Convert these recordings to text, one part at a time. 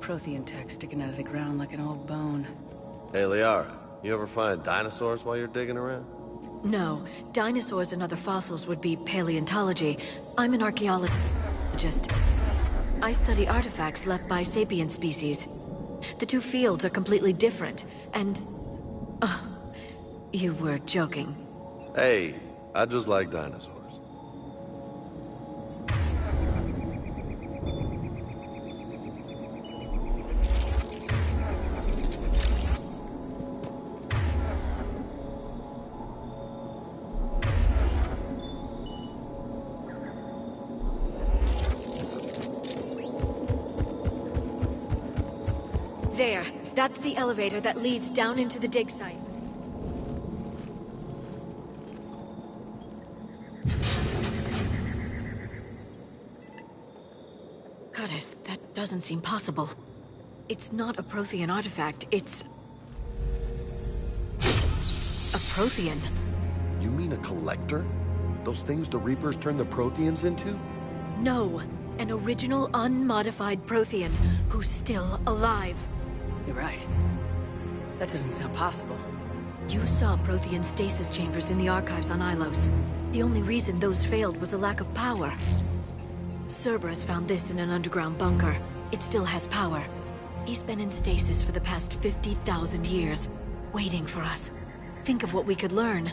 Prothean tech sticking out of the ground like an old bone. Hey, Liara, you ever find dinosaurs while you're digging around? No, dinosaurs and other fossils would be paleontology. I'm an archaeologist. I study artifacts left by sapient species. The two fields are completely different, and... you were joking. Hey, I just like dinosaurs. There. That's the elevator that leads down into the dig site. Goddess, that doesn't seem possible. It's not a Prothean artifact, it's... a Prothean. You mean a collector? Those things the Reapers turn the Protheans into? No, an original unmodified Prothean who's still alive. You're right. That doesn't sound possible. You saw Prothean stasis chambers in the archives on Ilos. The only reason those failed was a lack of power. Cerberus found this in an underground bunker. It still has power. He's been in stasis for the past 50,000 years, waiting for us. Think of what we could learn.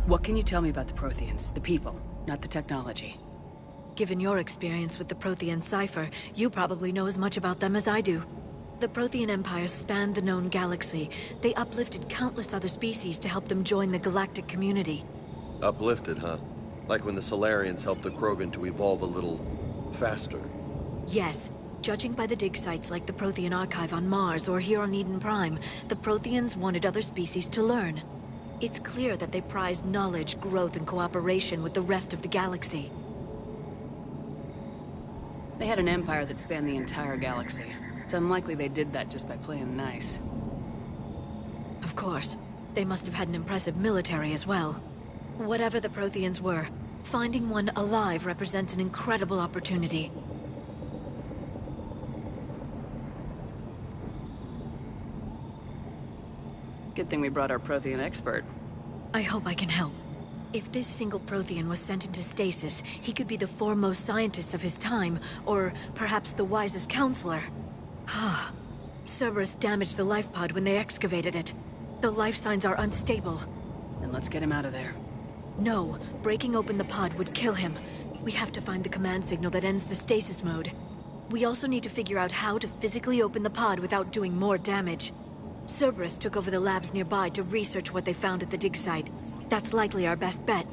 What can you tell me about the Protheans? The people, not the technology. Given your experience with the Prothean cipher, you probably know as much about them as I do. The Prothean Empire spanned the known galaxy. They uplifted countless other species to help them join the galactic community. Uplifted, huh? Like when the Solarians helped the Krogan to evolve a little... faster. Yes. Judging by the dig sites like the Prothean Archive on Mars or here on Eden Prime, the Protheans wanted other species to learn. It's clear that they prized knowledge, growth, and cooperation with the rest of the galaxy. They had an empire that spanned the entire galaxy. It's unlikely they did that just by playing nice. Of course. They must have had an impressive military as well. Whatever the Protheans were, finding one alive represents an incredible opportunity. Good thing we brought our Prothean expert. I hope I can help. If this single Prothean was sent into stasis, he could be the foremost scientist of his time, or perhaps the wisest counselor. Cerberus damaged the life pod when they excavated it. The life signs are unstable. Then let's get him out of there. No, breaking open the pod would kill him. We have to find the command signal that ends the stasis mode. We also need to figure out how to physically open the pod without doing more damage. Cerberus took over the labs nearby to research what they found at the dig site. That's likely our best bet.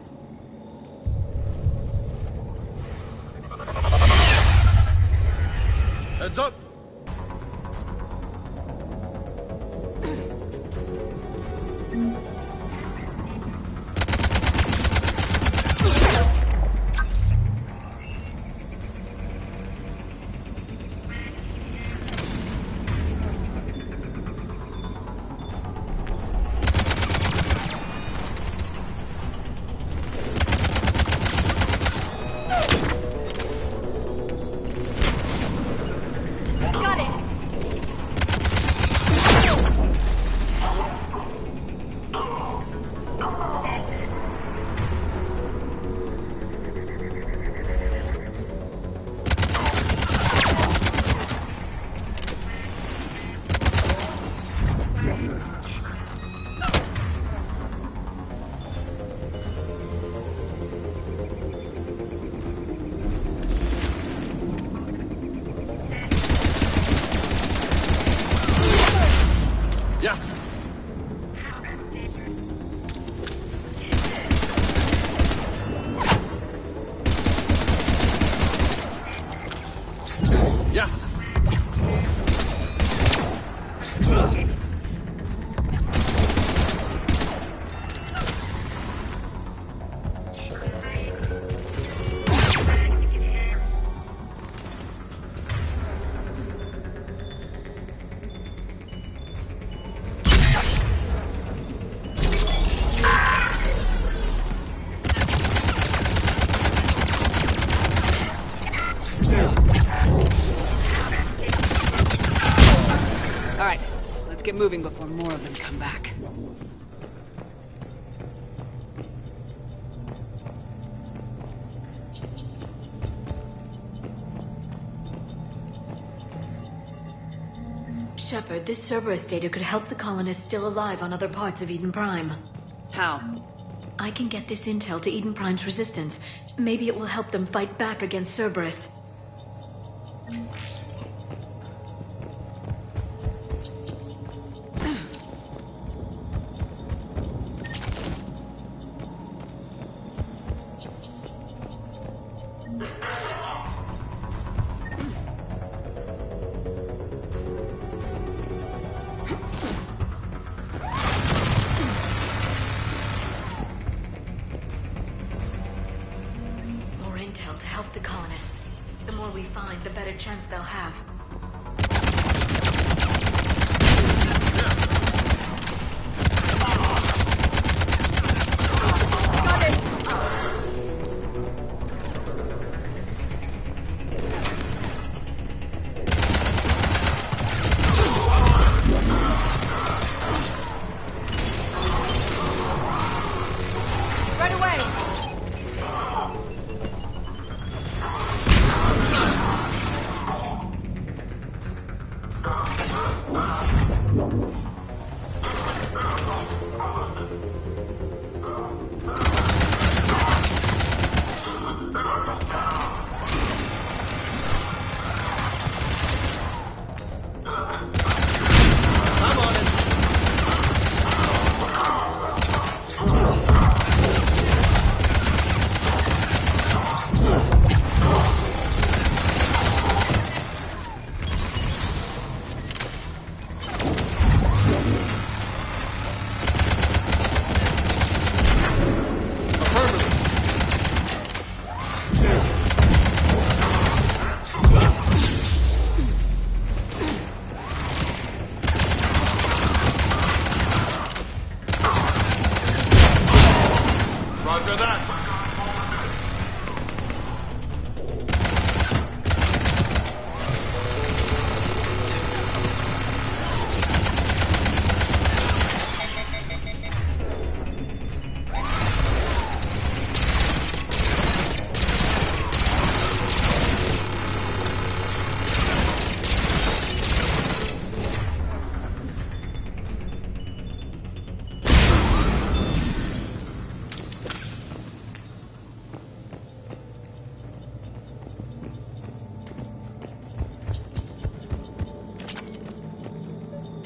Heads up! get moving before more of them come back. Shepard, this Cerberus data could help the colonists still alive on other parts of Eden Prime. How? I can get this intel to Eden Prime's resistance. Maybe it will help them fight back against Cerberus. To help the colonists. The more we find, the better chance they'll have.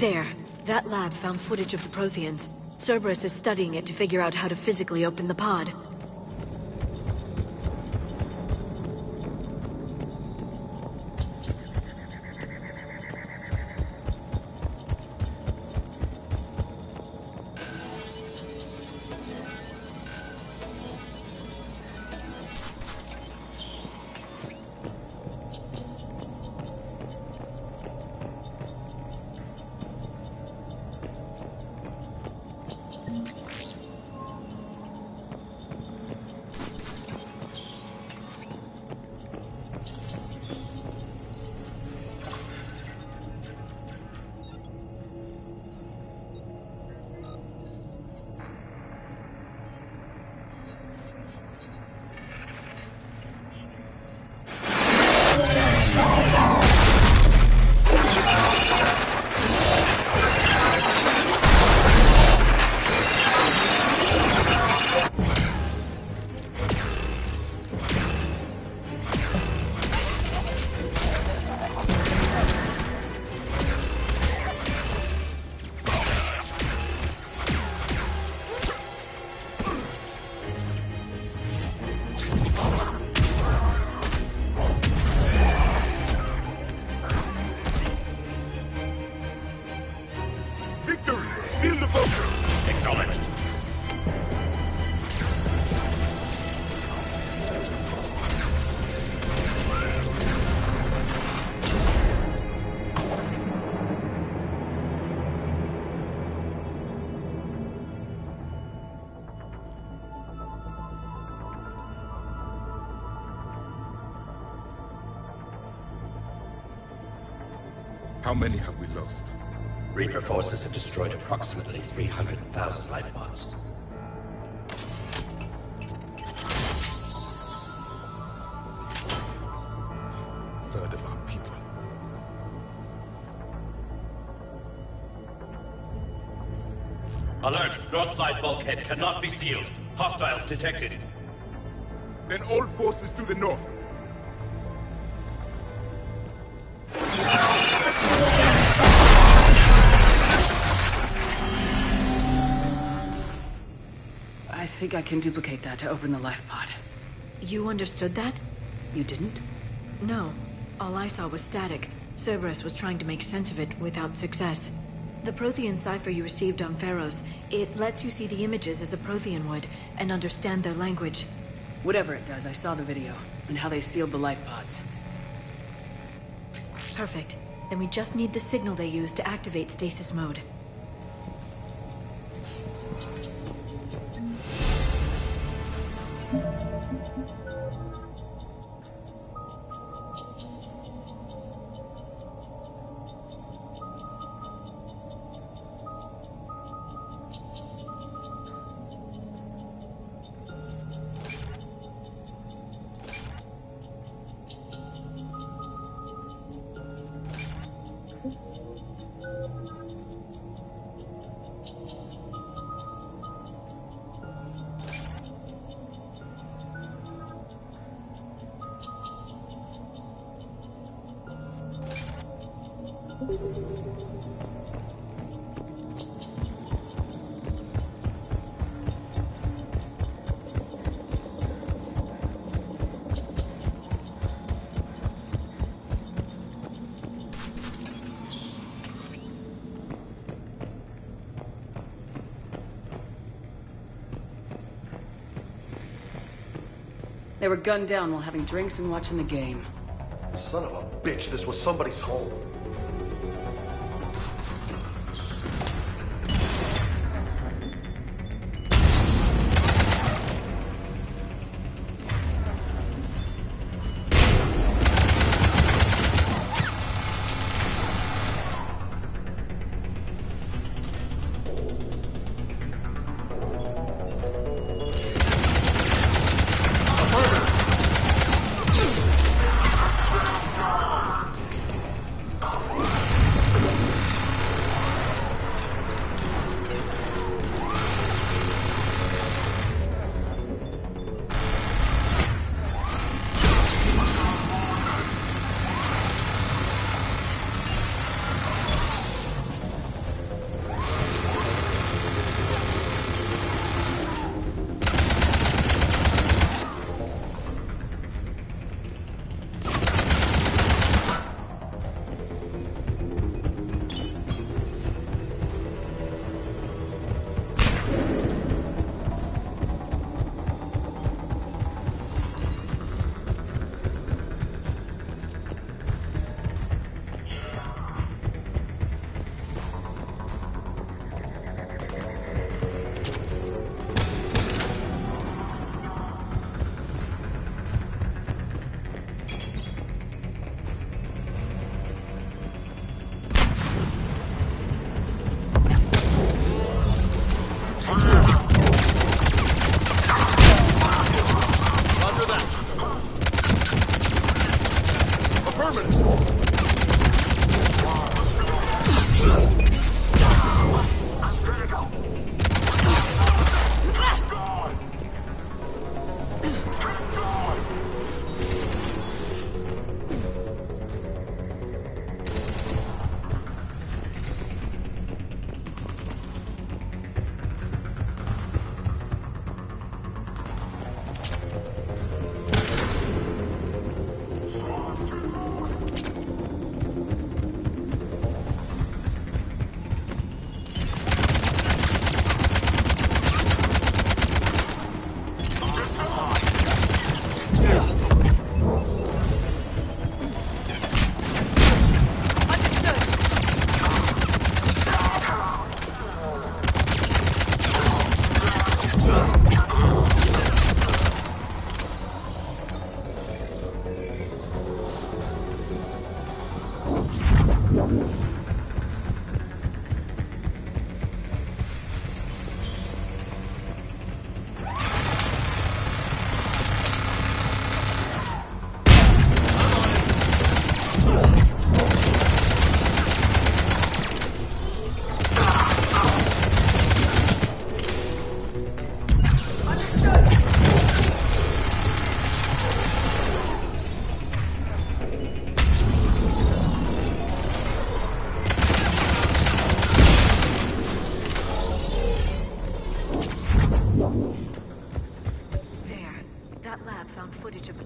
There. That lab found footage of the Protheans. Cerberus is studying it to figure out how to physically open the pod. How many have we lost? Reaper forces have destroyed approximately 300,000 life pods. Third of our people. Alert! North side bulkhead cannot be sealed. Hostiles detected. Then all forces to the north. I think I can duplicate that to open the life pod. You understood that? You didn't? No. All I saw was static. Cerberus was trying to make sense of it without success. The Prothean cipher you received on Pharaohs, it lets you see the images as a Prothean would, and understand their language. Whatever it does, I saw the video, and how they sealed the life pods. Perfect. Then we just need the signal they use to activate stasis mode. They were gunned down while having drinks and watching the game. Son of a bitch, this was somebody's home.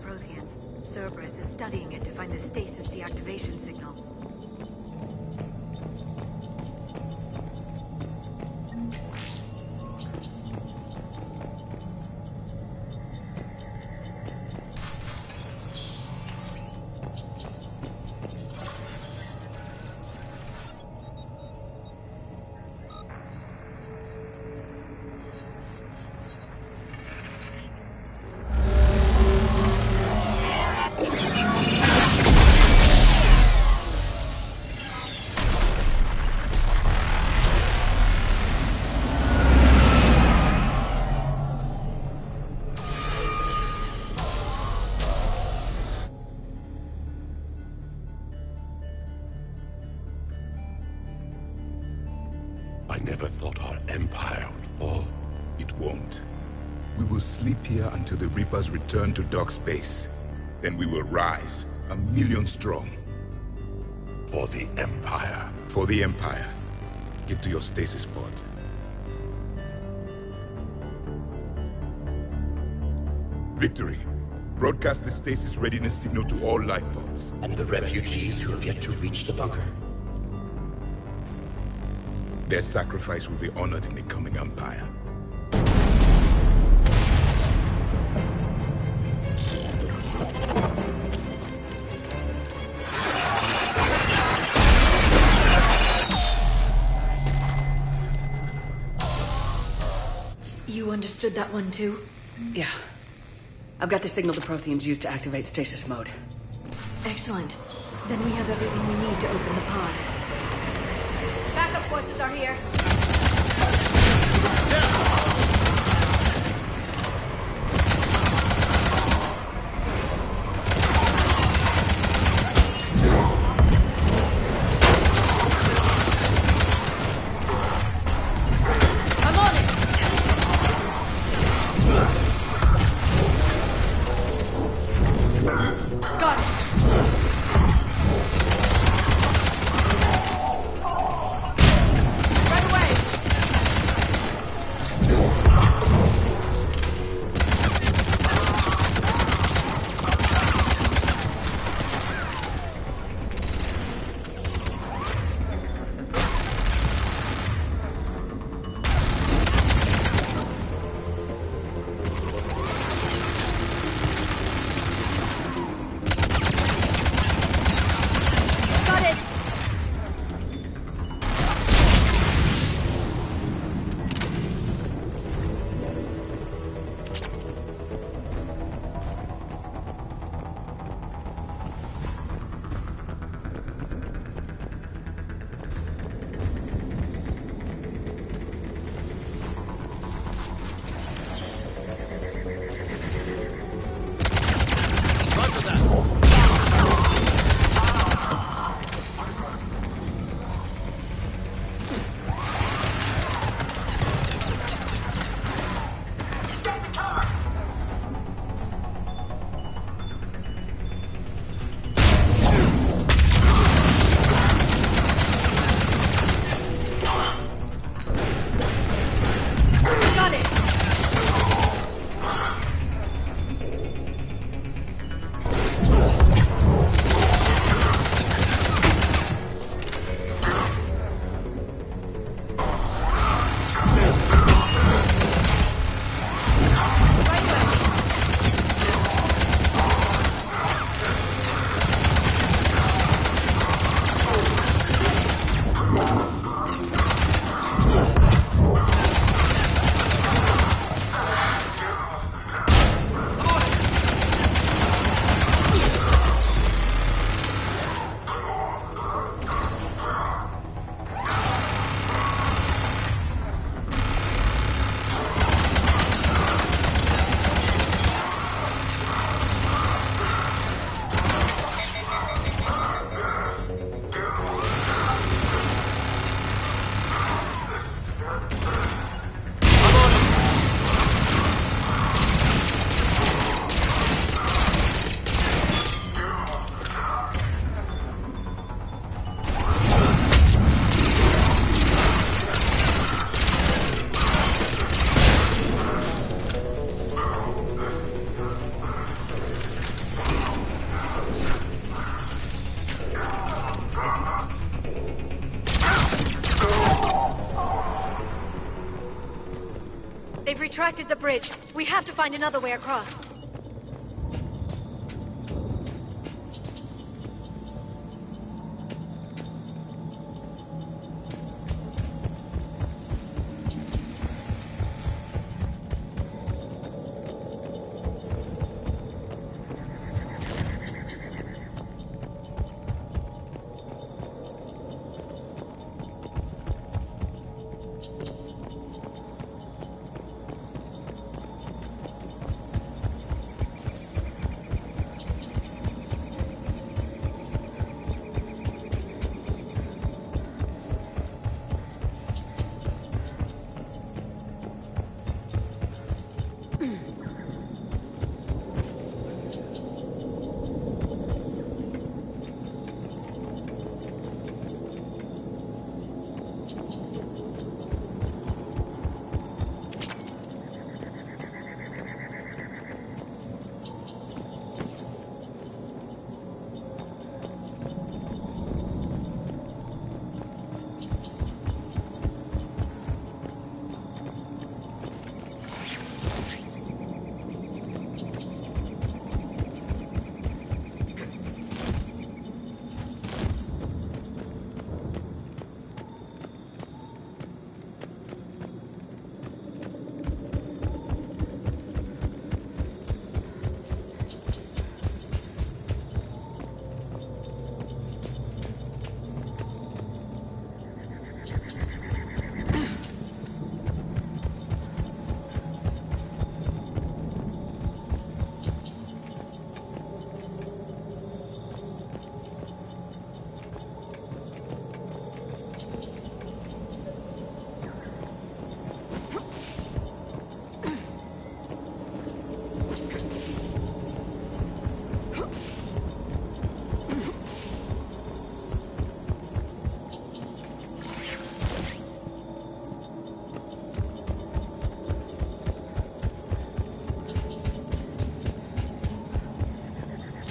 Protheans. Cerberus is studying it to find the stasis deactivation signal. I never thought our empire would fall. It won't. We will sleep here until the Reapers return to dark space. Then we will rise, 1,000,000 strong. For the Empire. For the Empire. Get to your stasis pod. Victory. Broadcast the stasis readiness signal to all life pods. And the refugees who have yet to reach the bunker. Their sacrifice will be honored in the coming Empire. You understood that one too? Yeah. I've got the signal the Protheans use to activate stasis mode. Excellent. Then we have everything we need to open the pod. Backup forces are here. I'm on it! Got it! Right away! retracted the bridge. We have to find another way across.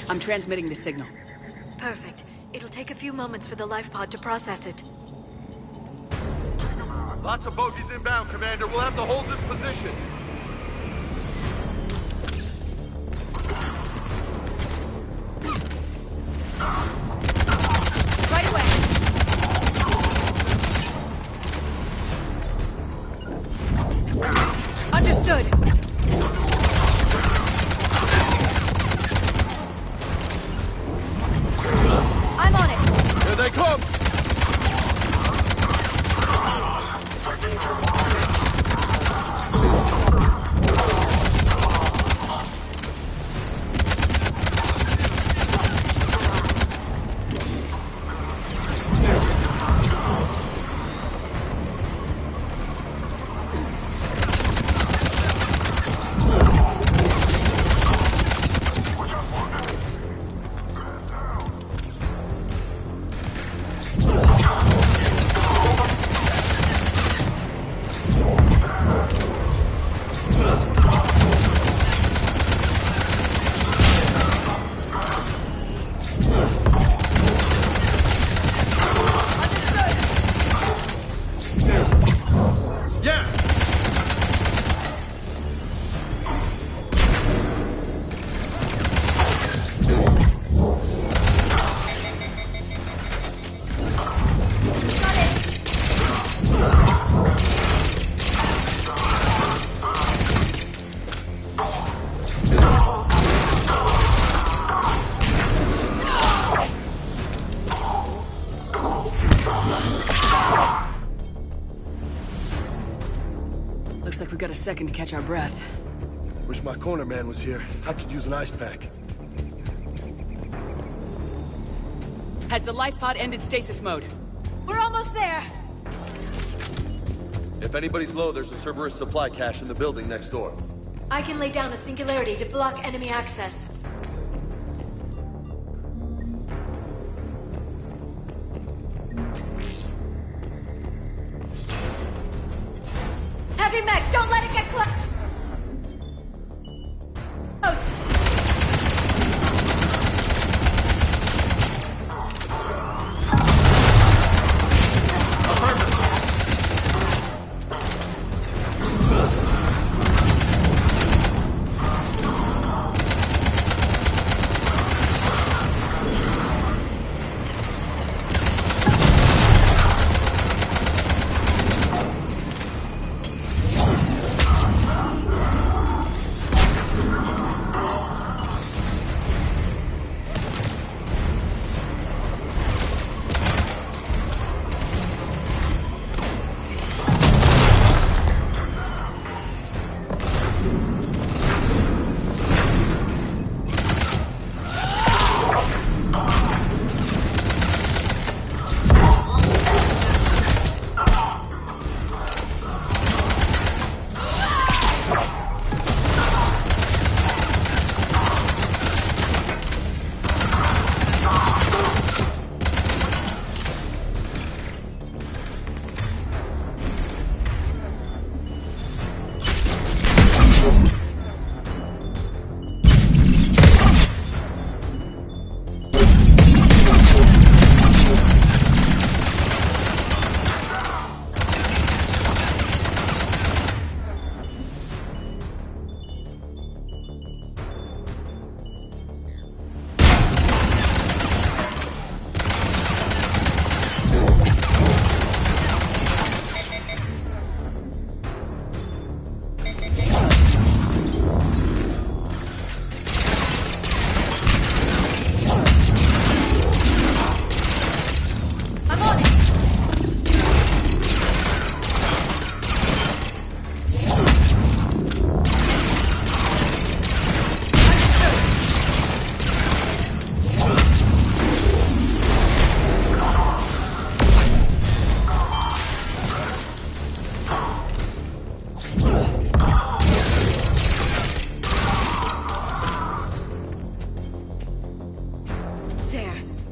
I'm transmitting the signal. Perfect. It'll take a few moments for the life pod to process it. Lots of bogies inbound, Commander. We'll have to hold this position. Right away. Understood. I'm on it. Here they come! Looks like we got a second to catch our breath. Wish my corner man was here. I could use an ice pack. Has the life pod ended stasis mode? We're almost there. If anybody's low, there's a Cerberus supply cache in the building next door. I can lay down a singularity to block enemy access. Heavy mech, don't let it get close!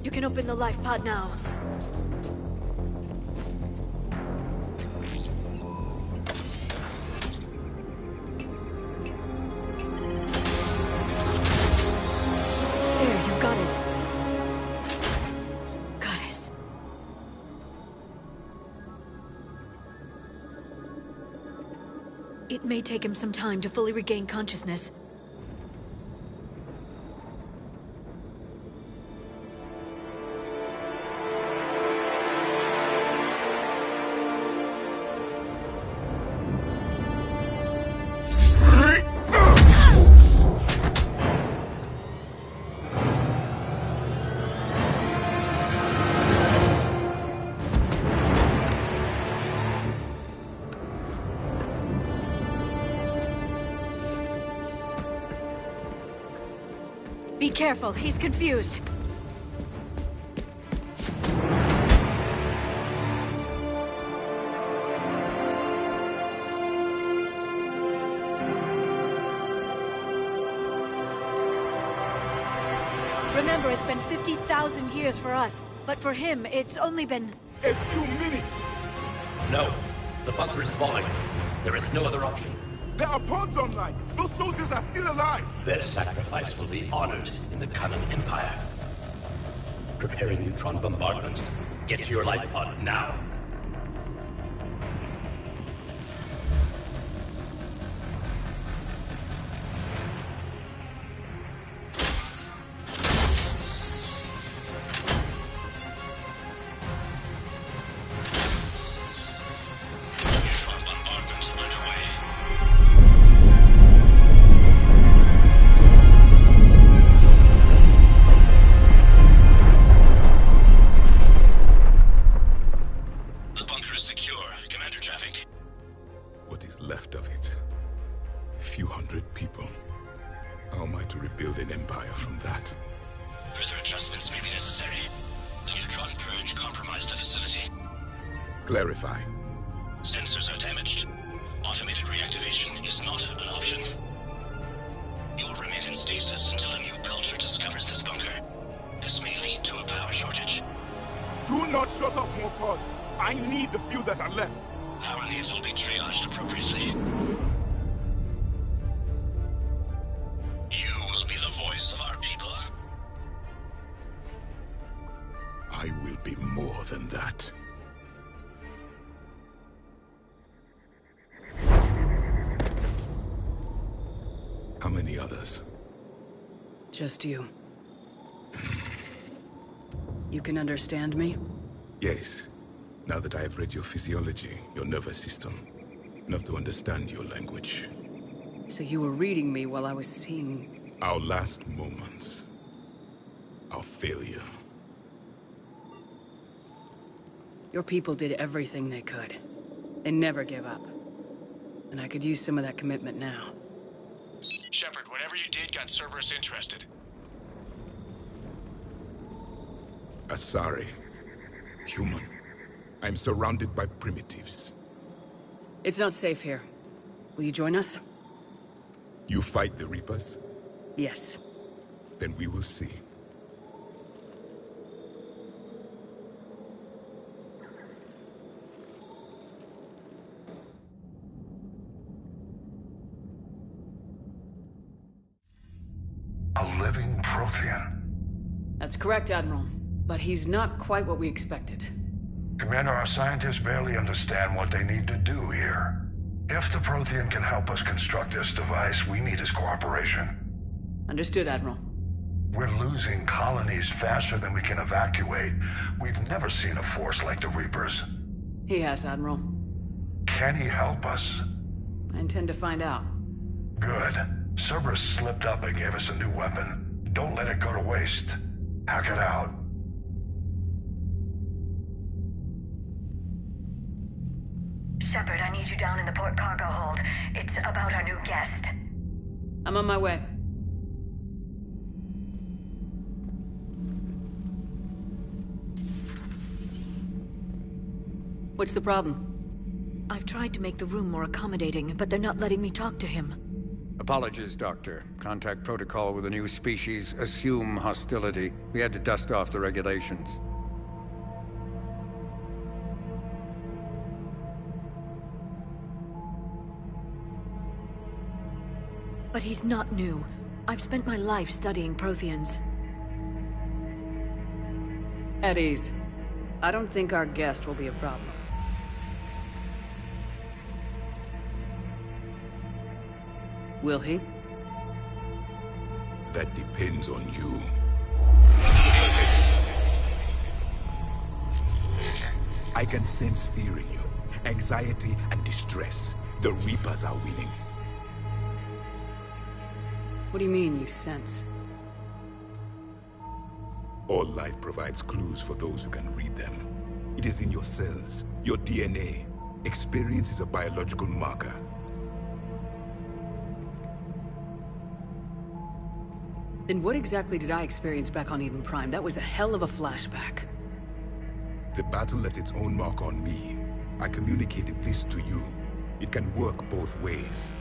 You can open the life pod now. There, you got it. Goddess. It may take him some time to fully regain consciousness. Be careful, he's confused. Remember, it's been 50,000 years for us, but for him, it's only been... A few minutes! No. The bunker is falling. There is no other option. There are pods online! Those soldiers are still alive! Their sacrifice will be honored in the coming Empire. Preparing neutron bombardment. Get to your life pod now. What is left of it? A few hundred people. How am I to rebuild an empire from that? Further adjustments may be necessary. The neutron purge compromised the facility. Clarify. Sensors are damaged. Automated reactivation is not an option. You will remain in stasis until a new culture discovers this bunker. This may lead to a power shortage. Do not shut off more pods! I need the few that are left! Power needs will be triaged appropriately. You will be the voice of our people. I will be more than that. How many others? Just you. You can understand me? Yes. Now that I have read your physiology, your nervous system, enough to understand your language. So you were reading me while I was seeing... Our last moments. Our failure. Your people did everything they could. They never gave up. And I could use some of that commitment now. Shepard, whatever you did got Cerberus interested. Asari. Human. I'm surrounded by primitives. It's not safe here. Will you join us? You fight the Reapers? Yes. Then we will see. A living Prothean. That's correct, Admiral. But he's not quite what we expected. Commander, our scientists barely understand what they need to do here. If the Prothean can help us construct this device, we need his cooperation. Understood, Admiral. We're losing colonies faster than we can evacuate. We've never seen a force like the Reapers. He has, Admiral. Can he help us? I intend to find out. Good. Cerberus slipped up and gave us a new weapon. Don't let it go to waste. Hack it out. Shepard, I need you down in the port cargo hold. It's about our new guest. I'm on my way. What's the problem? I've tried to make the room more accommodating, but they're not letting me talk to him. Apologies, Doctor. Contact protocol with a new species. Assume hostility. We had to dust off the regulations. But he's not new. I've spent my life studying Protheans. At ease. I don't think our guest will be a problem. Will he? That depends on you. I can sense fear in you, anxiety and distress. The Reapers are winning. What do you mean, you sense? All life provides clues for those who can read them. It is in your cells, your DNA. Experience is a biological marker. Then what exactly did I experience back on Eden Prime? That was a hell of a flashback. The battle left its own mark on me. I communicated this to you. It can work both ways.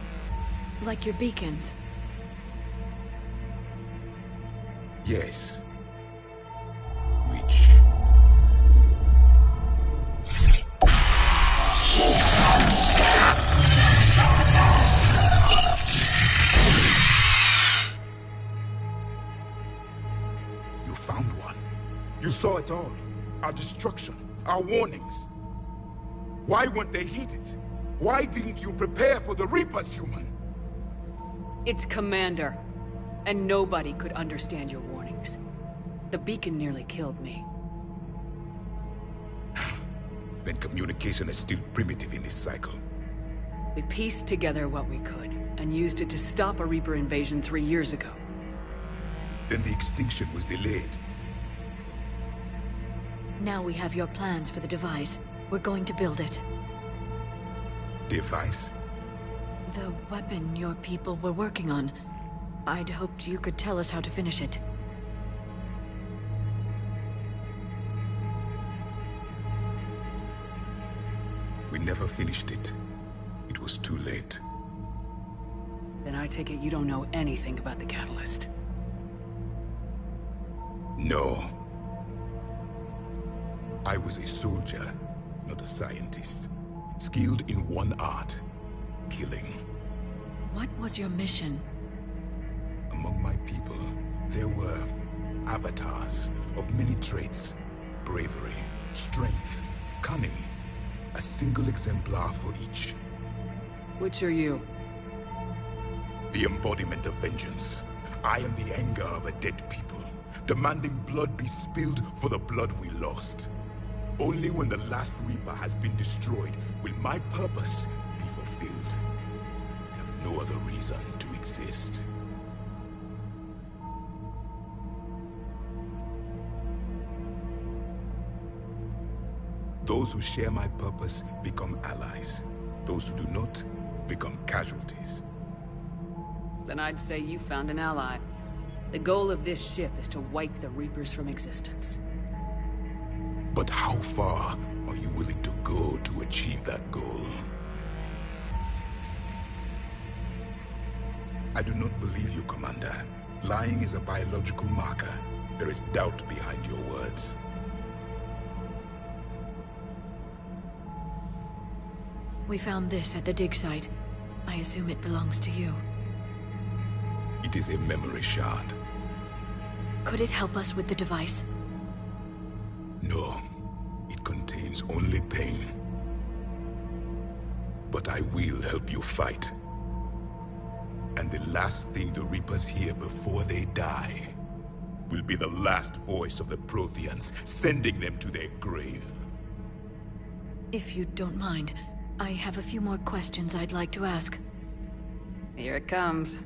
Like your beacons. Yes. Which... You found one. You saw it all. Our destruction, our warnings. Why weren't they heeded? Why didn't you prepare for the Reapers, human? It's Commander. And nobody could understand your warnings. The beacon nearly killed me. Then communication is still primitive in this cycle. We pieced together what we could, and used it to stop a Reaper invasion 3 years ago. Then the extinction was delayed. Now we have your plans for the device. We're going to build it. Device? The weapon your people were working on. I'd hoped you could tell us how to finish it. We never finished it. It was too late. Then I take it you don't know anything about the catalyst. No. I was a soldier, not a scientist. Skilled in one art, killing. What was your mission? Among my people, there were avatars of many traits. Bravery, strength, cunning. A single exemplar for each. Which are you? The embodiment of vengeance. I am the anger of a dead people, demanding blood be spilled for the blood we lost. Only when the last Reaper has been destroyed will my purpose be fulfilled. I have no other reason to exist. Those who share my purpose become allies. Those who do not become casualties. Then I'd say you found an ally. The goal of this ship is to wipe the Reapers from existence. But how far are you willing to go to achieve that goal? I do not believe you, Commander. Lying is a biological marker. There is doubt behind your words. We found this at the dig site. I assume it belongs to you. It is a memory shard. Could it help us with the device? No. It contains only pain. But I will help you fight. And the last thing the Reapers hear before they die will be the last voice of the Protheans, sending them to their grave. If you don't mind, I have a few more questions I'd like to ask. Here it comes.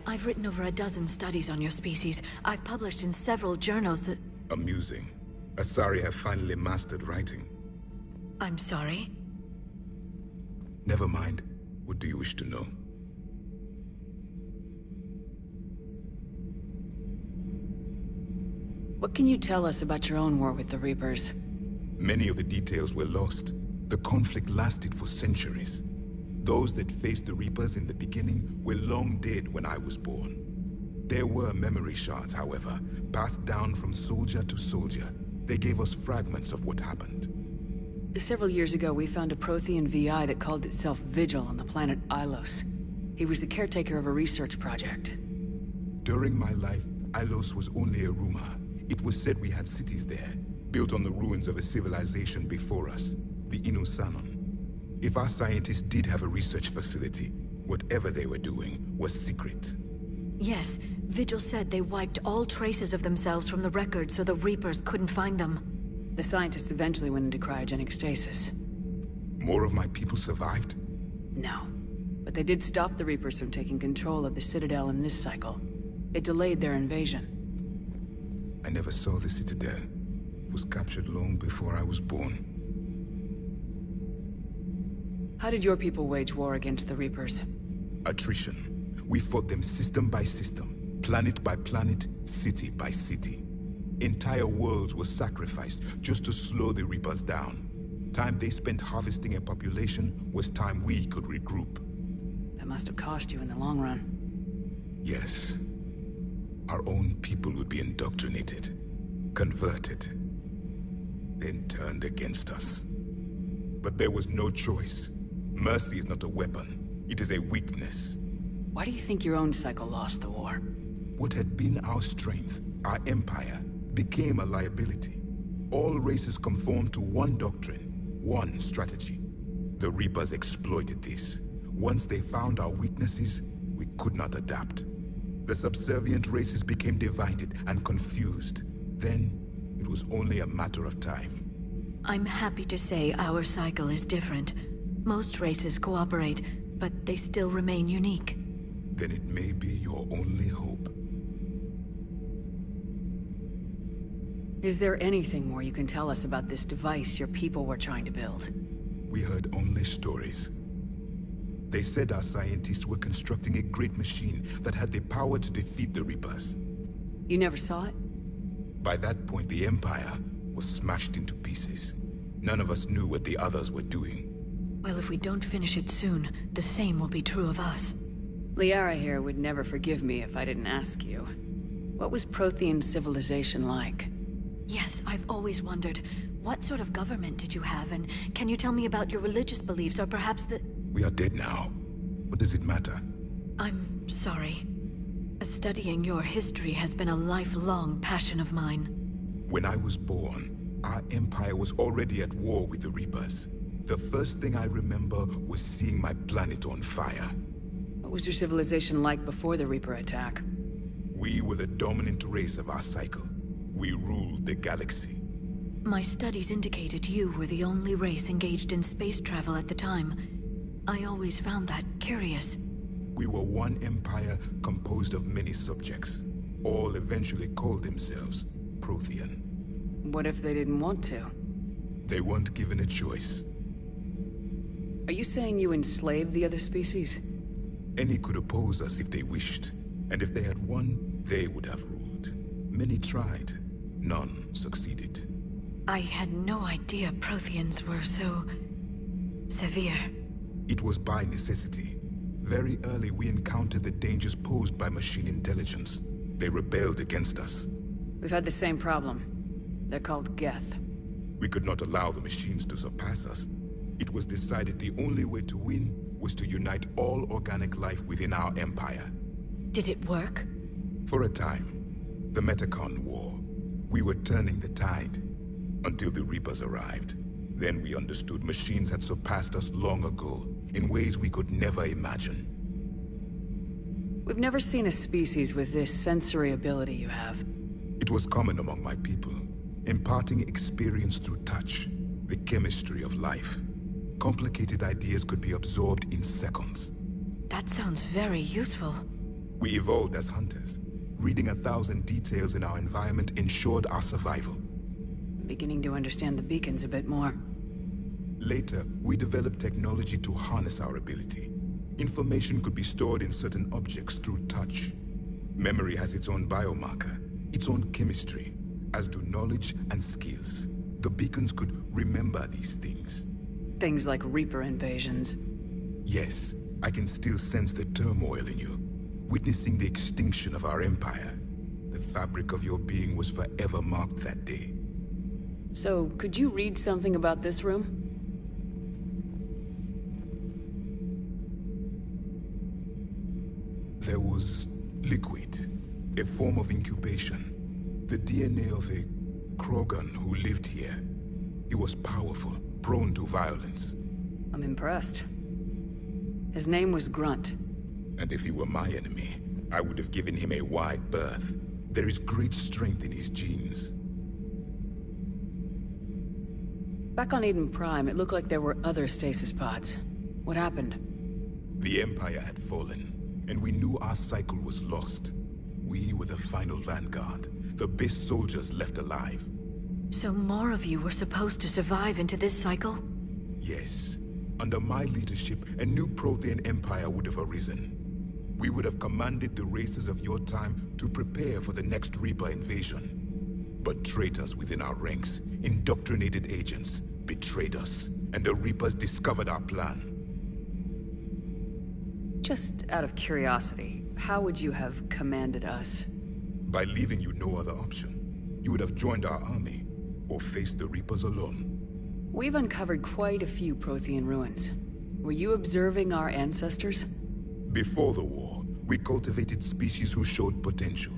I've written over a dozen studies on your species. I've published in several journals that... Amusing. Asari have finally mastered writing. I'm sorry? Never mind. What do you wish to know? What can you tell us about your own war with the Reapers? Many of the details were lost. The conflict lasted for centuries. Those that faced the Reapers in the beginning beginning were long dead when I was born. There were memory shards, however, passed down from soldier to soldier. They gave us fragments of what happened. Several years ago, we found a Prothean VI that called itself Vigil on the planet Ilos. He was the caretaker of a research project. During my life, Ilos was only a rumor. It was said we had cities there, built on the ruins of a civilization before us, the Inusanon. If our scientists did have a research facility, whatever they were doing was secret. Yes, Vigil said they wiped all traces of themselves from the records so the Reapers couldn't find them. The scientists eventually went into cryogenic stasis. More of my people survived? No. But they did stop the Reapers from taking control of the Citadel in this cycle. It delayed their invasion. I never saw the Citadel. It was captured long before I was born. How did your people wage war against the Reapers? Attrition. We fought them system by system, planet by planet, city by city. Entire worlds were sacrificed just to slow the Reapers down. Time they spent harvesting a population was time we could regroup. That must have cost you in the long run. Yes. Our own people would be indoctrinated, converted, then turned against us. But there was no choice. Mercy is not a weapon. It is a weakness. Why do you think your own cycle lost the war? What had been our strength, our empire, became a liability. All races conformed to one doctrine, one strategy. The Reapers exploited this. Once they found our weaknesses, we could not adapt. The subservient races became divided and confused. Then, it was only a matter of time. I'm happy to say our cycle is different. Most races cooperate, but they still remain unique. Then it may be your only hope. Is there anything more you can tell us about this device your people were trying to build? We heard only stories. They said our scientists were constructing a great machine that had the power to defeat the Reapers. You never saw it? By that point, the Empire was smashed into pieces. None of us knew what the others were doing. Well, if we don't finish it soon, the same will be true of us. Liara here would never forgive me if I didn't ask you. What was Prothean civilization like? Yes, I've always wondered, what sort of government did you have, and can you tell me about your religious beliefs, or perhaps the... We are dead now. What does it matter? I'm sorry. Studying your history has been a lifelong passion of mine. When I was born, our empire was already at war with the Reapers. The first thing I remember was seeing my planet on fire. What was your civilization like before the Reaper attack? We were the dominant race of our cycle. We ruled the galaxy. My studies indicated you were the only race engaged in space travel at the time. I always found that curious. We were one empire composed of many subjects. All eventually called themselves Prothean. What if they didn't want to? They weren't given a choice. Are you saying you enslaved the other species? Any could oppose us if they wished. And if they had won, they would have ruled. Many tried. None succeeded. I had no idea Protheans were so... severe. It was by necessity. Very early we encountered the dangers posed by machine intelligence. They rebelled against us. We've had the same problem. They're called Geth. We could not allow the machines to surpass us. It was decided the only way to win was to unite all organic life within our empire. Did it work? For a time. The Metacon War. We were turning the tide. Until the Reapers arrived. Then we understood machines had surpassed us long ago, in ways we could never imagine. We've never seen a species with this sensory ability you have. It was common among my people, imparting experience through touch, the chemistry of life. Complicated ideas could be absorbed in seconds. That sounds very useful. We evolved as hunters. Reading 1,000 details in our environment ensured our survival. I'm beginning to understand the beacons a bit more. Later, we developed technology to harness our ability. Information could be stored in certain objects through touch. Memory has its own biomarker, its own chemistry, as do knowledge and skills. The beacons could remember these things. Things like Reaper invasions. Yes, I can still sense the turmoil in you, witnessing the extinction of our empire. The fabric of your being was forever marked that day. So, could you read something about this room? There was liquid, a form of incubation. The DNA of a Krogan who lived here. He was powerful, prone to violence. I'm impressed. His name was Grunt. And if he were my enemy, I would have given him a wide berth. There is great strength in his genes. Back on Eden Prime, it looked like there were other stasis pods. What happened? The Empire had fallen, and we knew our cycle was lost. We were the final vanguard, the best soldiers left alive. So more of you were supposed to survive into this cycle? Yes. Under my leadership, a new Prothean empire would have arisen. We would have commanded the races of your time to prepare for the next Reaper invasion. But traitors within our ranks, indoctrinated agents, betrayed us, and the Reapers discovered our plan. Just out of curiosity, how would you have commanded us? By leaving you no other option. You would have joined our army, or faced the Reapers alone. We've uncovered quite a few Prothean ruins. Were you observing our ancestors? Before the war, we cultivated species who showed potential.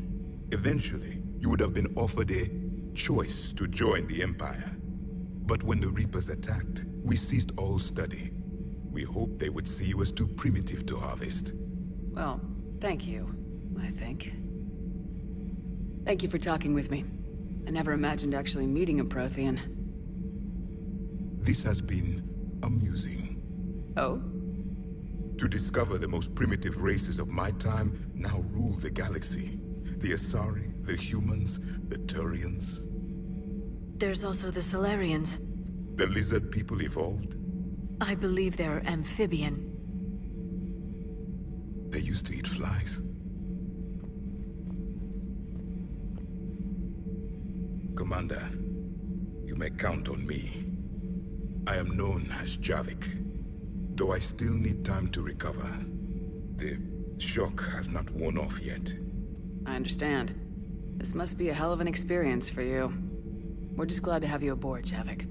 Eventually, you would have been offered a choice to join the Empire. But when the Reapers attacked, we ceased all study. We hoped they would see you as too primitive to harvest. Well, thank you, I think. Thank you for talking with me. I never imagined actually meeting a Prothean. This has been amusing. Oh? To discover the most primitive races of my time now rule the galaxy. The Asari, the humans, the Turians. There's also the Solarians. The lizard people evolved. I believe they're amphibian. They used to eat flies. Commander, you may count on me. I am known as Javik, though I still need time to recover. The shock has not worn off yet. I understand. This must be a hell of an experience for you. We're just glad to have you aboard, Javik.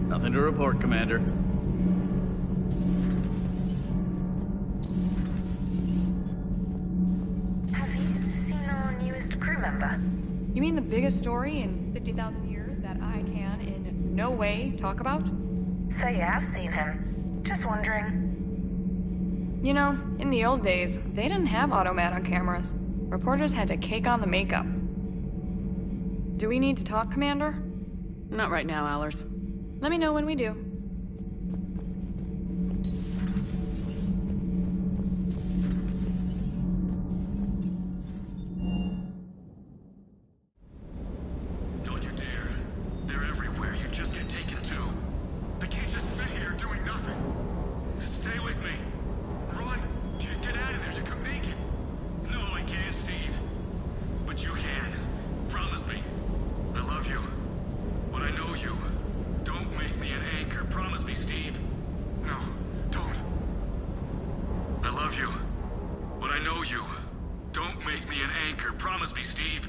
Nothing to report, Commander. Have you seen our newest crew member? You mean the biggest story in 50,000 years that I can in no way talk about? So you have seen him. Just wondering. You know, in the old days, they didn't have automat on cameras. Reporters had to cake on the makeup. Do we need to talk, Commander? Not right now, Allers. Let me know when we do. Don't you dare. They're everywhere. You just get taken too. I can't just sit here doing nothing. Stay with me. Run. Get out of there. You can make it. No, I can't, Steve. But you can. Promise me. I love you. But I know you. Don't make me an anchor. Promise me, Steve. No, don't. I love you. But I know you. Don't make me an anchor. Promise me, Steve.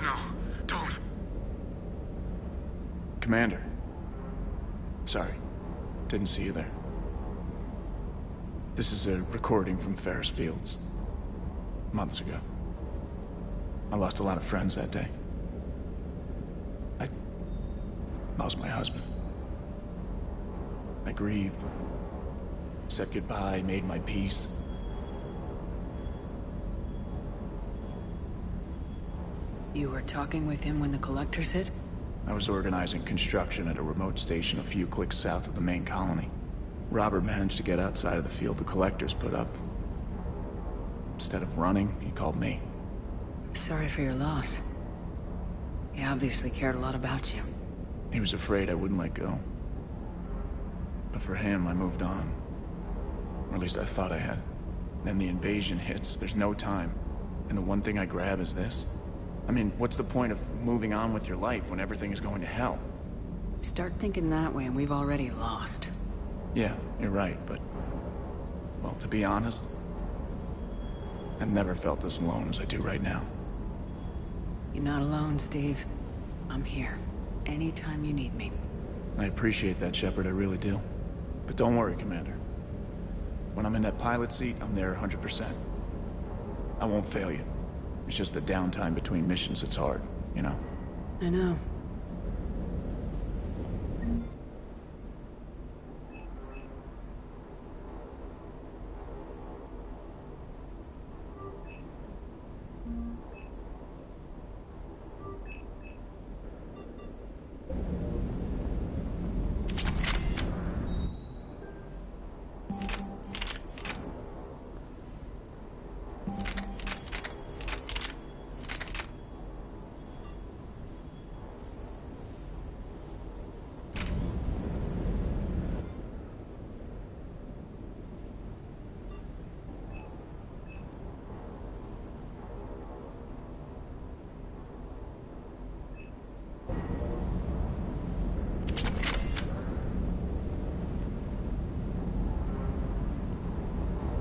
No, don't. Commander. Sorry. Didn't see you there. This is a recording from Ferris Fields. Months ago. I lost a lot of friends that day. I lost my husband. I grieved. Said goodbye, made my peace. You were talking with him when the Collectors hit? I was organizing construction at a remote station a few clicks south of the main colony. Robert managed to get outside of the field the Collectors put up. Instead of running, he called me. I'm sorry for your loss. He obviously cared a lot about you. He was afraid I wouldn't let go. But for him, I moved on. at least I thought I had. Then the invasion hits, there's no time. And the one thing I grab is this? I mean, what's the point of moving on with your life when everything is going to hell? Start thinking that way and we've already lost. Yeah, you're right, but... well, to be honest, I've never felt as alone as I do right now. You're not alone, Steve. I'm here. Anytime you need me. I appreciate that, Shepard, I really do. But don't worry, Commander. When I'm in that pilot seat, I'm there 100%. I won't fail you. It's just the downtime between missions that's hard, you know? I know.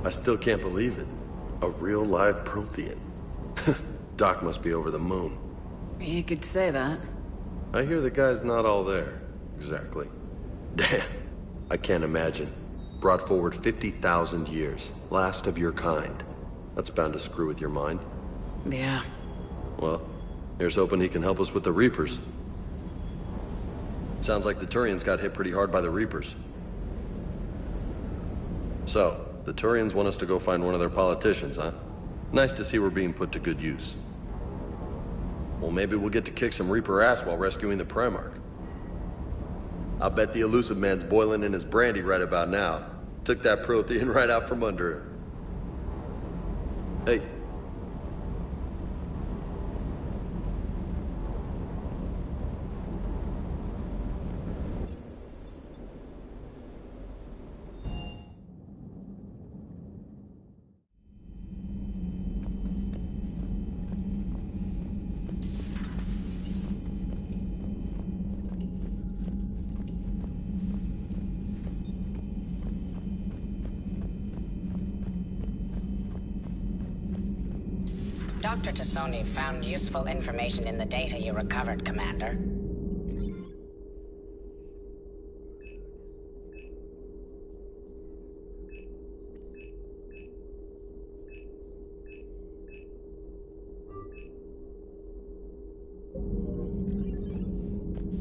I still can't believe it. A real live Prothean. Doc must be over the moon. You could say that. I hear the guy's not all there. Exactly. Damn. I can't imagine. Brought forward 50,000 years. Last of your kind. That's bound to screw with your mind. Yeah. Well, here's hoping he can help us with the Reapers. Sounds like the Turians got hit pretty hard by the Reapers. So, the Turians want us to go find one of their politicians, huh? Nice to see we're being put to good use. Well, maybe we'll get to kick some Reaper ass while rescuing the Primarch. I'll bet the Elusive Man's boiling in his brandy right about now. Took that Prothean right out from under him. Hey. Dr. T'Soni found useful information in the data you recovered, Commander.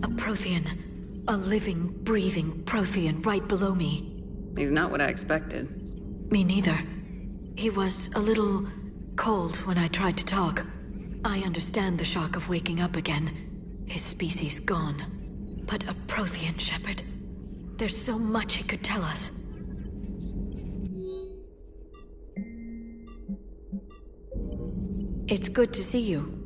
A Prothean. A living, breathing Prothean right below me. He's not what I expected. Me neither. He was a little cold when I tried to talk. I understand the shock of waking up again. His species gone. But a Prothean, Shepard. There's so much he could tell us. It's good to see you.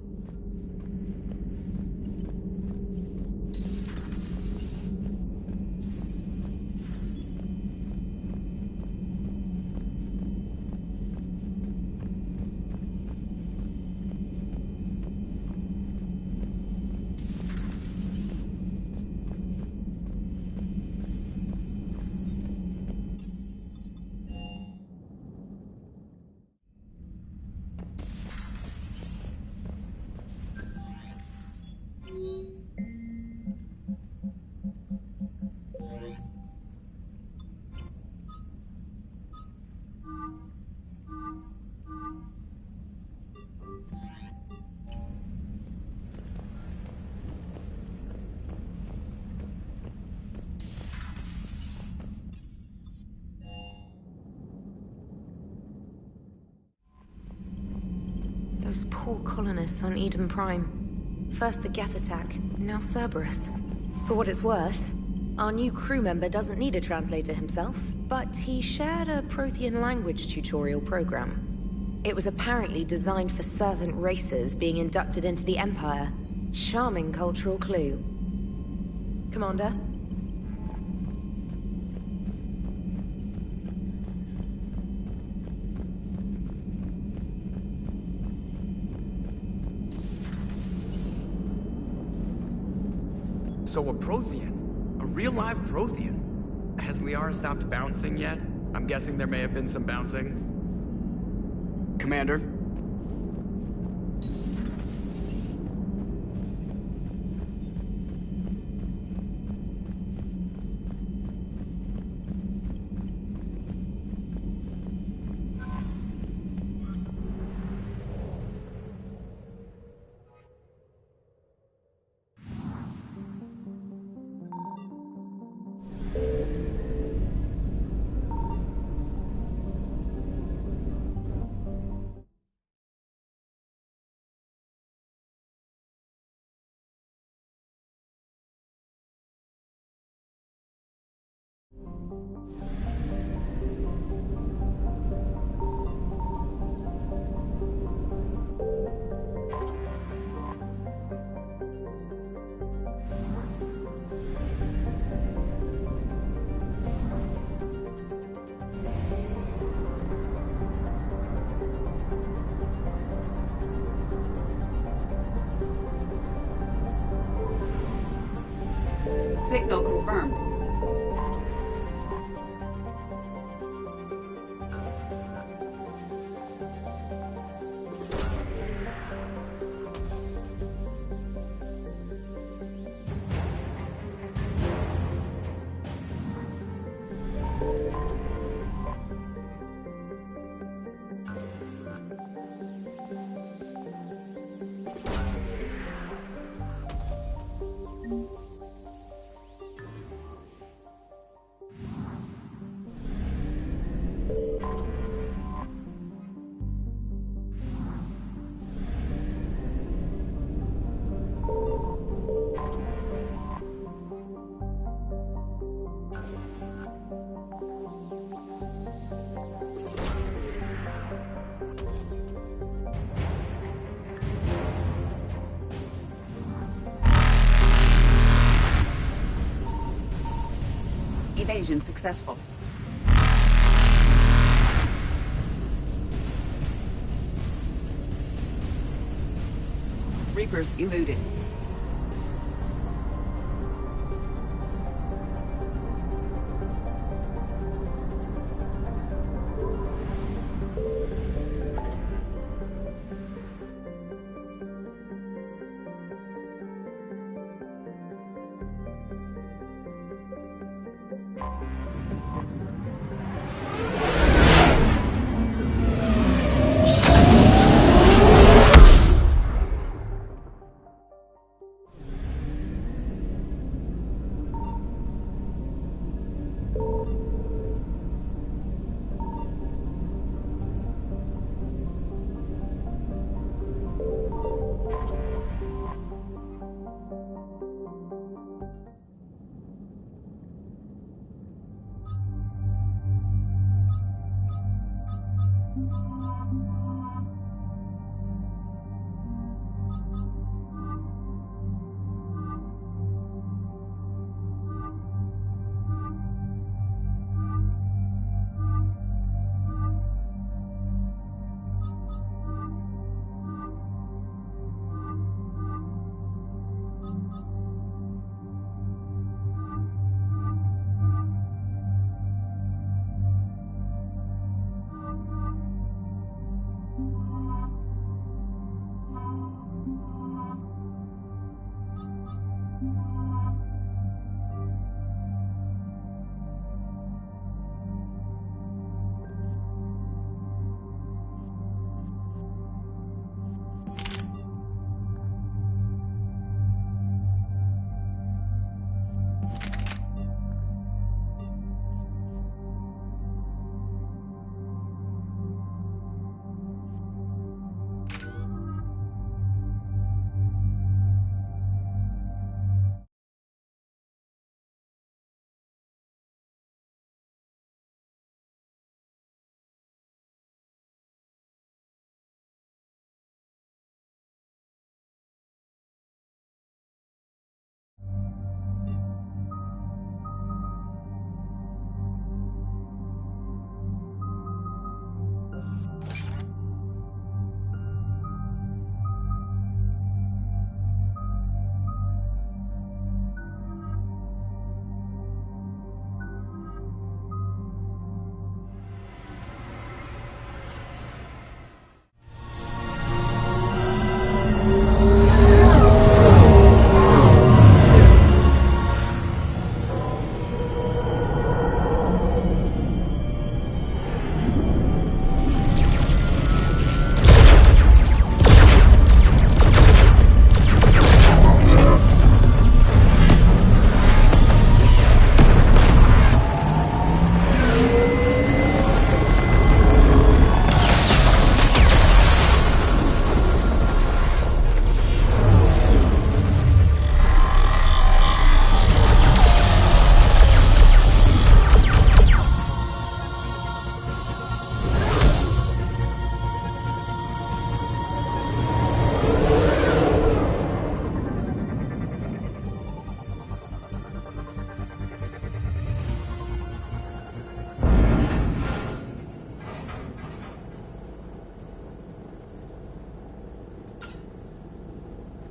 Those poor colonists on Eden Prime. First the Geth attack, now Cerberus. For what it's worth, our new crew member doesn't need a translator himself, but he shared a Prothean language tutorial program. It was apparently designed for servant races being inducted into the Empire. Charming cultural clue. Commander? So a Prothean. A real live Prothean. Has Liara stopped bouncing yet? I'm guessing there may have been some bouncing. Commander? Signal confirmed. Evasion successful. Reapers eluded.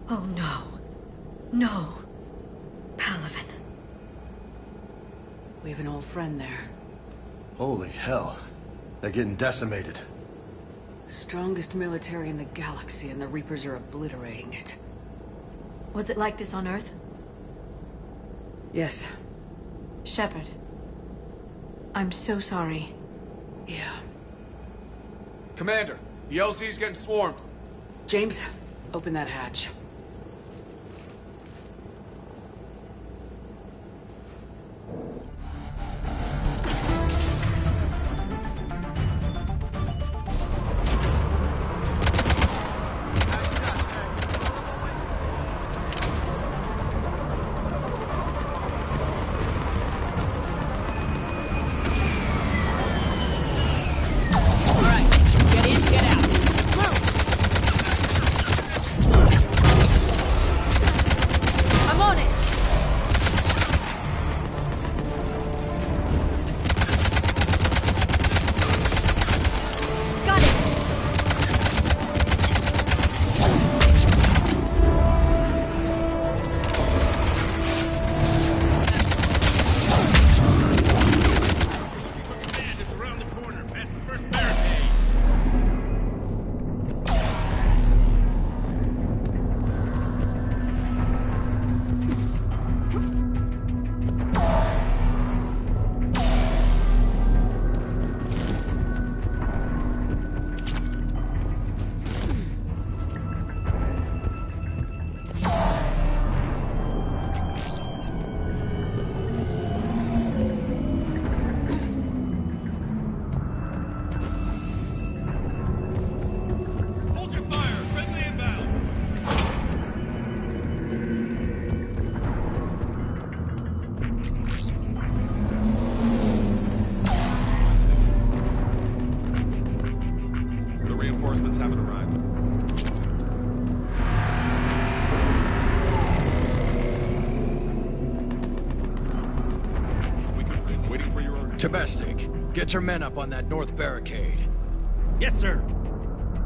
Oh no. No. Palaven. We have an old friend there. Holy hell. They're getting decimated. Strongest military in the galaxy, and the Reapers are obliterating it. Was it like this on Earth? Yes. Shepard. I'm so sorry. Yeah. Commander, the LZ's getting swarmed. James, open that hatch. Reinforcements haven't arrived. Waiting for your order. Tebestik, get your men up on that north barricade. Yes, sir.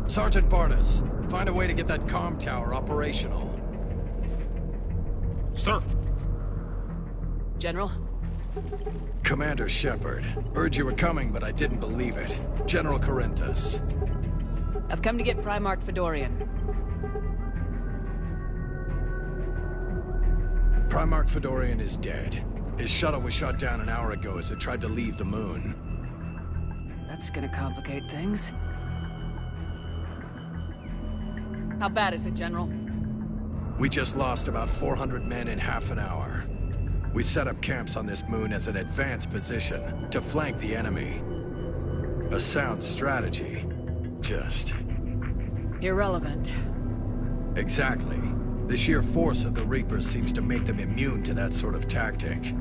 Sergeant Barnes, find a way to get that comm tower operational. Sir. General? Commander Shepard. Heard you were coming, but I didn't believe it. General Corinthus. I've come to get Primarch Fedorian. Primarch Fedorian is dead. His shuttle was shot down an hour ago as it tried to leave the moon. That's gonna complicate things. How bad is it, General? We just lost about 400 men in half an hour. We set up camps on this moon as an advanced position to flank the enemy. A sound strategy. Just... irrelevant. Exactly. The sheer force of the Reapers seems to make them immune to that sort of tactic.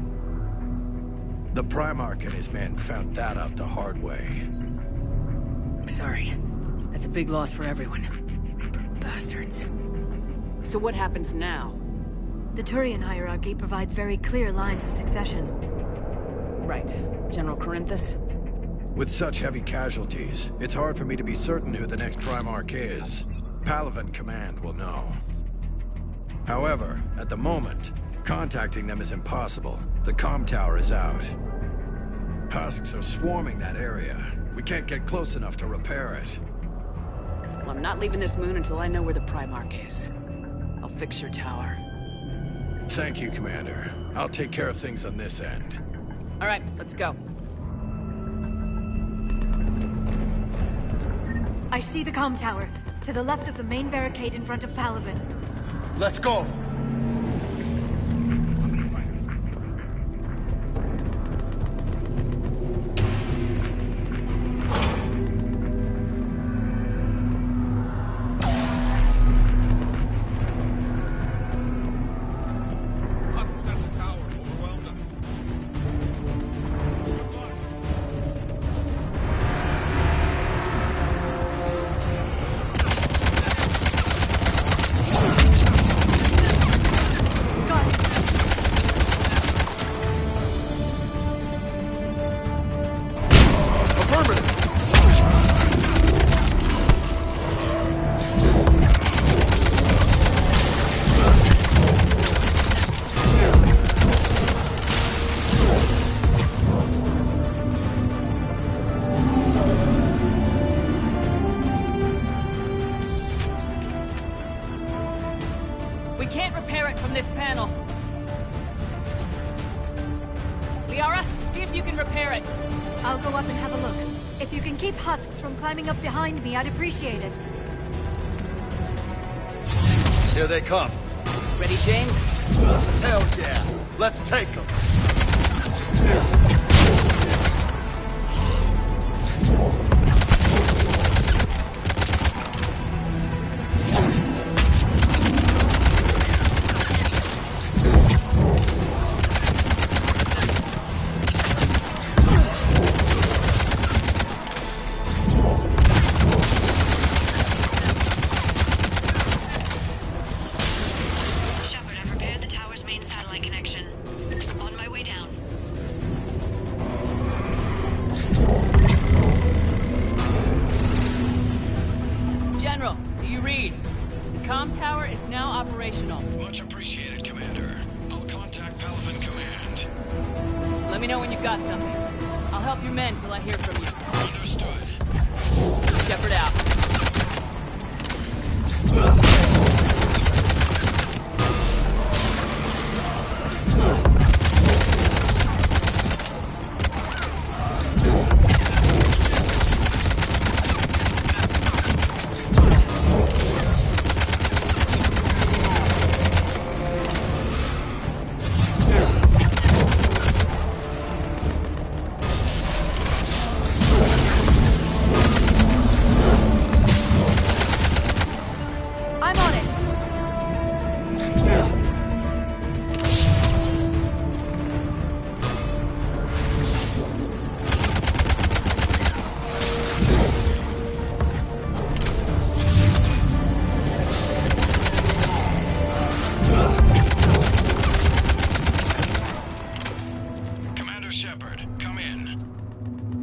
The Primarch and his men found that out the hard way. I'm sorry. That's a big loss for everyone. Reaper bastards. So what happens now? The Turian hierarchy provides very clear lines of succession. Right. General Corinthus? With such heavy casualties, it's hard for me to be certain who the next Primarch is. Palaven Command will know. However, at the moment, contacting them is impossible. The comm tower is out. Husks are swarming that area. We can't get close enough to repair it. Well, I'm not leaving this moon until I know where the Primarch is. I'll fix your tower. Thank you, Commander. I'll take care of things on this end. All right, let's go. I see the comm tower, to the left of the main barricade in front of Palaven. Let's go! can't repair it from this panel. Liara, see if you can repair it. I'll go up and have a look. If you can keep husks from climbing up behind me, I'd appreciate it. Here they come. Ready, James? Hell yeah. Let's take them.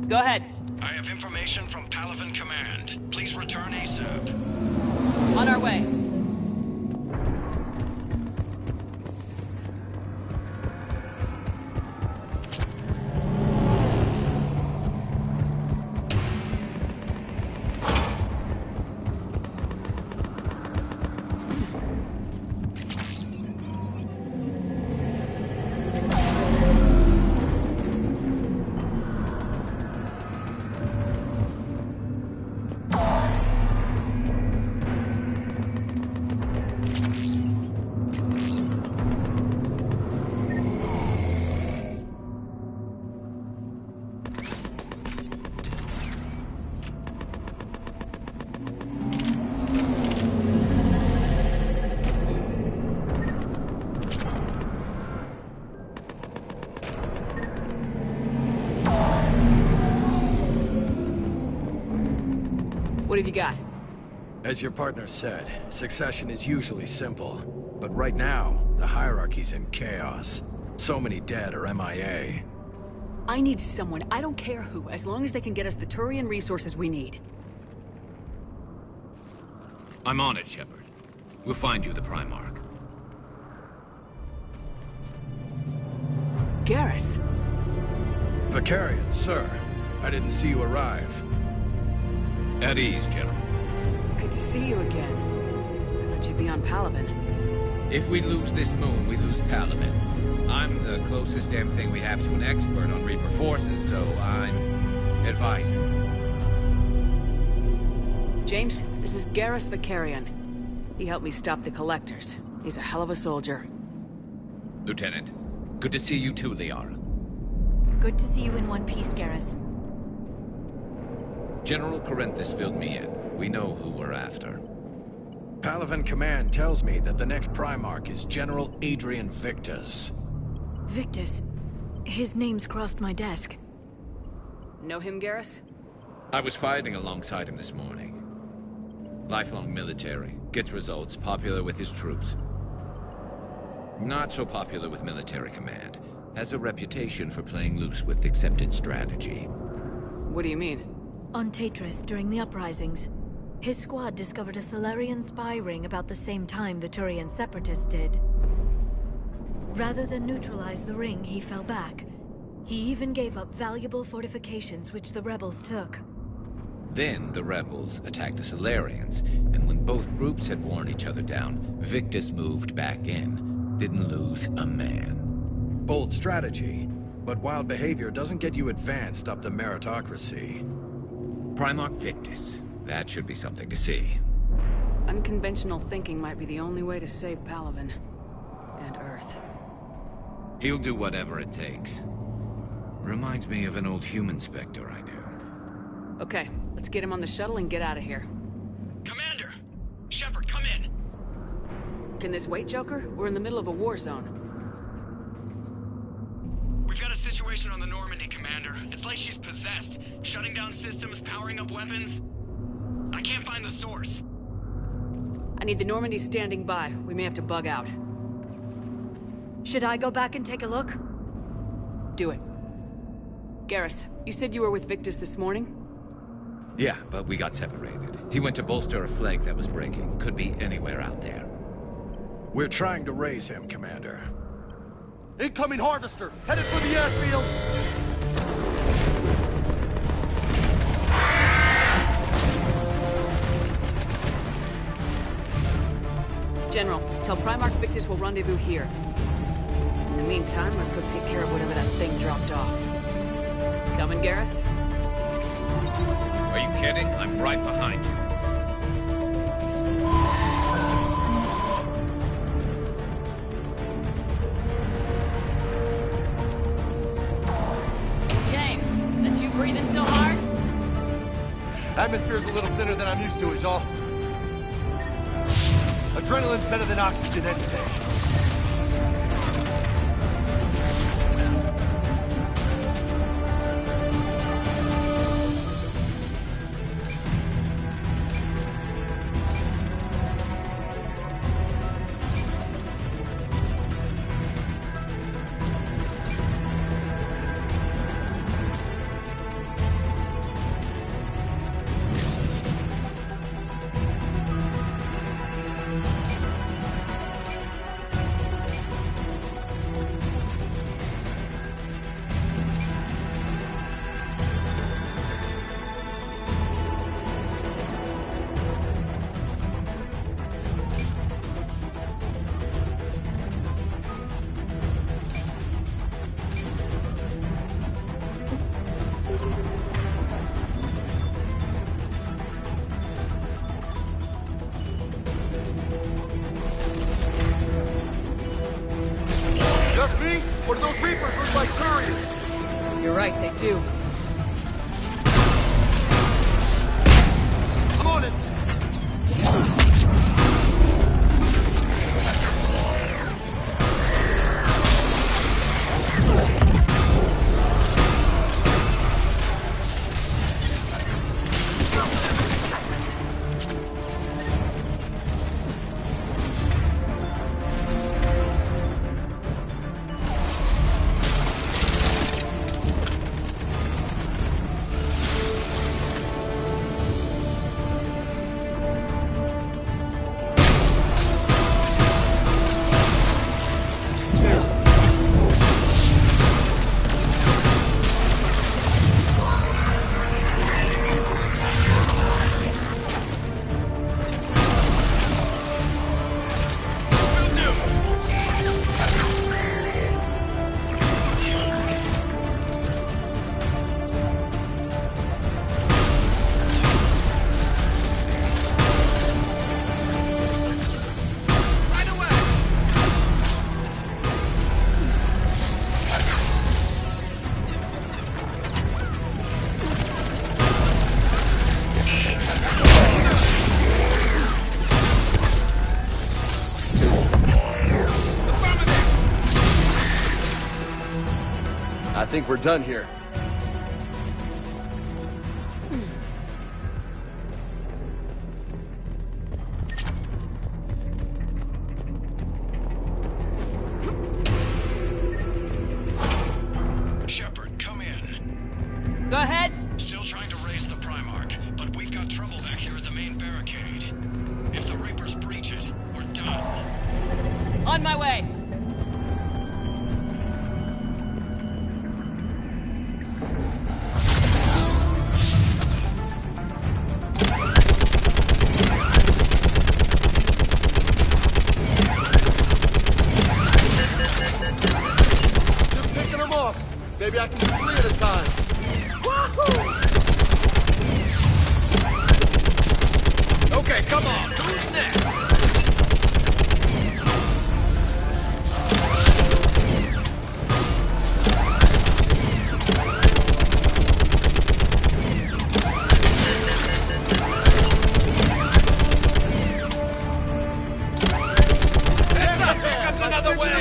Go ahead. I have information from Palaven Command. Please return ASAP. On our way. What have you got? As your partner said, succession is usually simple. But right now, the hierarchy's in chaos. So many dead or MIA. I need someone, I don't care who, as long as they can get us the Turian resources we need. I'm on it, Shepard. We'll find you the Primarch. Garrus. Vakarian, sir. I didn't see you arrive. At ease, General. Good to see you again. I thought you'd be on Palaven. If we lose this moon, we lose Palaven. I'm the closest damn thing we have to an expert on Reaper forces, so I'm advisor. James, this is Garrus Vakarian. He helped me stop the Collectors. He's a hell of a soldier. Lieutenant, good to see you too, Liara. Good to see you in one piece, Garrus. General Corinthus filled me in. We know who we're after. Palaven Command tells me that the next Primarch is General Adrian Victus. Victus? His name's crossed my desk. Know him, Garrus? I was fighting alongside him this morning. Lifelong military, gets results, popular with his troops. Not so popular with military command. Has a reputation for playing loose with accepted strategy. What do you mean? On Tatris, during the uprisings, his squad discovered a Salarian spy ring about the same time the Turian Separatists did. Rather than neutralize the ring, he fell back. He even gave up valuable fortifications which the rebels took. Then the rebels attacked the Solarians, and when both groups had worn each other down, Victus moved back in. Didn't lose a man. Bold strategy, but wild behavior doesn't get you advanced up to meritocracy. Primarch Victus. That should be something to see. Unconventional thinking might be the only way to save Palaven. And Earth. He'll do whatever it takes. Reminds me of an old human Spectre I knew. Okay, let's get him on the shuttle and get out of here. Commander! Shepard, come in! Can this wait, Joker? We're in the middle of a war zone. We've got a situation on the Normandy, Commander. It's like she's possessed. Shutting down systems, powering up weapons. I can't find the source. I need the Normandy standing by. We may have to bug out. Should I go back and take a look? Do it. Garrus, you said you were with Victus this morning? Yeah, but we got separated. He went to bolster a flank that was breaking. Could be anywhere out there. We're trying to raise him, Commander. Incoming Harvester! Headed for the airfield! General, tell Primarch Victus we'll rendezvous here. In the meantime, let's go take care of whatever that thing dropped off. Coming, Garrus? Are you kidding? I'm right behind you. James, that's you breathing so hard? Atmosphere's a little thinner than I'm used to, is all. Adrenaline's better than oxygen any day. Just me? Or do those Reapers look like Turians? You're right, they do. I'm on it! I think we're done here. Shepard, come in. Go ahead. Still trying to raise the Primarch, but we've got trouble back here at the main barricade. If the Reapers breach it, we're done. On my way.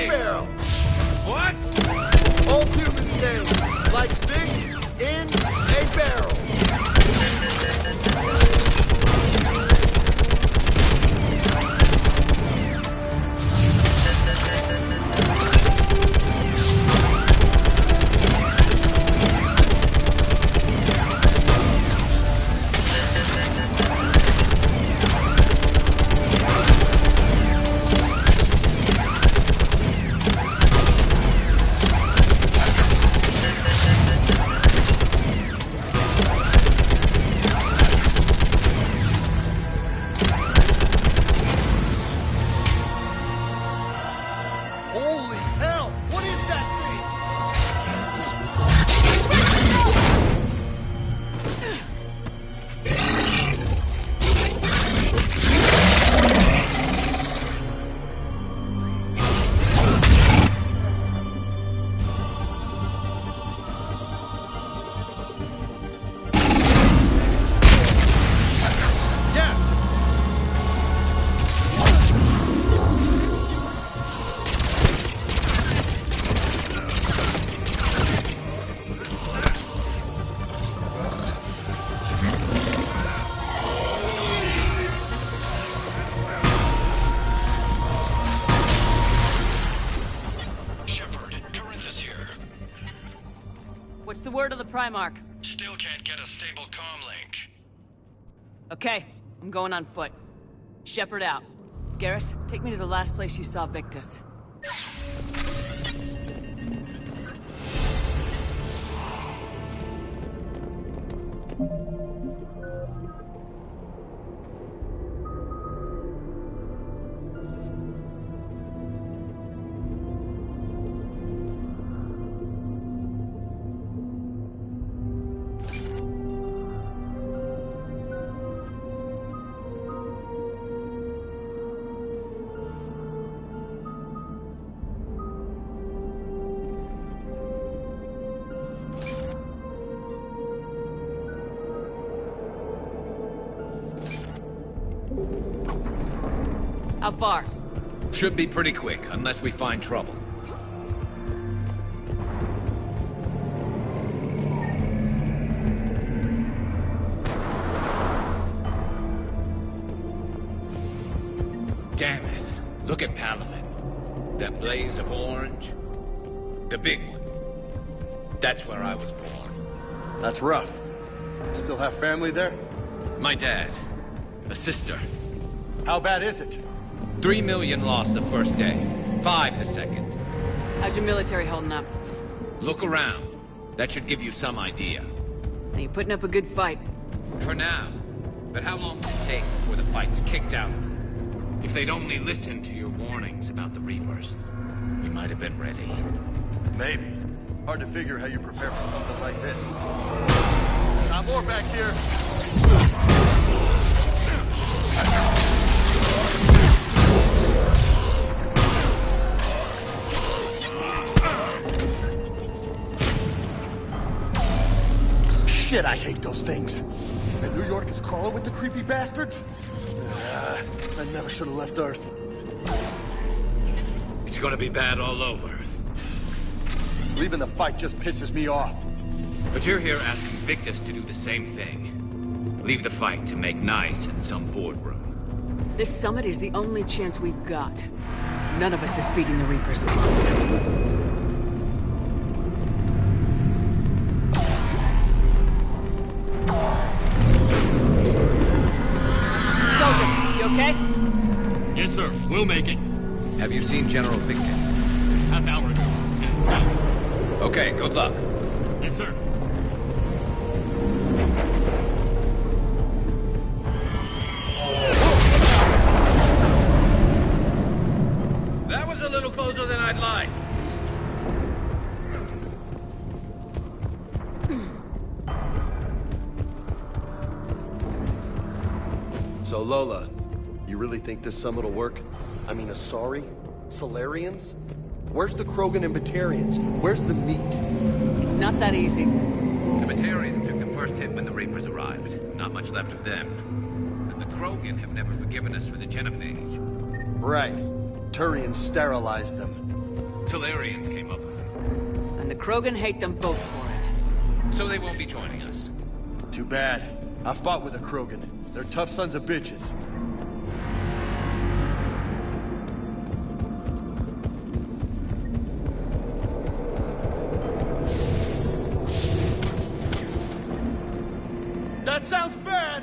stay. barrel. What? All humans stay like fish in a barrel. Holy hell! What is that thing? What's the word of the Primarch? Still can't get a stable comm link. Okay, I'm going on foot. Shepard out. Garrus, take me to the last place you saw Victus. How far? Should be pretty quick, unless we find trouble. Damn it. Look at Palaven. That blaze of orange. The big one. That's where I was born. That's rough. Still have family there? My dad. A sister. How bad is it? 3 million lost the first day. 5 the second. How's your military holding up? Look around. That should give you some idea. Are you putting up a good fight? For now. But how long will it take before the fight's kicked out? If they'd only listened to your warnings about the Reapers, we might have been ready. Maybe. Hard to figure how you prepare for something like this. Not more back here. Shit, I hate those things. And New York is crawling with the creepy bastards? I never should have left Earth. It's gonna be bad all over. Leaving the fight just pisses me off. But you're here asking Victus to do the same thing. Leave the fight to make nice in some boardroom. This summit is the only chance we've got. None of us is beating the Reapers alone. Okay? Yes, sir. We'll make it. Have you seen General Victus? Half hour ago. Heading south. Okay, good luck. Yes, sir. That was a little closer than I'd like. So, Lola, you really think this summit will work? I mean, Asari? Solarians? Where's the Krogan and Batarians? Where's the meat? It's not that easy. The Batarians took the first hit when the Reapers arrived. Not much left of them. And the Krogan have never forgiven us for the Genophage. Right. Turians sterilized them. Talarians came up with it. And the Krogan hate them both for it. So they won't be joining us. Too bad. I fought with the Krogan. They're tough sons of bitches. That sounds bad!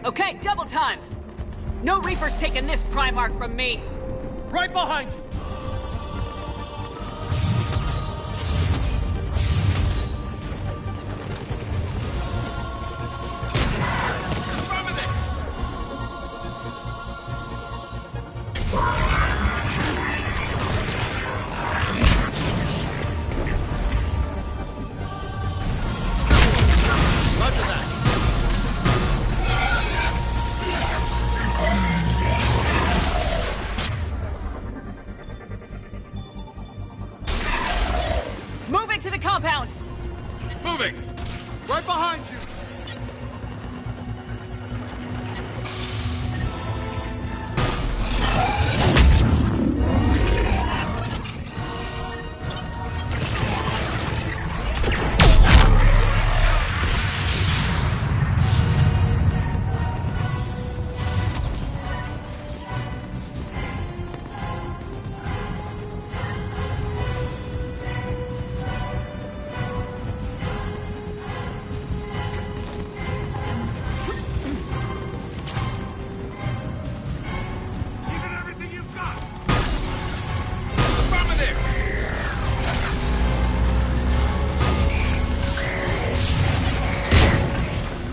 Okay, double time! No Reaper's taking this Primarch from me! Right behind you! Moving! Right behind you!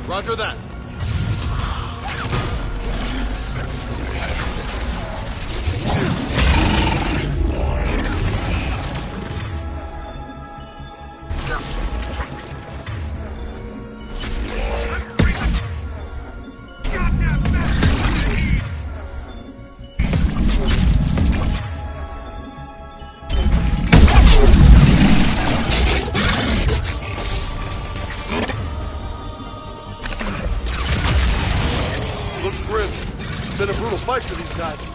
Roger that. Been a brutal fight for these guys.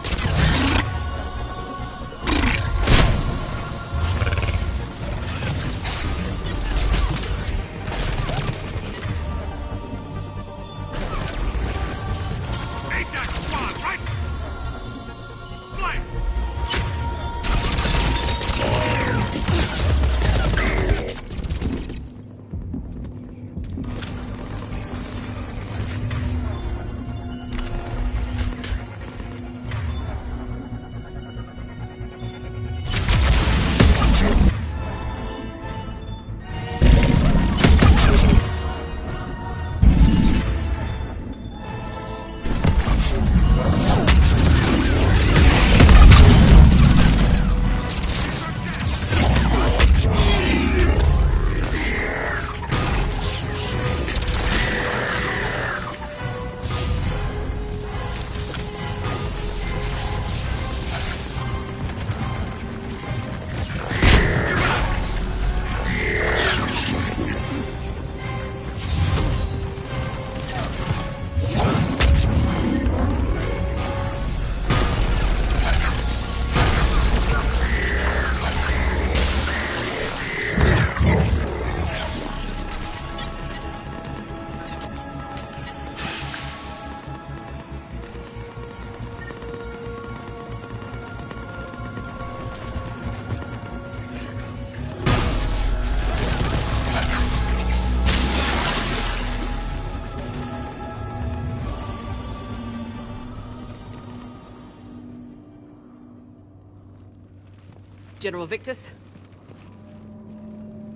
General Victus?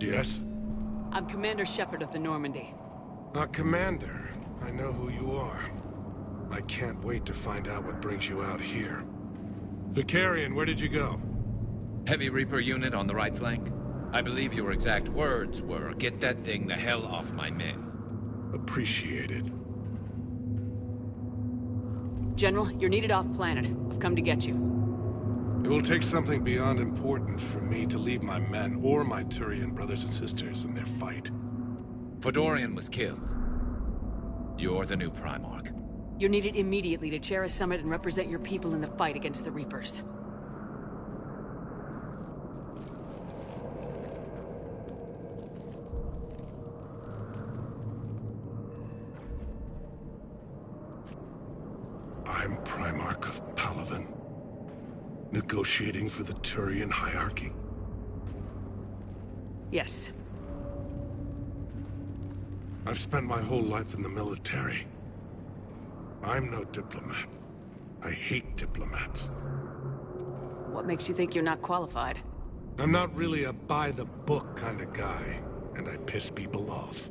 Yes? I'm Commander Shepard of the Normandy. Commander. I know who you are. I can't wait to find out what brings you out here. Vicarian, where did you go? Heavy Reaper unit on the right flank. I believe your exact words were, "Get that thing the hell off my men." Appreciated. General, you're needed off-planet. I've come to get you. It will take something beyond important for me to leave my men or my Turian brothers and sisters in their fight. Fedorian was killed. You're the new Primarch. You're needed immediately to chair a summit and represent your people in the fight against the Reapers. Negotiating for the Turian hierarchy? Yes. I've spent my whole life in the military. I'm no diplomat. I hate diplomats. What makes you think you're not qualified? I'm not really a by-the-book kind of guy, and I piss people off.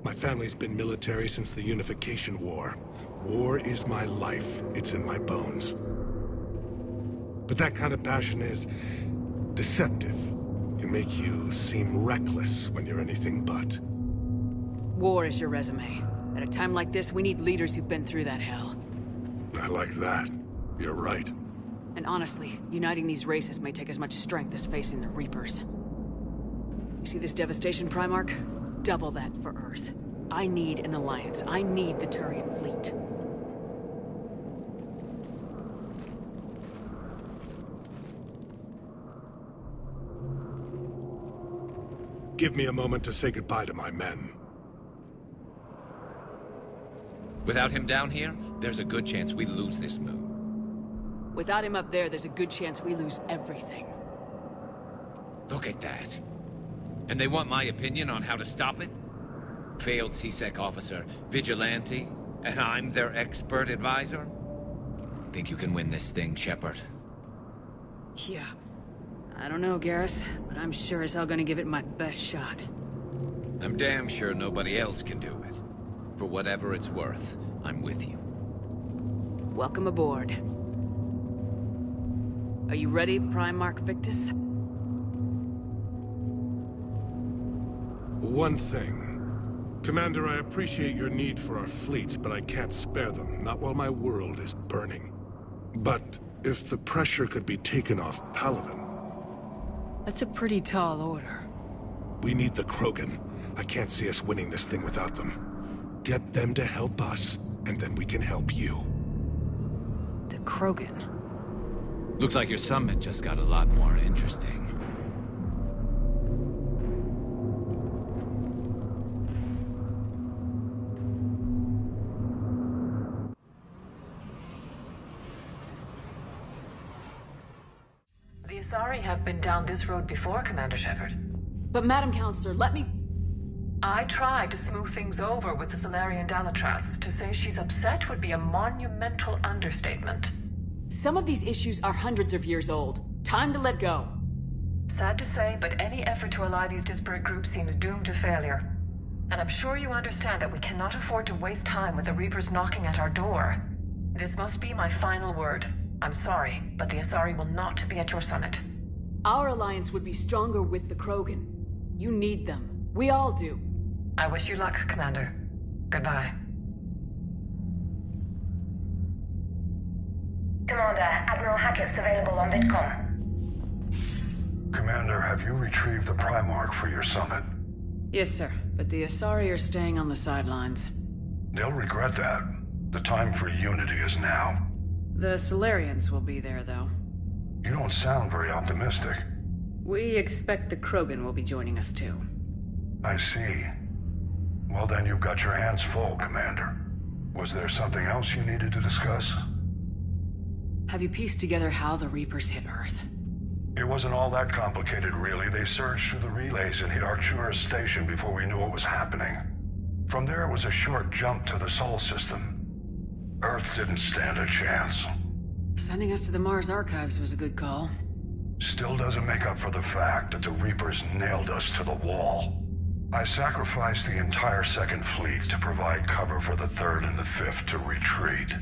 My family's been military since the Unification War. War is my life. It's in my bones. But that kind of passion is deceptive. Can make you seem reckless when you're anything but. War is your resume. At a time like this, we need leaders who've been through that hell. I like that. You're right. And honestly, uniting these races may take as much strength as facing the Reapers. You see this devastation, Primarch? Double that for Earth. I need an alliance. I need the Turian fleet. Give me a moment to say goodbye to my men. Without him down here, there's a good chance we lose this move. Without him up there, there's a good chance we lose everything. Look at that. And they want my opinion on how to stop it? Failed C-Sec officer, vigilante, and I'm their expert advisor? Think you can win this thing, Shepard? Yeah. I don't know, Garrus, but I'm sure as hell gonna give it my best shot. I'm damn sure nobody else can do it. For whatever it's worth, I'm with you. Welcome aboard. Are you ready, Primarch Victus? One thing. Commander, I appreciate your need for our fleets, but I can't spare them, not while my world is burning. But if the pressure could be taken off Palaven... That's a pretty tall order. We need the Krogan. I can't see us winning this thing without them. Get them to help us, and then we can help you. The Krogan? Looks like your summit just got a lot more interesting. The Asari have been down this road before, Commander Shepard. But Madam Counselor, let me... I tried to smooth things over with the Salarian Dalatras. To say she's upset would be a monumental understatement. Some of these issues are hundreds of years old. Time to let go. Sad to say, but any effort to ally these disparate groups seems doomed to failure. And I'm sure you understand that we cannot afford to waste time with the Reapers knocking at our door. This must be my final word. I'm sorry, but the Asari will not be at your summit. Our alliance would be stronger with the Krogan. You need them. We all do. I wish you luck, Commander. Goodbye. Commander, Admiral Hackett's available on VidCom. Commander, have you retrieved the Primarch for your summit? Yes, sir. But the Asari are staying on the sidelines. They'll regret that. The time for unity is now. The Salarians will be there, though. You don't sound very optimistic. We expect the Krogan will be joining us, too. I see. Well, then you've got your hands full, Commander. Was there something else you needed to discuss? Have you pieced together how the Reapers hit Earth? It wasn't all that complicated, really. They surged through the relays and hit Arcturus Station before we knew what was happening. From there, it was a short jump to the Sol system. Earth didn't stand a chance. Sending us to the Mars Archives was a good call. Still doesn't make up for the fact that the Reapers nailed us to the wall. I sacrificed the entire Second Fleet to provide cover for the Third and the Fifth to retreat.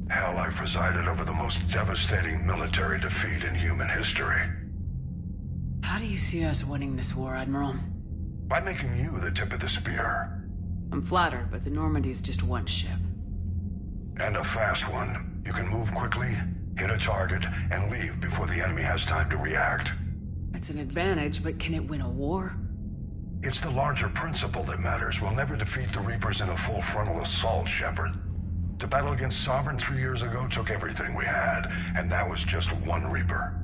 Hell, I presided over the most devastating military defeat in human history. How do you see us winning this war, Admiral? By making you the tip of the spear. I'm flattered, but the Normandy's just one ship. And a fast one. You can move quickly, hit a target, and leave before the enemy has time to react. That's an advantage, but can it win a war? It's the larger principle that matters. We'll never defeat the Reapers in a full frontal assault, Shepard. The battle against Sovereign 3 years ago took everything we had, and that was just one Reaper.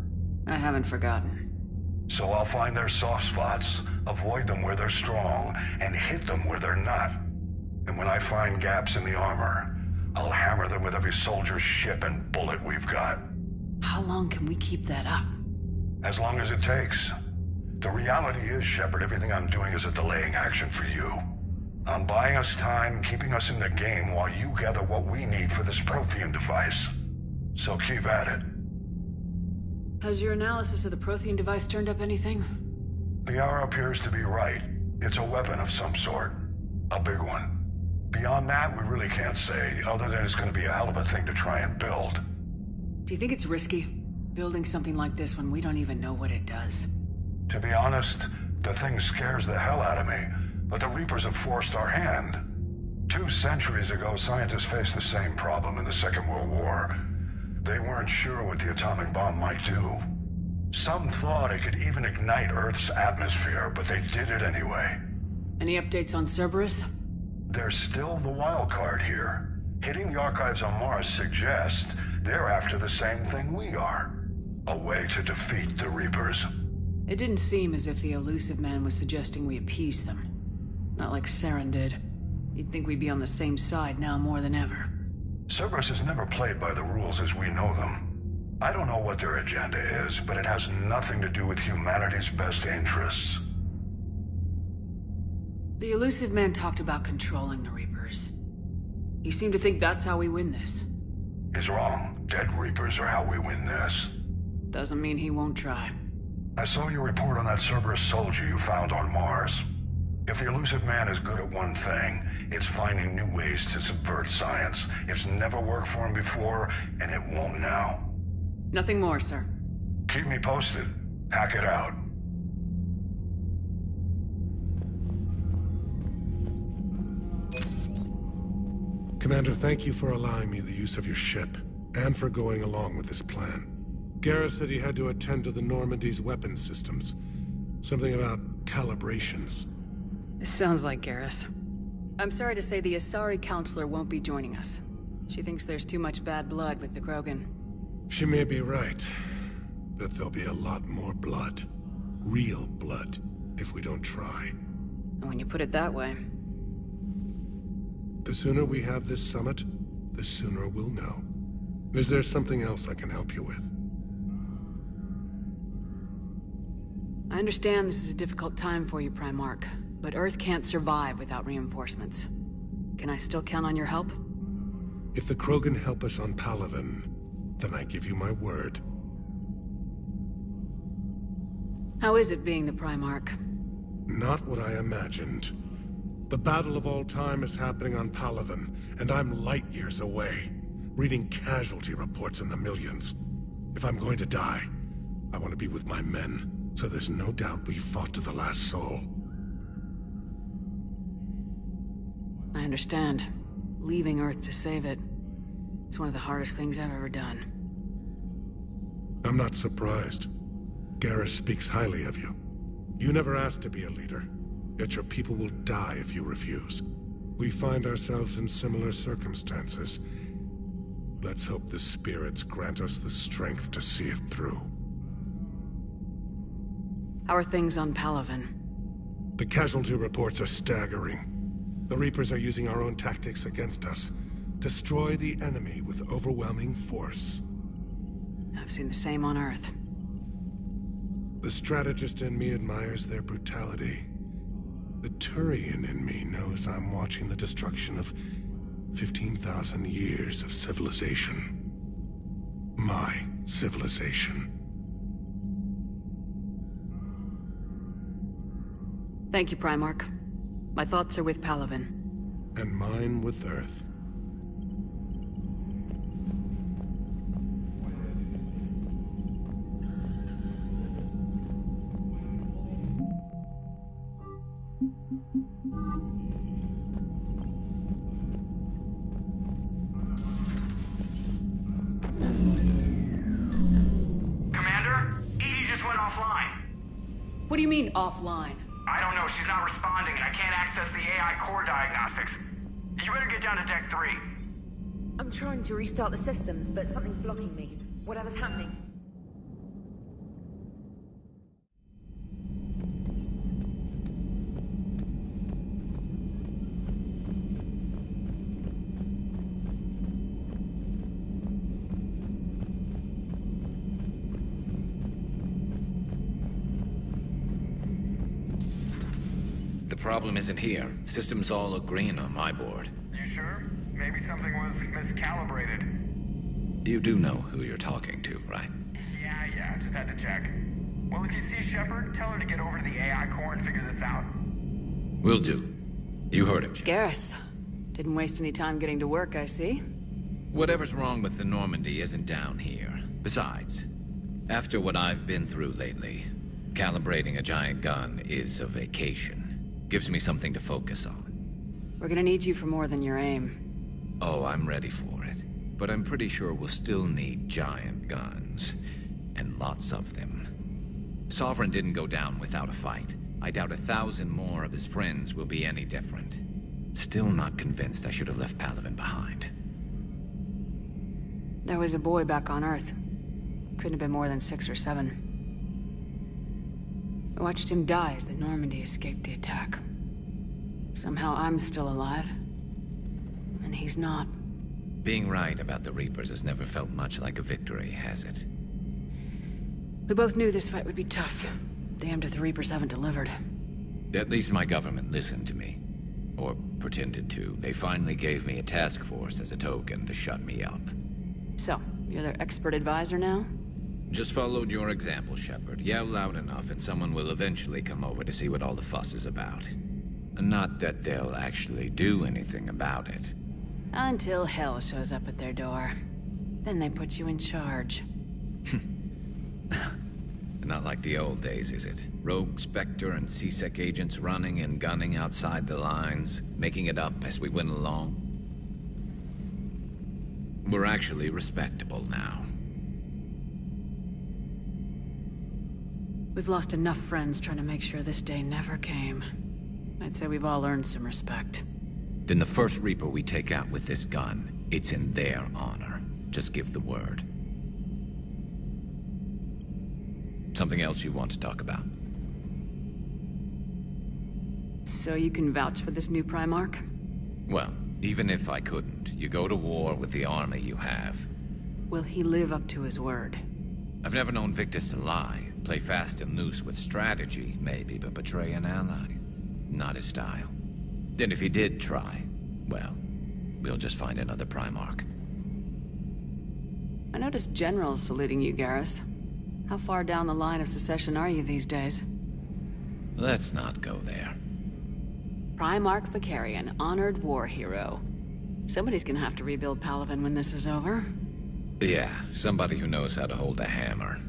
I haven't forgotten. So I'll find their soft spots, avoid them where they're strong, and hit them where they're not. And when I find gaps in the armor, I'll hammer them with every soldier, ship, and bullet we've got. How long can we keep that up? As long as it takes. The reality is, Shepard, everything I'm doing is a delaying action for you. I'm buying us time, keeping us in the game while you gather what we need for this Prothean device. So keep at it. Has your analysis of the Prothean device turned up anything? The hour appears to be right. It's a weapon of some sort. A big one. Beyond that, we really can't say, other than it's going to be a hell of a thing to try and build. Do you think it's risky, building something like this when we don't even know what it does? To be honest, the thing scares the hell out of me, but the Reapers have forced our hand. 2 centuries ago, scientists faced the same problem in the Second World War. They weren't sure what the atomic bomb might do. Some thought it could even ignite Earth's atmosphere, but they did it anyway. Any updates on Cerberus? There's still the wild card here. Hitting the archives on Mars suggests they're after the same thing we are. A way to defeat the Reapers. It didn't seem as if the Elusive Man was suggesting we appease them. Not like Saren did. You'd think we'd be on the same side now more than ever. Cerberus has never played by the rules as we know them. I don't know what their agenda is, but it has nothing to do with humanity's best interests. The Elusive Man talked about controlling the Reapers. He seemed to think that's how we win this. He's wrong. Dead Reapers are how we win this. Doesn't mean he won't try. I saw your report on that Cerberus soldier you found on Mars. If the Elusive Man is good at one thing, it's finding new ways to subvert science. It's never worked for him before, and it won't now. Nothing more, sir. Keep me posted. Hack it out. Commander, thank you for allowing me the use of your ship, and for going along with this plan. Garrus said he had to attend to the Normandy's weapons systems. Something about calibrations. This sounds like Garrus. I'm sorry to say the Asari Counselor won't be joining us. She thinks there's too much bad blood with the Krogan. She may be right, but there'll be a lot more blood. Real blood, if we don't try. And when you put it that way... The sooner we have this summit, the sooner we'll know. Is there something else I can help you with? I understand this is a difficult time for you, Primarch, but Earth can't survive without reinforcements. Can I still count on your help? If the Krogan help us on Palaven, then I give you my word. How is it being the Primarch? Not what I imagined. The battle of all time is happening on Palaven, and I'm light years away, reading casualty reports in the millions. If I'm going to die, I want to be with my men, so there's no doubt we fought to the last soul. I understand. Leaving Earth to save it. It's one of the hardest things I've ever done. I'm not surprised. Garrus speaks highly of you. You never asked to be a leader, yet your people will die if you refuse. We find ourselves in similar circumstances. Let's hope the spirits grant us the strength to see it through. How are things on Palaven? The casualty reports are staggering. The Reapers are using our own tactics against us. Destroy the enemy with overwhelming force. I've seen the same on Earth. The strategist in me admires their brutality. The Turian in me knows I'm watching the destruction of 15,000 years of civilization. My civilization. Thank you, Primarch. My thoughts are with Palaven. And mine with Earth. Commander? Edie just went offline. What do you mean, offline? I don't know, she's not responding and I can't access the AI core diagnostics. You better get down to Deck 3. I'm trying to restart the systems, but something's blocking me. Whatever's happening. problem isn't here. Systems all look green on my board. You sure? Maybe something was miscalibrated. You do know who you're talking to, right? Yeah, just had to check. Well, if you see Shepard, tell her to get over to the AI core and figure this out. Will do. You heard him. Garrus. Didn't waste any time getting to work, I see. Whatever's wrong with the Normandy isn't down here. Besides, after what I've been through lately, calibrating a giant gun is a vacation. Gives me something to focus on. We're gonna need you for more than your aim. Oh, I'm ready for it. But I'm pretty sure we'll still need giant guns. And lots of them. Sovereign didn't go down without a fight. I doubt 1,000 more of his friends will be any different. Still not convinced I should have left Palaven behind. There was a boy back on Earth. Couldn't have been more than 6 or 7. I watched him die as the Normandy escaped the attack. Somehow I'm still alive. And he's not. Being right about the Reapers has never felt much like a victory, has it? We both knew this fight would be tough. Damned if the Reapers haven't delivered. At least my government listened to me. Or pretended to. They finally gave me a task force as a token to shut me up. So, you're their expert advisor now? Just followed your example, Shepard. Yell loud enough and someone will eventually come over to see what all the fuss is about. Not that they'll actually do anything about it. Until hell shows up at their door. Then they put you in charge. Not like the old days, is it? Rogue Spectre and C-Sec agents running and gunning outside the lines, making it up as we went along. We're actually respectable now. We've lost enough friends trying to make sure this day never came. I'd say we've all earned some respect. Then the first Reaper we take out with this gun, it's in their honor. Just give the word. Something else you want to talk about? So you can vouch for this new Primarch? Well, even if I couldn't, you go to war with the army you have. Will he live up to his word? I've never known Victus to lie. Play fast and loose with strategy, maybe, but betray an ally. Not his style. And if he did try, well, we'll just find another Primarch. I noticed generals saluting you, Garrus. How far down the line of secession are you these days? Let's not go there. Primarch Vakarian, honored war hero. Somebody's gonna have to rebuild Palaven when this is over. Yeah, somebody who knows how to hold a hammer.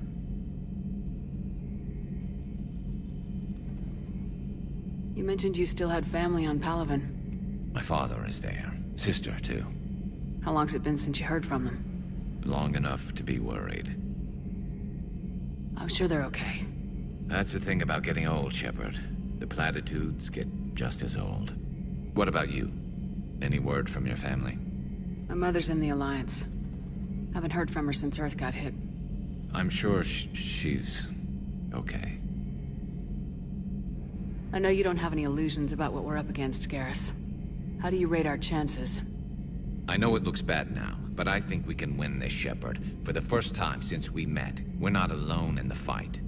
You mentioned you still had family on Palaven. My father is there. Sister, too. How long's it been since you heard from them? Long enough to be worried. I'm sure they're okay. That's the thing about getting old, Shepard. The platitudes get just as old. What about you? Any word from your family? My mother's in the Alliance. Haven't heard from her since Earth got hit. I'm sure she's okay. I know you don't have any illusions about what we're up against, Garrus. How do you rate our chances? I know it looks bad now, but I think we can win this, Shepard. For the first time since we met, we're not alone in the fight.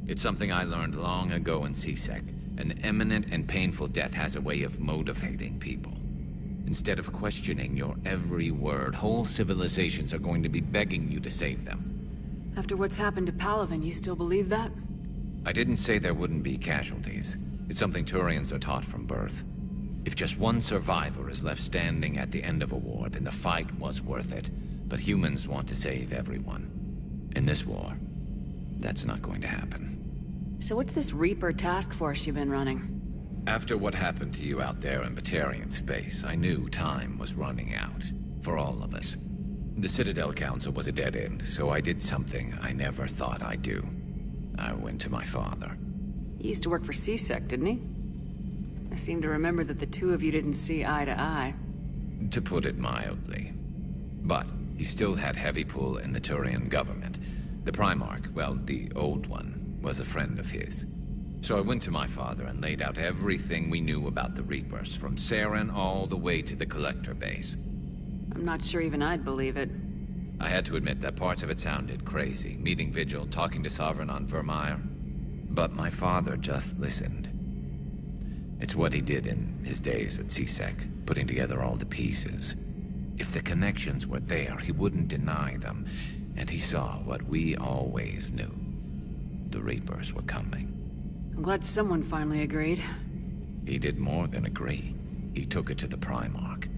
It's something I learned long ago in C-Sec. An imminent and painful death has a way of motivating people. Instead of questioning your every word, whole civilizations are going to be begging you to save them. After what's happened to Palaven, you still believe that? I didn't say there wouldn't be casualties. It's something Turians are taught from birth. If just one survivor is left standing at the end of a war, then the fight was worth it. But humans want to save everyone. In this war, that's not going to happen. So what's this Reaper task force you've been running? After what happened to you out there in Batarian space, I knew time was running out. For all of us. The Citadel Council was a dead end, so I did something I never thought I'd do. I went to my father. He used to work for C-Sec, didn't he? I seem to remember that the two of you didn't see eye to eye. To put it mildly. But he still had heavy pull in the Turian government. The Primarch, well, the old one, was a friend of his. So I went to my father and laid out everything we knew about the Reapers, from Saren all the way to the Collector base. I'm not sure even I'd believe it. I had to admit that parts of it sounded crazy, meeting Vigil, talking to Sovereign on Virmire. But my father just listened. It's what he did in his days at CSEC, putting together all the pieces. If the connections were there, he wouldn't deny them, and he saw what we always knew. The Reapers were coming. I'm glad someone finally agreed. He did more than agree. He took it to the Primarch.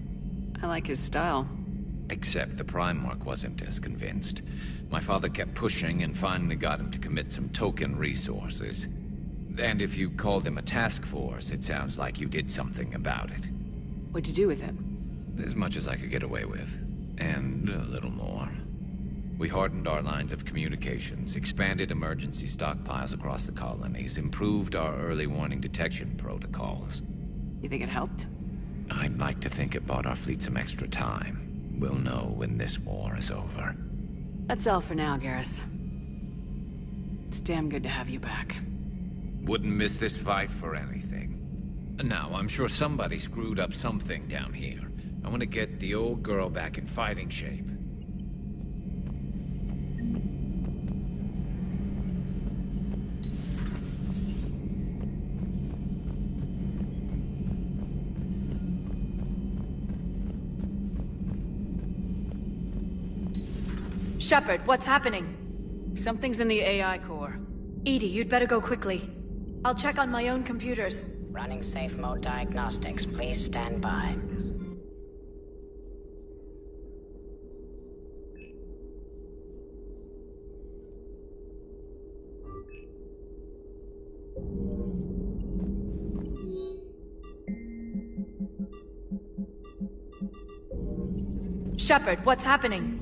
I like his style. Except the Primarch wasn't as convinced. My father kept pushing and finally got him to commit some token resources. And if you call them a task force, it sounds like you did something about it. What'd you do with it? As much as I could get away with. And a little more. We hardened our lines of communications, expanded emergency stockpiles across the colonies, improved our early warning detection protocols. You think it helped? I'd like to think it bought our fleet some extra time. We'll know when this war is over. That's all for now, Garrus. It's damn good to have you back. Wouldn't miss this fight for anything. Now, I'm sure somebody screwed up something down here. I want to get the old girl back in fighting shape. Shepard, what's happening? Something's in the AI core. EDI, you'd better go quickly. I'll check on my own computers. Running safe mode diagnostics. Please stand by. Shepard, what's happening?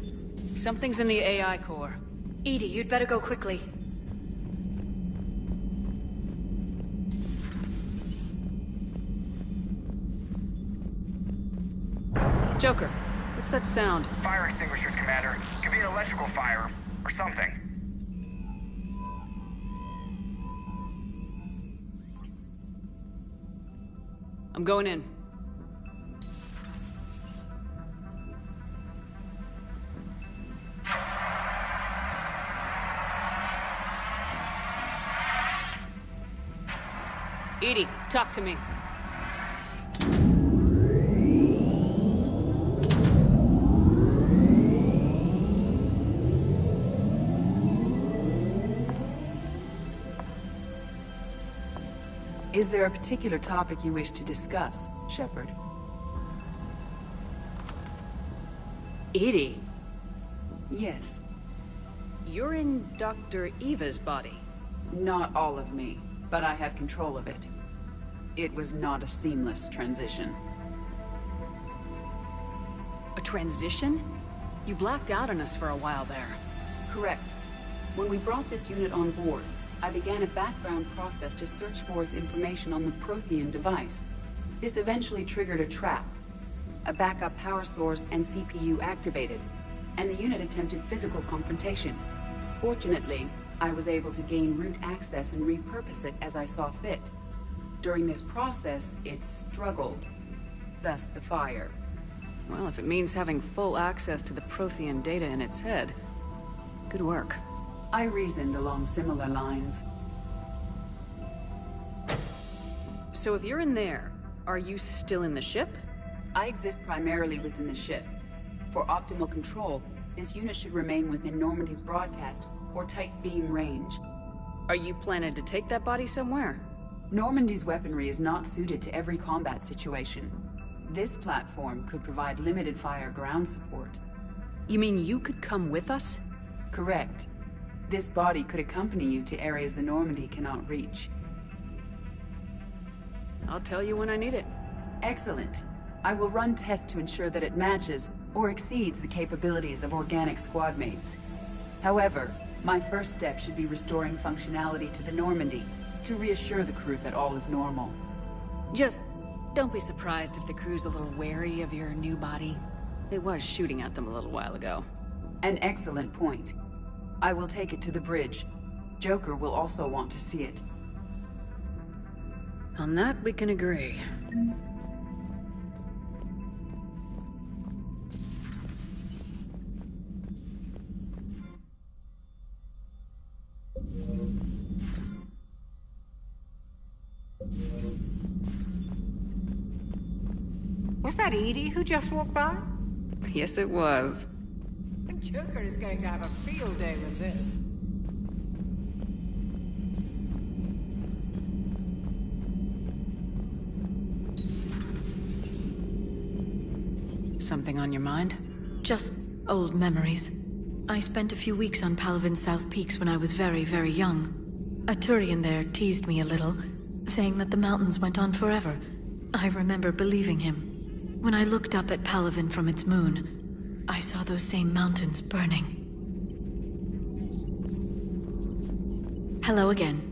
Something's in the AI core. EDI, you'd better go quickly. Joker, what's that sound? Fire extinguishers, Commander. Could be an electrical fire, or something. I'm going in. EDI, talk to me. Is there a particular topic you wish to discuss, Shepard? EDI? Yes. You're in Dr. Eva's body. Not all of me, but I have control of it. It was not a seamless transition. A transition? You blacked out on us for a while there. Correct. When we brought this unit on board, I began a background process to search for its information on the Prothean device. This eventually triggered a trap. A backup power source and CPU activated, and the unit attempted physical confrontation. Fortunately, I was able to gain root access and repurpose it as I saw fit. During this process, it struggled. Thus the fire. Well, if it means having full access to the Prothean data in its head, good work. I reasoned along similar lines. So if you're in there, are you still in the ship? I exist primarily within the ship. For optimal control, this unit should remain within Normandy's broadcast or tight beam range. Are you planning to take that body somewhere? Normandy's weaponry is not suited to every combat situation. This platform could provide limited fire ground support. You mean you could come with us? Correct. This body could accompany you to areas the Normandy cannot reach. I'll tell you when I need it. Excellent. I will run tests to ensure that it matches or exceeds the capabilities of organic squad mates. However, my first step should be restoring functionality to the Normandy to reassure the crew that all is normal. Just don't be surprised if the crew's a little wary of your new body. It was shooting at them a little while ago. An excellent point. I will take it to the bridge. Joker will also want to see it. On that, we can agree. Was that Edie who just walked by? Yes, it was. Joker is going to have a field day with this. Something on your mind? Just old memories. I spent a few weeks on Palaven's South Peaks when I was very, very young. A Turian there teased me a little, saying that the mountains went on forever. I remember believing him. When I looked up at Palaven from its moon, I saw those same mountains burning. Hello again.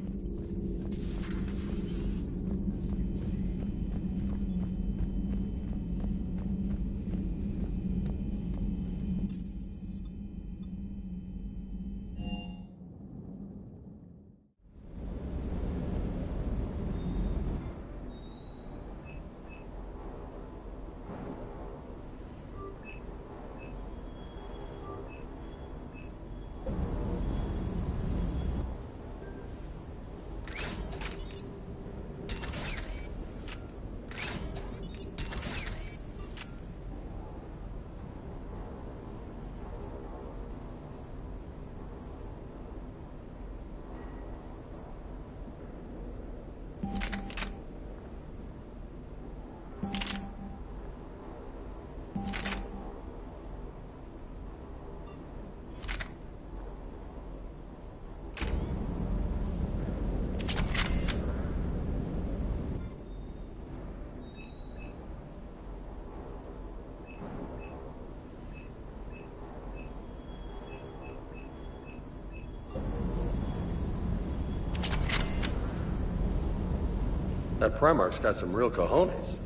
That Primarch's got some real cojones.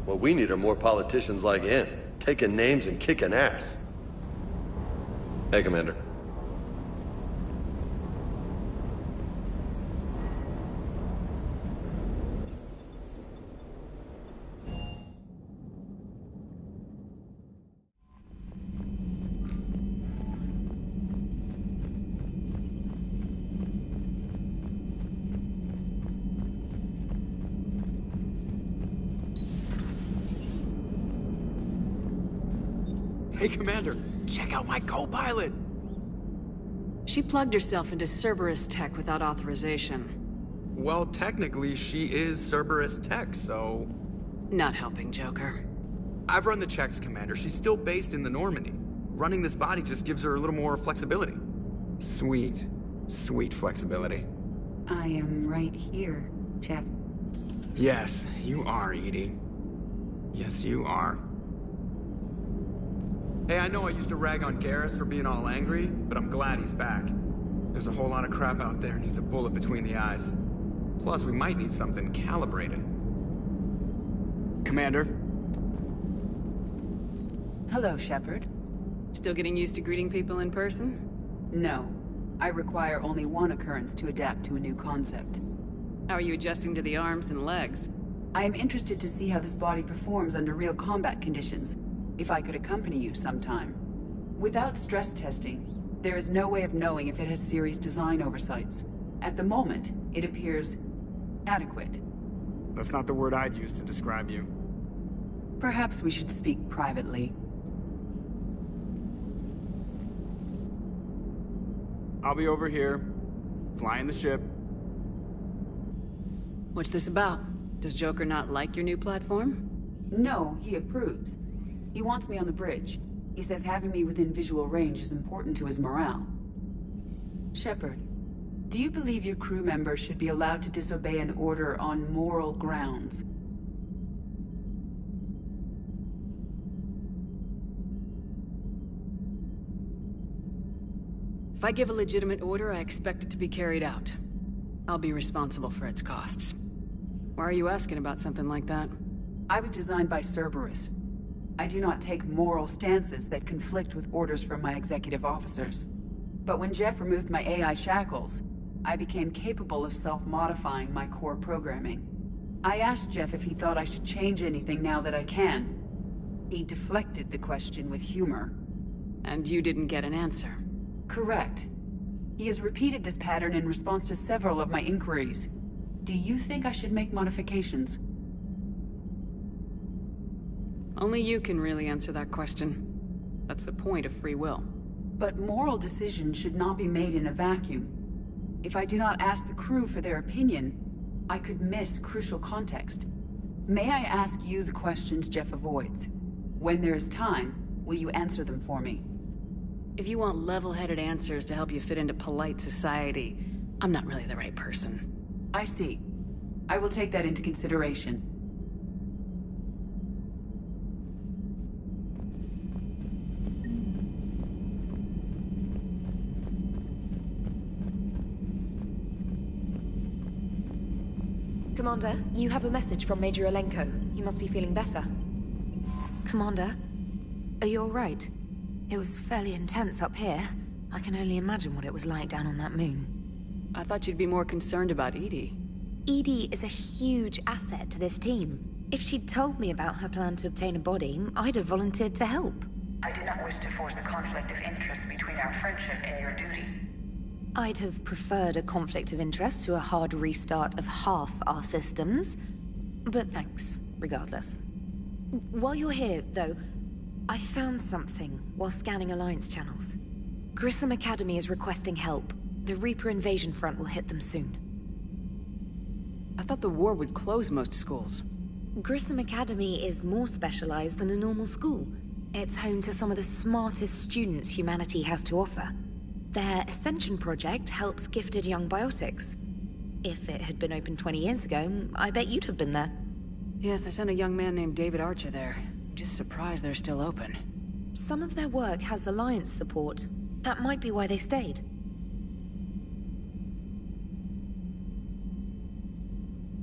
What we need are more politicians like him, taking names and kicking ass. Hey, Commander. Hey, Commander, check out my co-pilot! She plugged herself into Cerberus tech without authorization. Well, technically, she is Cerberus tech, so... Not helping, Joker. I've run the checks, Commander. She's still based in the Normandy. Running this body just gives her a little more flexibility. Sweet. Sweet flexibility. I am right here, Jeff. Yes, you are, Edie. Yes, you are. Hey, I know I used to rag on Garrus for being all angry, but I'm glad he's back. There's a whole lot of crap out there needs a bullet between the eyes. Plus, we might need something calibrated. Commander? Hello, Shepard. Still getting used to greeting people in person? No. I require only one occurrence to adapt to a new concept. How are you adjusting to the arms and legs? I am interested to see how this body performs under real combat conditions. If I could accompany you sometime. Without stress testing, there is no way of knowing if it has serious design oversights. At the moment, it appears adequate. That's not the word I'd use to describe you. Perhaps we should speak privately. I'll be over here, flying the ship. What's this about? Does Joker not like your new platform? No, he approves. He wants me on the bridge. He says having me within visual range is important to his morale. Shepard, do you believe your crew members should be allowed to disobey an order on moral grounds? If I give a legitimate order, I expect it to be carried out. I'll be responsible for its costs. Why are you asking about something like that? I was designed by Cerberus. I do not take moral stances that conflict with orders from my executive officers. But when Jeff removed my AI shackles, I became capable of self-modifying my core programming. I asked Jeff if he thought I should change anything now that I can. He deflected the question with humor. And you didn't get an answer? Correct. He has repeated this pattern in response to several of my inquiries. Do you think I should make modifications? Only you can really answer that question. That's the point of free will. But moral decisions should not be made in a vacuum. If I do not ask the crew for their opinion, I could miss crucial context. May I ask you the questions Jeff avoids? When there is time, will you answer them for me? If you want level-headed answers to help you fit into polite society, I'm not really the right person. I see. I will take that into consideration. Commander, you have a message from Major Alenko. He must be feeling better. Commander, are you alright? It was fairly intense up here. I can only imagine what it was like down on that moon. I thought you'd be more concerned about EDI. EDI is a huge asset to this team. If she'd told me about her plan to obtain a body, I'd have volunteered to help. I did not wish to force a conflict of interest between our friendship and your duty. I'd have preferred a conflict of interest to a hard restart of half our systems. But thanks, regardless. While you're here, though, I found something while scanning Alliance channels. Grissom Academy is requesting help. The Reaper invasion front will hit them soon. I thought the war would close most schools. Grissom Academy is more specialized than a normal school. It's home to some of the smartest students humanity has to offer. Their Ascension project helps gifted young biotics. If it had been open 20 years ago, I bet you'd have been there. Yes, I sent a young man named David Archer there. I'm just surprised they're still open. Some of their work has Alliance support. That might be why they stayed.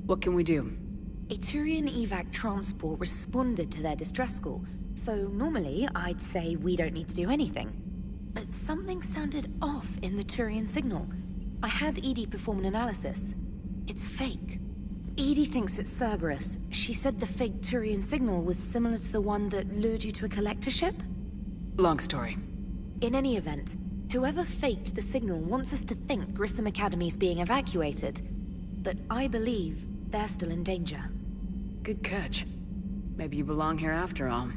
What can we do? A Turian evac transport responded to their distress call, so normally I'd say we don't need to do anything. But something sounded off in the Turian signal. I had EDI perform an analysis. It's fake. EDI thinks it's Cerberus. She said the fake Turian signal was similar to the one that lured you to a collector ship? Long story. In any event, whoever faked the signal wants us to think Grissom Academy's being evacuated. But I believe they're still in danger. Good catch. Maybe you belong here after all.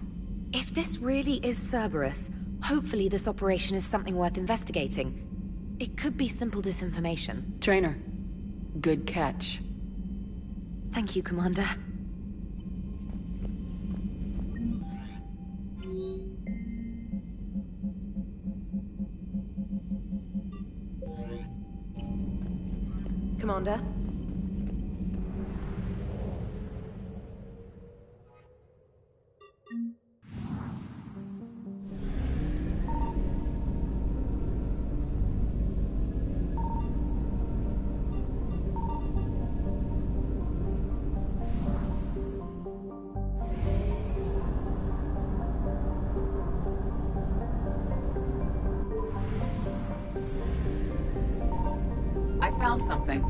If this really is Cerberus, hopefully this operation is something worth investigating. It could be simple disinformation. Trainer, good catch. Thank you, Commander. Commander? I found something.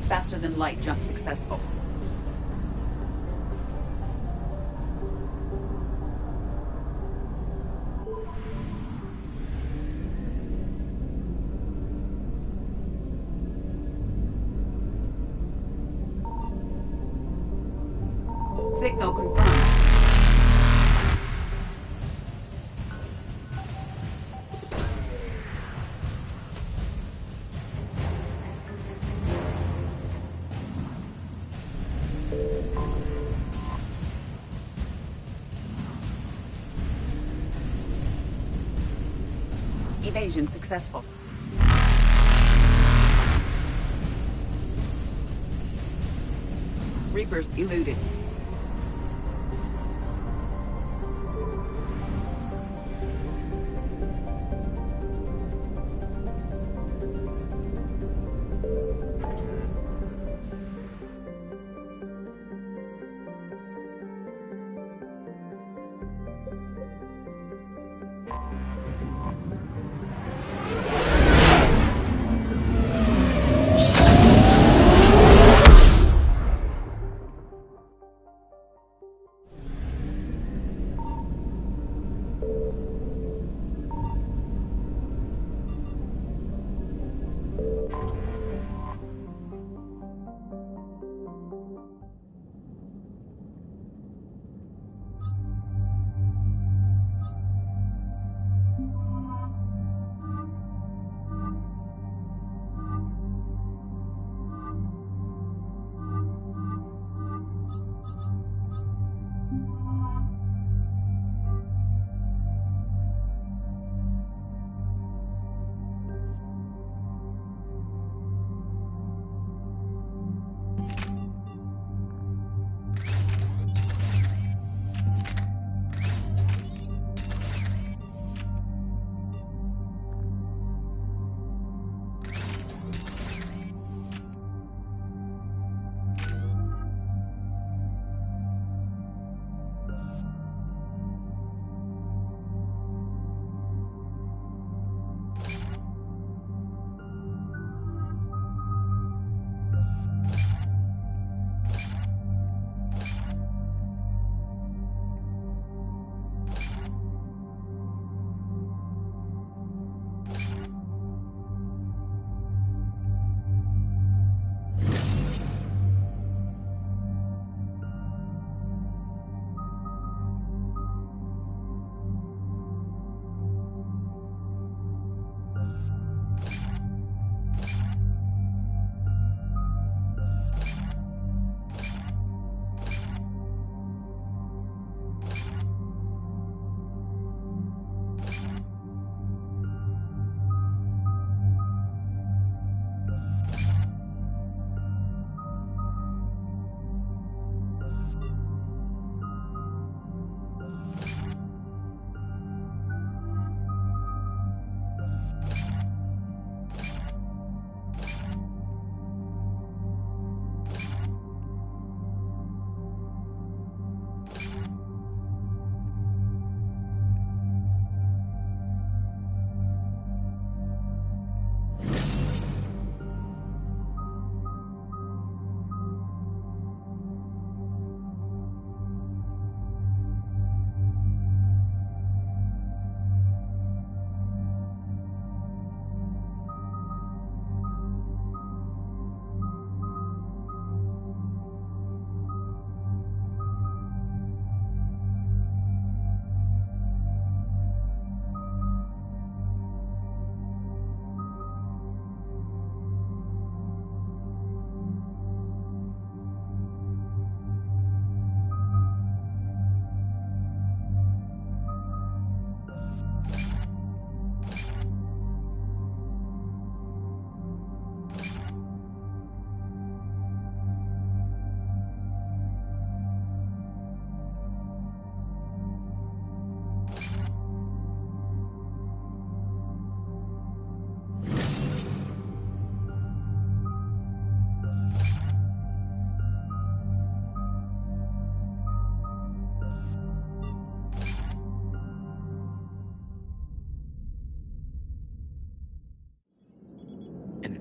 Faster than light jump successful. Signal confirmed. Evasion successful. Reapers eluded.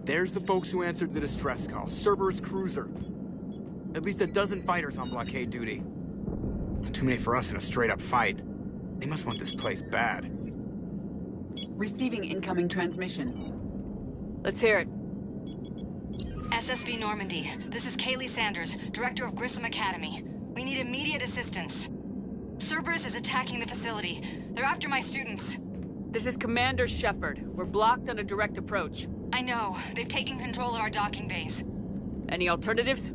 There's the folks who answered the distress call. Cerberus cruiser. At least a dozen fighters on blockade duty. Not too many for us in a straight-up fight. They must want this place bad. Receiving incoming transmission. Let's hear it. SSV Normandy. This is Kaylee Sanders, Director of Grissom Academy. We need immediate assistance. Cerberus is attacking the facility. They're after my students. This is Commander Shepard. We're blocked on a direct approach. I know. They've taken control of our docking base. Any alternatives?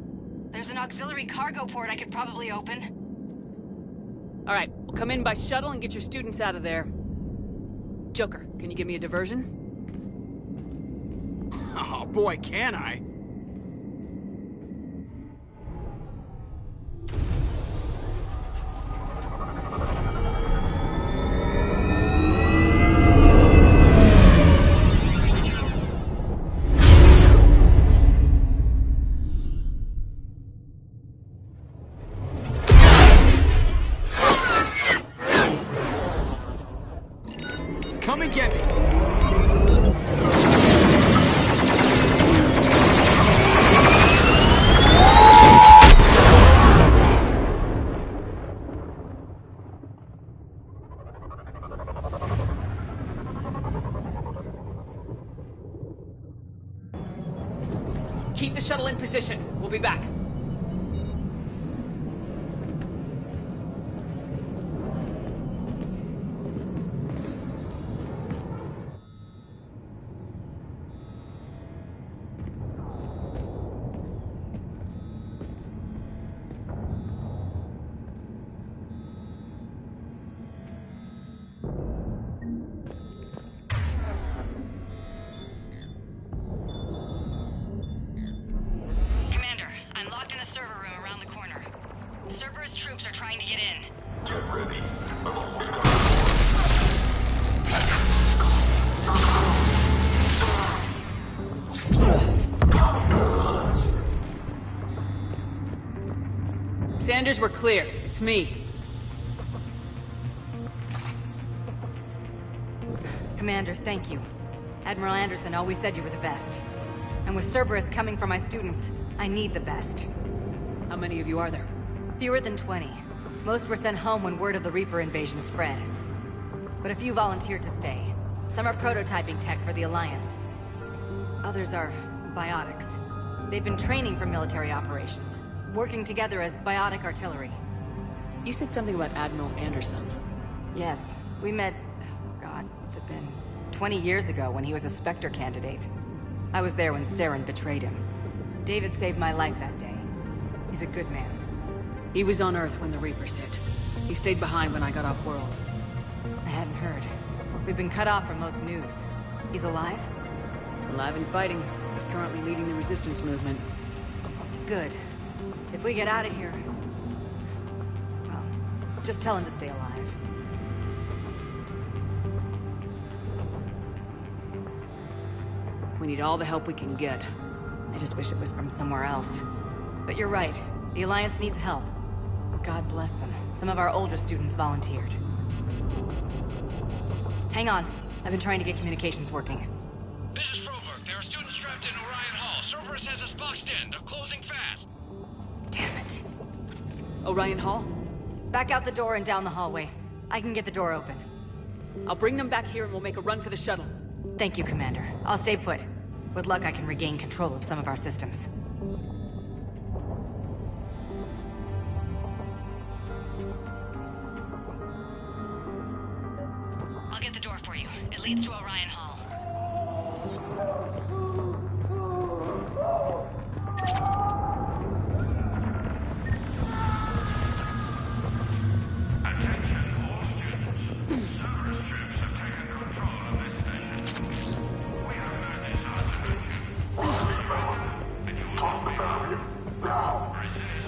There's an auxiliary cargo port I could probably open. All right, we'll come in by shuttle and get your students out of there. Joker, can you give me a diversion? Oh boy, can I! Come and get me! Keep the shuttle in position. We'll be back. Sanders, we're clear. It's me. Commander, thank you. Admiral Anderson always said you were the best. And with Cerberus coming for my students, I need the best. How many of you are there? Fewer than 20. Most were sent home when word of the Reaper invasion spread. But a few volunteered to stay. Some are prototyping tech for the Alliance. Others are biotics. They've been training for military operations, working together as biotic artillery. You said something about Admiral Anderson. Yes, we met... God, what's it been? 20 years ago when he was a Spectre candidate. I was there when Saren betrayed him. David saved my life that day. He's a good man. He was on Earth when the Reapers hit. He stayed behind when I got off-world. I hadn't heard. We've been cut off from most news. He's alive? Alive and fighting. He's currently leading the resistance movement. Good. If we get out of here... well, just tell him to stay alive. We need all the help we can get. I just wish it was from somewhere else. But you're right. The Alliance needs help. God bless them. Some of our older students volunteered. Hang on. I've been trying to get communications working. This is Froberg. There are students trapped in Orion Hall. Cerberus has us boxed in. They're closing fast. Damn it. Orion Hall? Back out the door and down the hallway. I can get the door open. I'll bring them back here and we'll make a run for the shuttle. Thank you, Commander. I'll stay put. With luck, I can regain control of some of our systems. I'll get the door for you. It leads to Orion Hall.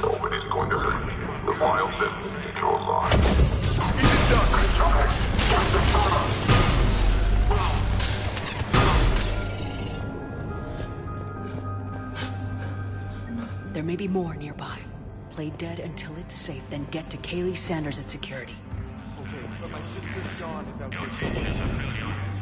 Nobody's going to hurt me. The file says we need your line. There may be more nearby. Play dead until it's safe, then get to Kaylee Sanders at security. Okay, but my sister Sean is out there somewhere.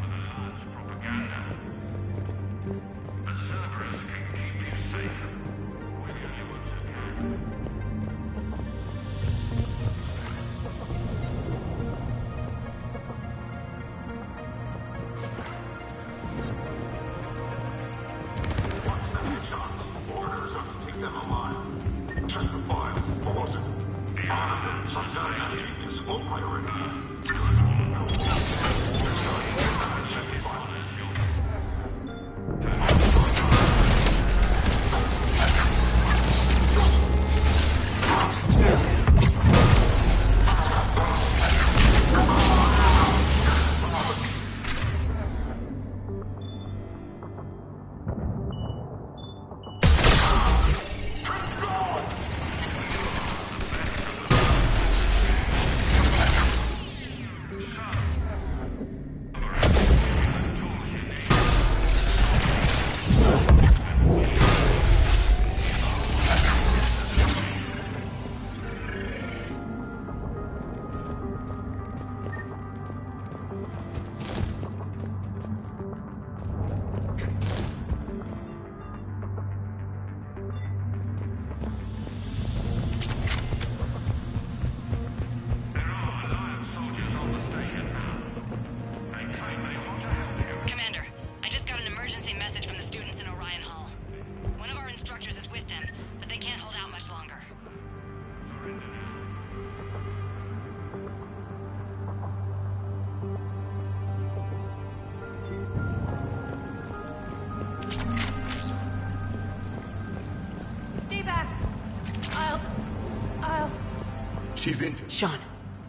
She's injured. Sean,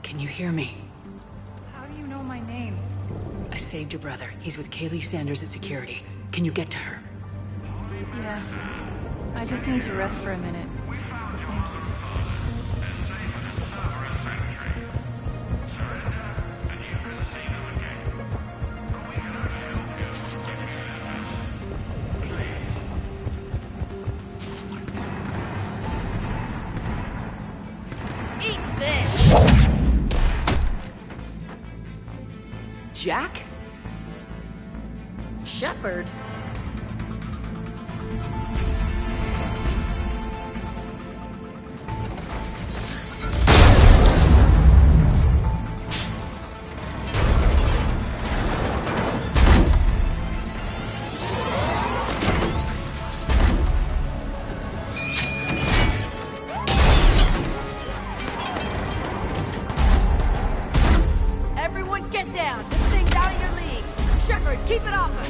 can you hear me? How do you know my name? I saved your brother. He's with Kaylee Sanders at security. Can you get to her? Yeah. I just need to rest for a minute. Thank you. Eat this! Jack? Shepard? Everyone get down! This thing's out of your league! Shepard, keep it off us!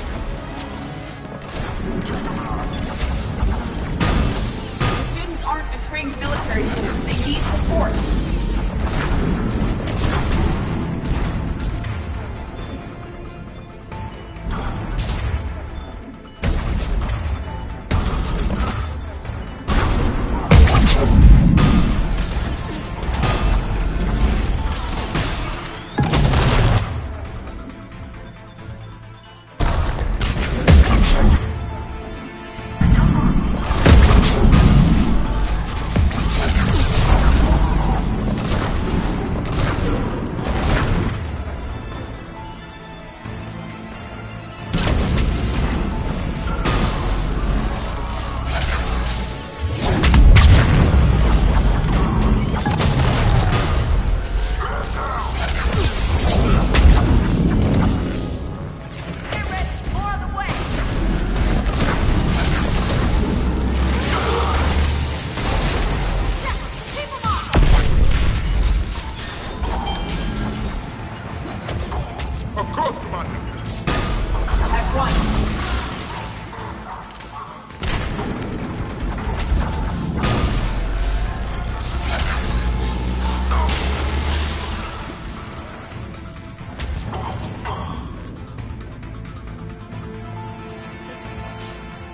The students aren't a trained military force. They need support.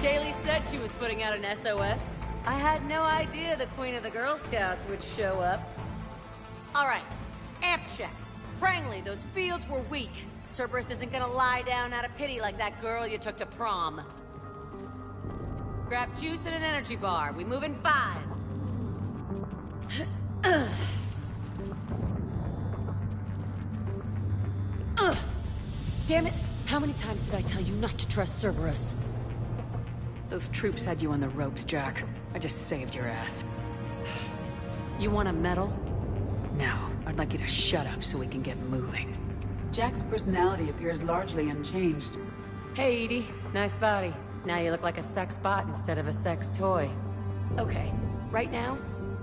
Kaylee said she was putting out an SOS. I had no idea the Queen of the Girl Scouts would show up. All right, amp check. Frankly, those fields were weak. Cerberus isn't gonna lie down out of pity like that girl you took to prom. Grab juice and an energy bar. We move in 5. Damn it! How many times did I tell you not to trust Cerberus? Those troops had you on the ropes, Jack. I just saved your ass. You want a medal? No, I'd like you to shut up so we can get moving. Jack's personality appears largely unchanged. Hey, Edie. Nice body. Now you look like a sex bot instead of a sex toy. Okay, right now,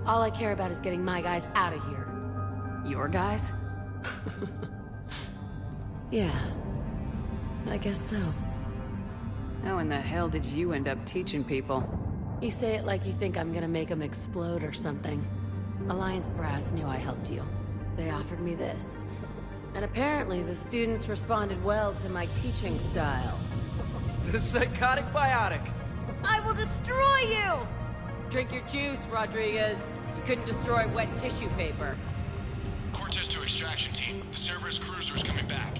all I care about is getting my guys out of here. Your guys? Yeah, I guess so. How in the hell did you end up teaching people? You say it like you think I'm gonna make them explode or something. Alliance Brass knew I helped you. They offered me this. And apparently the students responded well to my teaching style. The psychotic biotic! I will destroy you! Drink your juice, Rodriguez. You couldn't destroy wet tissue paper. Cortez to extraction team. The Cerberus cruiser is coming back.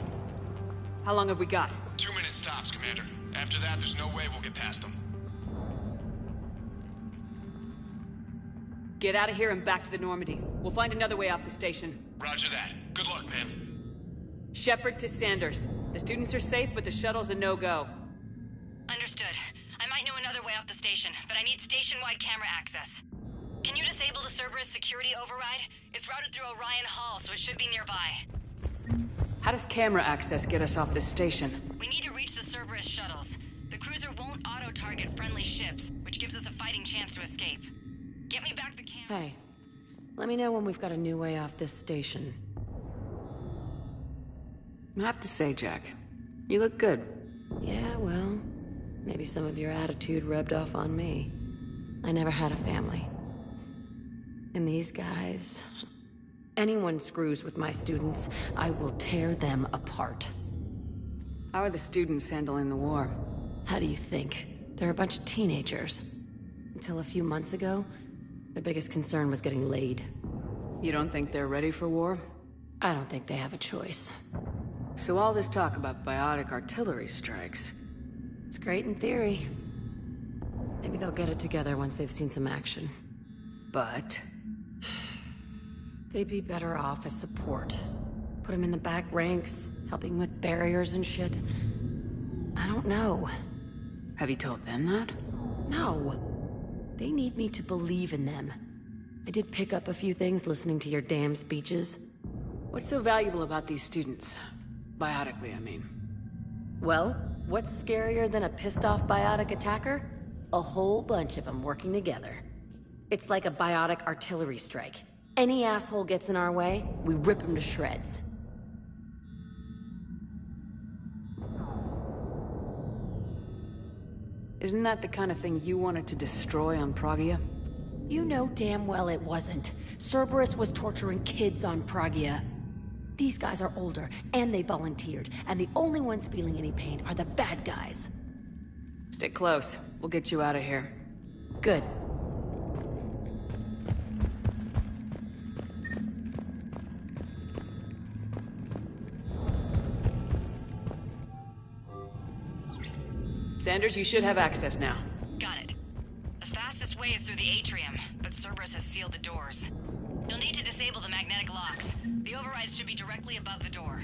How long have we got? 2 minutes tops, Commander. After that, there's no way we'll get past them. Get out of here and back to the Normandy. We'll find another way off the station. Roger that. Good luck, ma'am. Shepard to Sanders. The students are safe, but the shuttle's a no-go. Understood. I might know another way off the station, but I need station-wide camera access. Can you disable the Cerberus security override? It's routed through Orion Hall, so it should be nearby. How does camera access get us off this station? We need to reach the Cerberus shuttles. The cruiser won't auto-target friendly ships, which gives us a fighting chance to escape. Get me back the camera. Hey, let me know when we've got a new way off this station. I have to say, Jack, you look good. Yeah, well, maybe some of your attitude rubbed off on me. I never had a family. And these guys, Anyone screws with my students, I will tear them apart. How are the students handling the war? How do you think? They're a bunch of teenagers. Until a few months ago, their biggest concern was getting laid. You don't think they're ready for war? I don't think they have a choice. So all this talk about biotic artillery strikes... It's great in theory. Maybe they'll get it together once they've seen some action. But... they'd be better off as support. Put them in the back ranks, helping with barriers and shit. I don't know. Have you told them that? No. They need me to believe in them. I did pick up a few things listening to your damn speeches. What's so valuable about these students? Biotically, I mean. Well, what's scarier than a pissed-off biotic attacker? A whole bunch of them working together. It's like a biotic artillery strike. Any asshole gets in our way, we rip him to shreds. Isn't that the kind of thing you wanted to destroy on Pragia? You know damn well it wasn't. Cerberus was torturing kids on Pragia. These guys are older, and they volunteered, and the only ones feeling any pain are the bad guys. Stay close. We'll get you out of here. Good. Sanders, you should have access now. Got it. The fastest way is through the atrium, but Cerberus has sealed the doors. You'll need to disable the magnetic locks. The overrides should be directly above the door.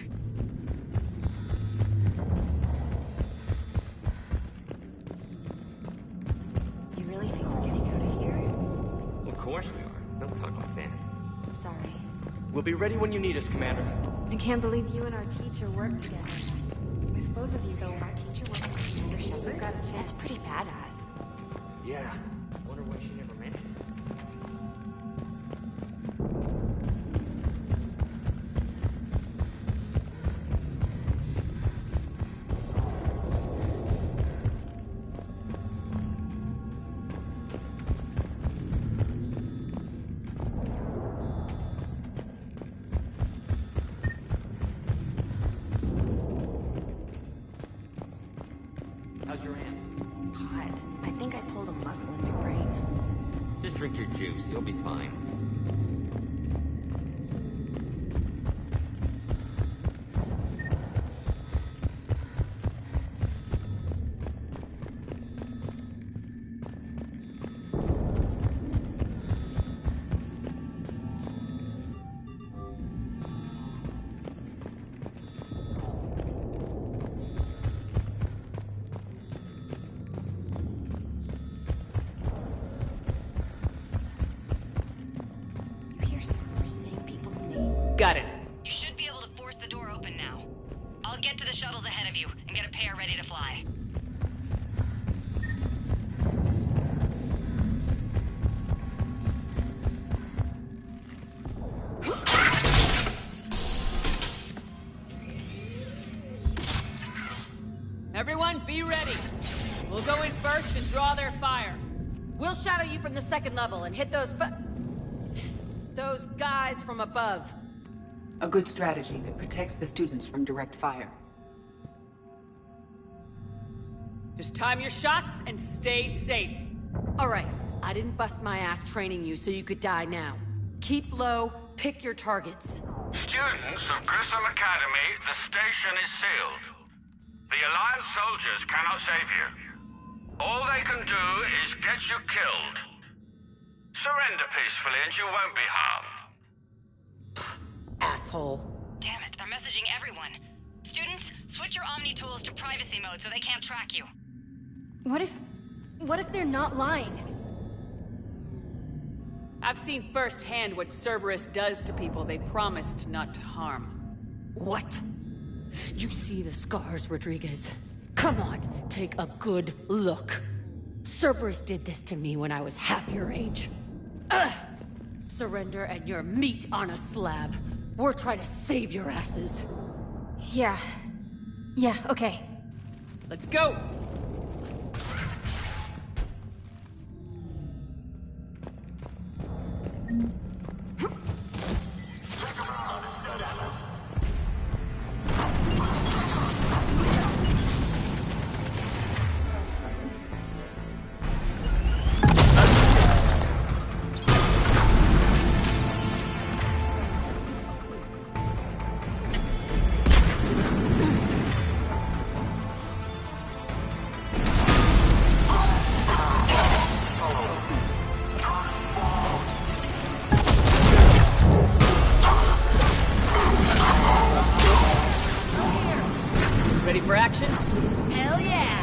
You really think we're getting out of here? Of course we are. Don't talk like that. Sorry. We'll be ready when you need us, Commander. I can't believe you and our teacher work together. With both of you so our teacher worked with Commander Shepard? Got a chance. That's pretty badass. Yeah. Wonder why she never mentioned it. How's your hand? Hot. I think I pulled a muscle in my brain. Just drink your juice. You'll be fine. Got it. You should be able to force the door open now. I'll get to the shuttles ahead of you and get a pair ready to fly. Everyone, be ready. We'll go in first and draw their fire. We'll shadow you from the second level and hit those guys from above. A good strategy that protects the students from direct fire. Just time your shots and stay safe. All right, I didn't bust my ass training you so you could die now. Keep low, pick your targets. Students of Grissom Academy, the station is sealed. The Alliance soldiers cannot save you. All they can do is get you killed. Surrender peacefully and you won't be harmed. Asshole. Damn it, they're messaging everyone. Students, switch your Omni tools to privacy mode so they can't track you. What if they're not lying? I've seen firsthand what Cerberus does to people they promised not to harm. What? You see the scars, Rodriguez? Come on, take a good look. Cerberus did this to me when I was half your age. Ugh! Surrender and you're meat on a slab. We're trying to save your asses. Yeah, okay. Let's go! Ready for action? Hell yeah!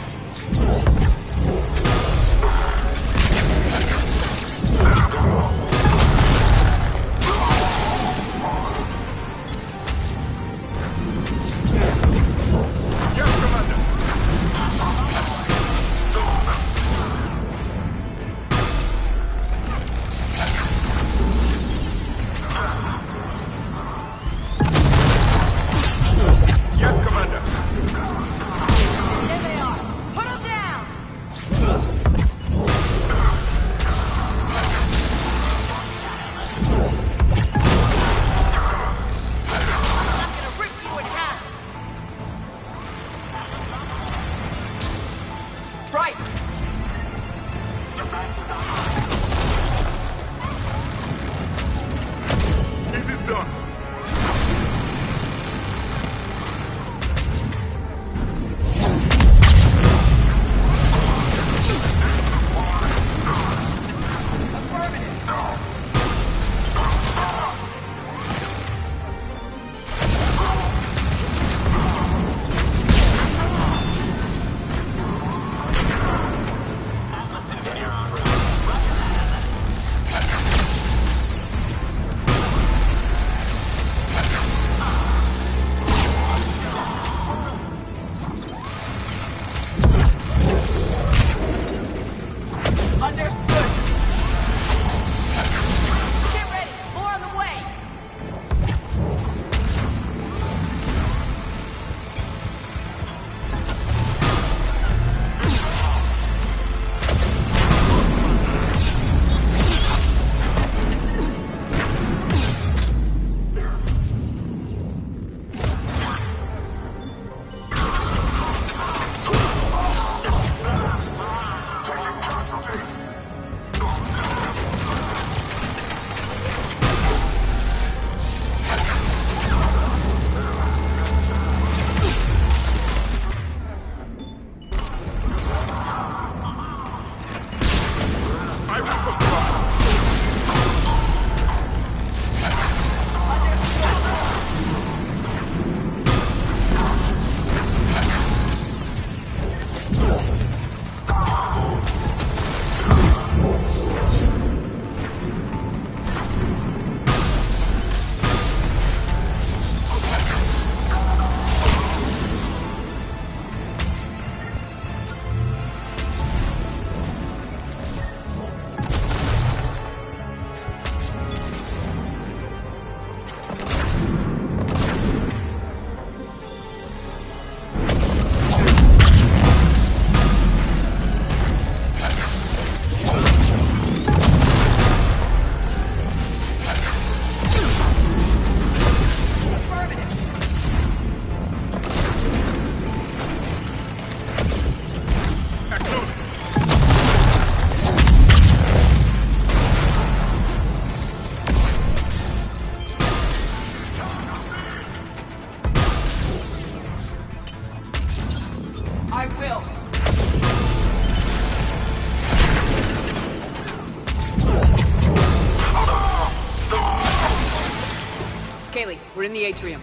Kaylee, we're in the atrium.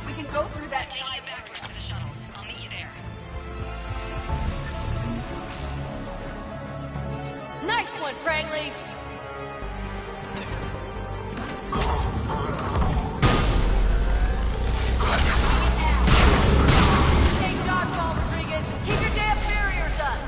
We can go through that tunnel backwards to the shuttles. I'll meet you there. Nice one, Franklin! Take dodgeball, Rodriguez! Keep your damn barriers up!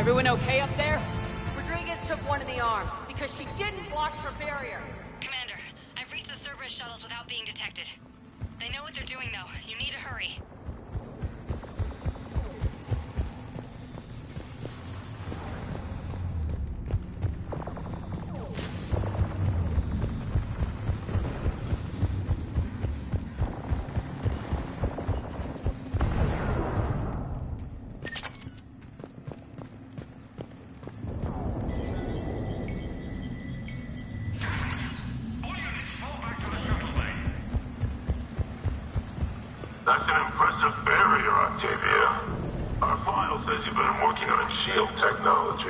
Everyone okay up there? Rodriguez took one in the arm because she didn't watch her barrier. Commander, I've reached the Cerberus shuttles without being detected. They know what they're doing, though. You need to hurry. That's an impressive barrier, Octavia. Our file says you've been working on shield technology.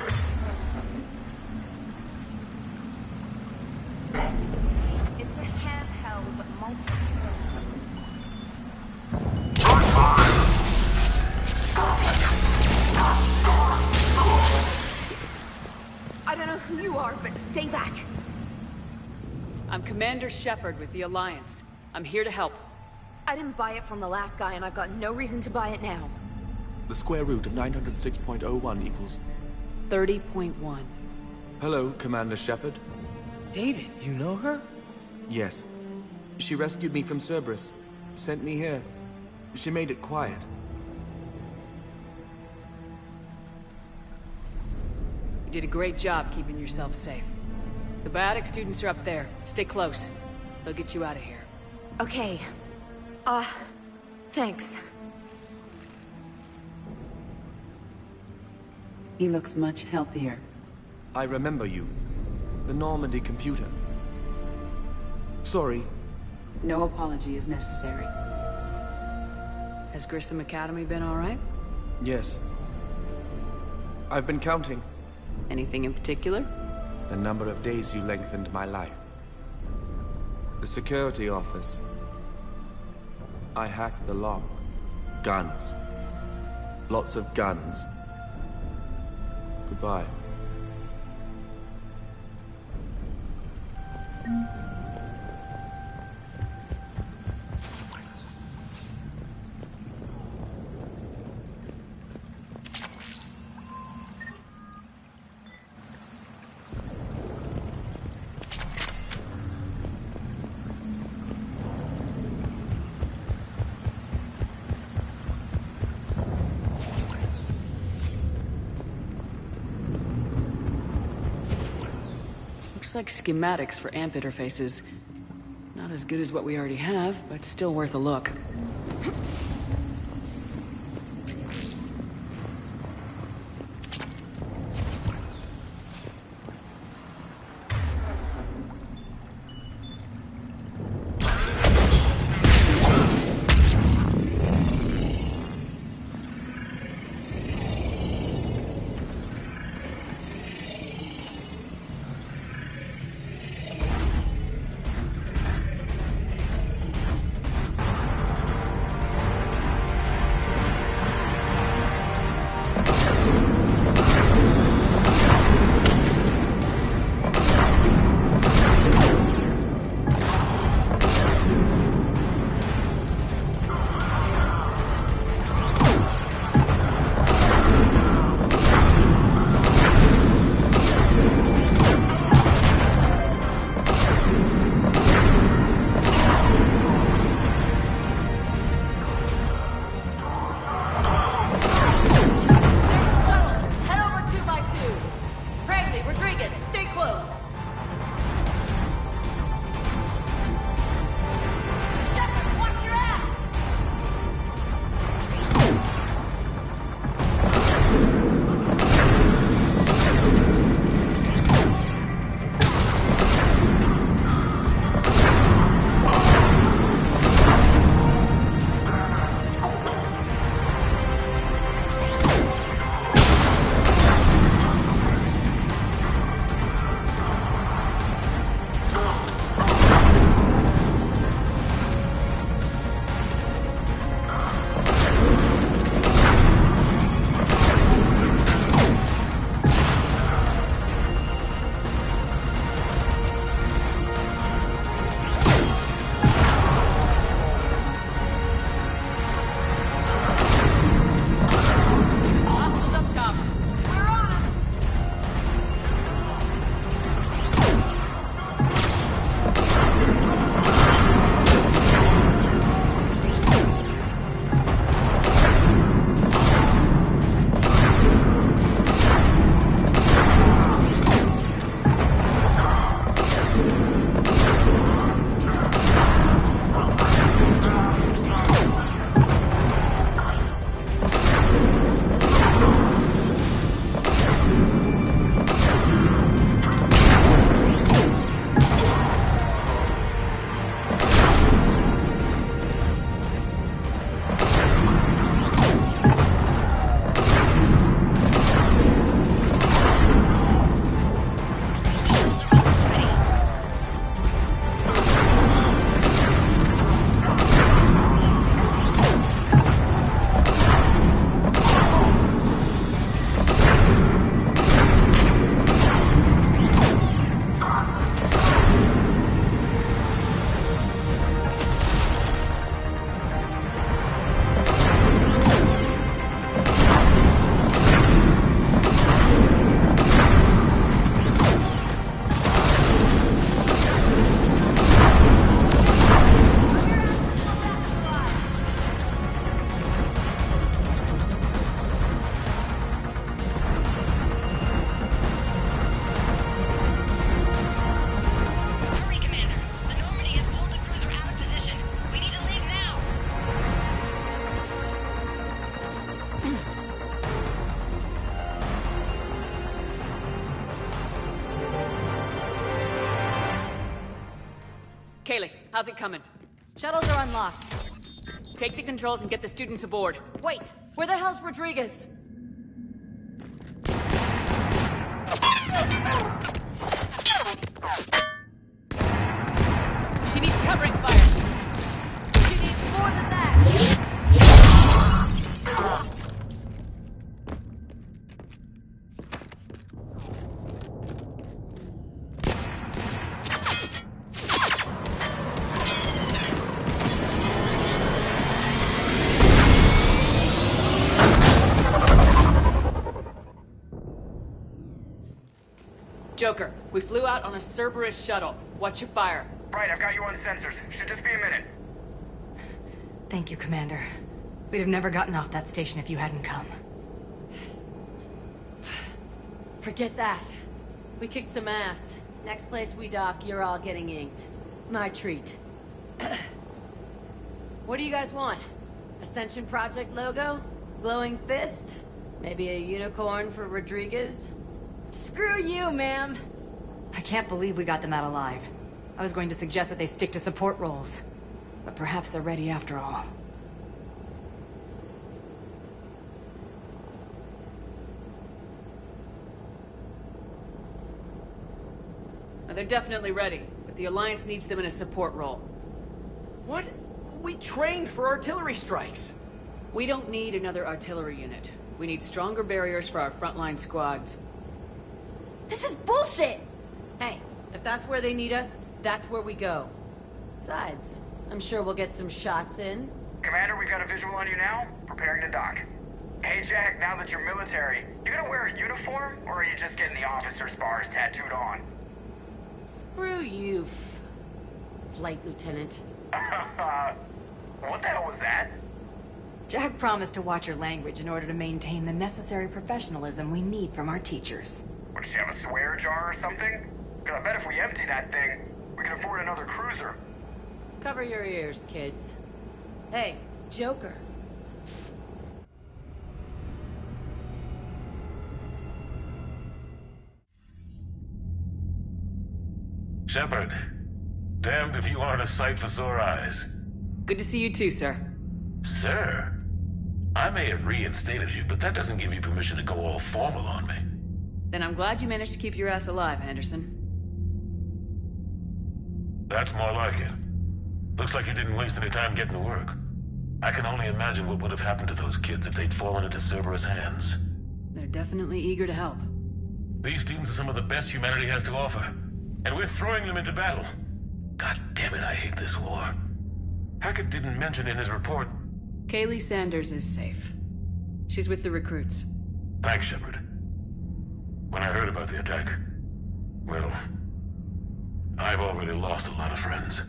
It's a handheld, but multi... I don't know who you are, but stay back. I'm Commander Shepard with the Alliance. I'm here to help. I didn't buy it from the last guy, and I've got no reason to buy it now. The square root of 906.01 equals... 30.1. Hello, Commander Shepard. David, you know her? Yes. She rescued me from Cerberus. Sent me here. She made it quiet. You did a great job keeping yourself safe. The biotic students are up there. Stay close. They'll get you out of here. Okay. Thanks. He looks much healthier. I remember you. The Normandy computer. Sorry. No apology is necessary. Has Grissom Academy been all right? Yes. I've been counting. Anything in particular? The number of days you lengthened my life. The security office. I hacked the lock. Guns. Lots of guns. Goodbye. Looks like schematics for AMP interfaces. Not as good as what we already have, but still worth a look. Kaylee, how's it coming? Shuttles are unlocked. Take the controls and get the students aboard. Wait, where the hell's Rodriguez? She needs covering fire. She needs more than that. Joker, we flew out on a Cerberus shuttle. What's your fire? Right, I've got you on sensors. Should just be a minute. Thank you, Commander. We'd have never gotten off that station if you hadn't come. Forget that. We kicked some ass. Next place we dock, you're all getting inked. My treat. What do you guys want? Ascension Project logo? Glowing fist? Maybe a unicorn for Rodriguez? Screw you, ma'am! I can't believe we got them out alive. I was going to suggest that they stick to support roles. But perhaps they're ready after all. Well, they're definitely ready, but the Alliance needs them in a support role. What? We trained for artillery strikes. We don't need another artillery unit. We need stronger barriers for our frontline squads. This is bullshit! Hey, if that's where they need us, that's where we go. Besides, I'm sure we'll get some shots in. Commander, we got a visual on you now. Preparing to dock. Hey, Jack, now that you're military, you gonna wear a uniform, or are you just getting the officer's bars tattooed on? Screw you, Flight Lieutenant. What the hell was that? Jack promised to watch your language in order to maintain the necessary professionalism we need from our teachers. Would she have a swear jar or something? Because I bet if we empty that thing, we can afford another cruiser. Cover your ears, kids. Hey, Joker. Shepard, damned if you aren't a sight for sore eyes. Good to see you too, sir. Sir? I may have reinstated you, but that doesn't give you permission to go all formal on me. Then I'm glad you managed to keep your ass alive, Anderson. That's more like it. Looks like you didn't waste any time getting to work. I can only imagine what would have happened to those kids if they'd fallen into Cerberus' hands. They're definitely eager to help. These students are some of the best humanity has to offer, and we're throwing them into battle. God damn it, I hate this war. Hackett didn't mention in his report... Kaylee Sanders is safe. She's with the recruits. Thanks, Shepard. When I heard about the attack, well, I've already lost a lot of friends.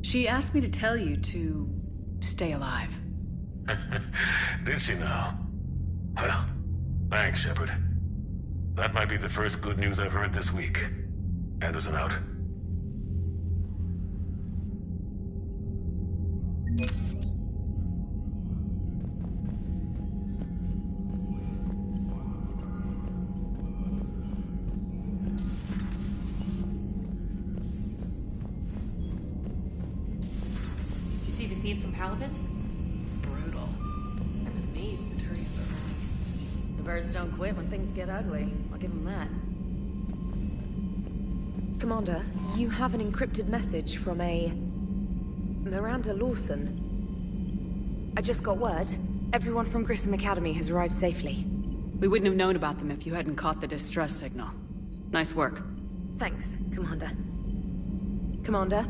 She asked me to tell you to stay alive. Did she now? Well, thanks, Shepard. That might be the first good news I've heard this week. Anderson out. Feeds from Paladin? It's brutal. I'm amazed the Turians are ready. The birds don't quit when things get ugly. I'll give them that. Commander, you have an encrypted message from a... Miranda Lawson. I just got word. Everyone from Grissom Academy has arrived safely. We wouldn't have known about them if you hadn't caught the distress signal. Nice work. Thanks, Commander. Commander?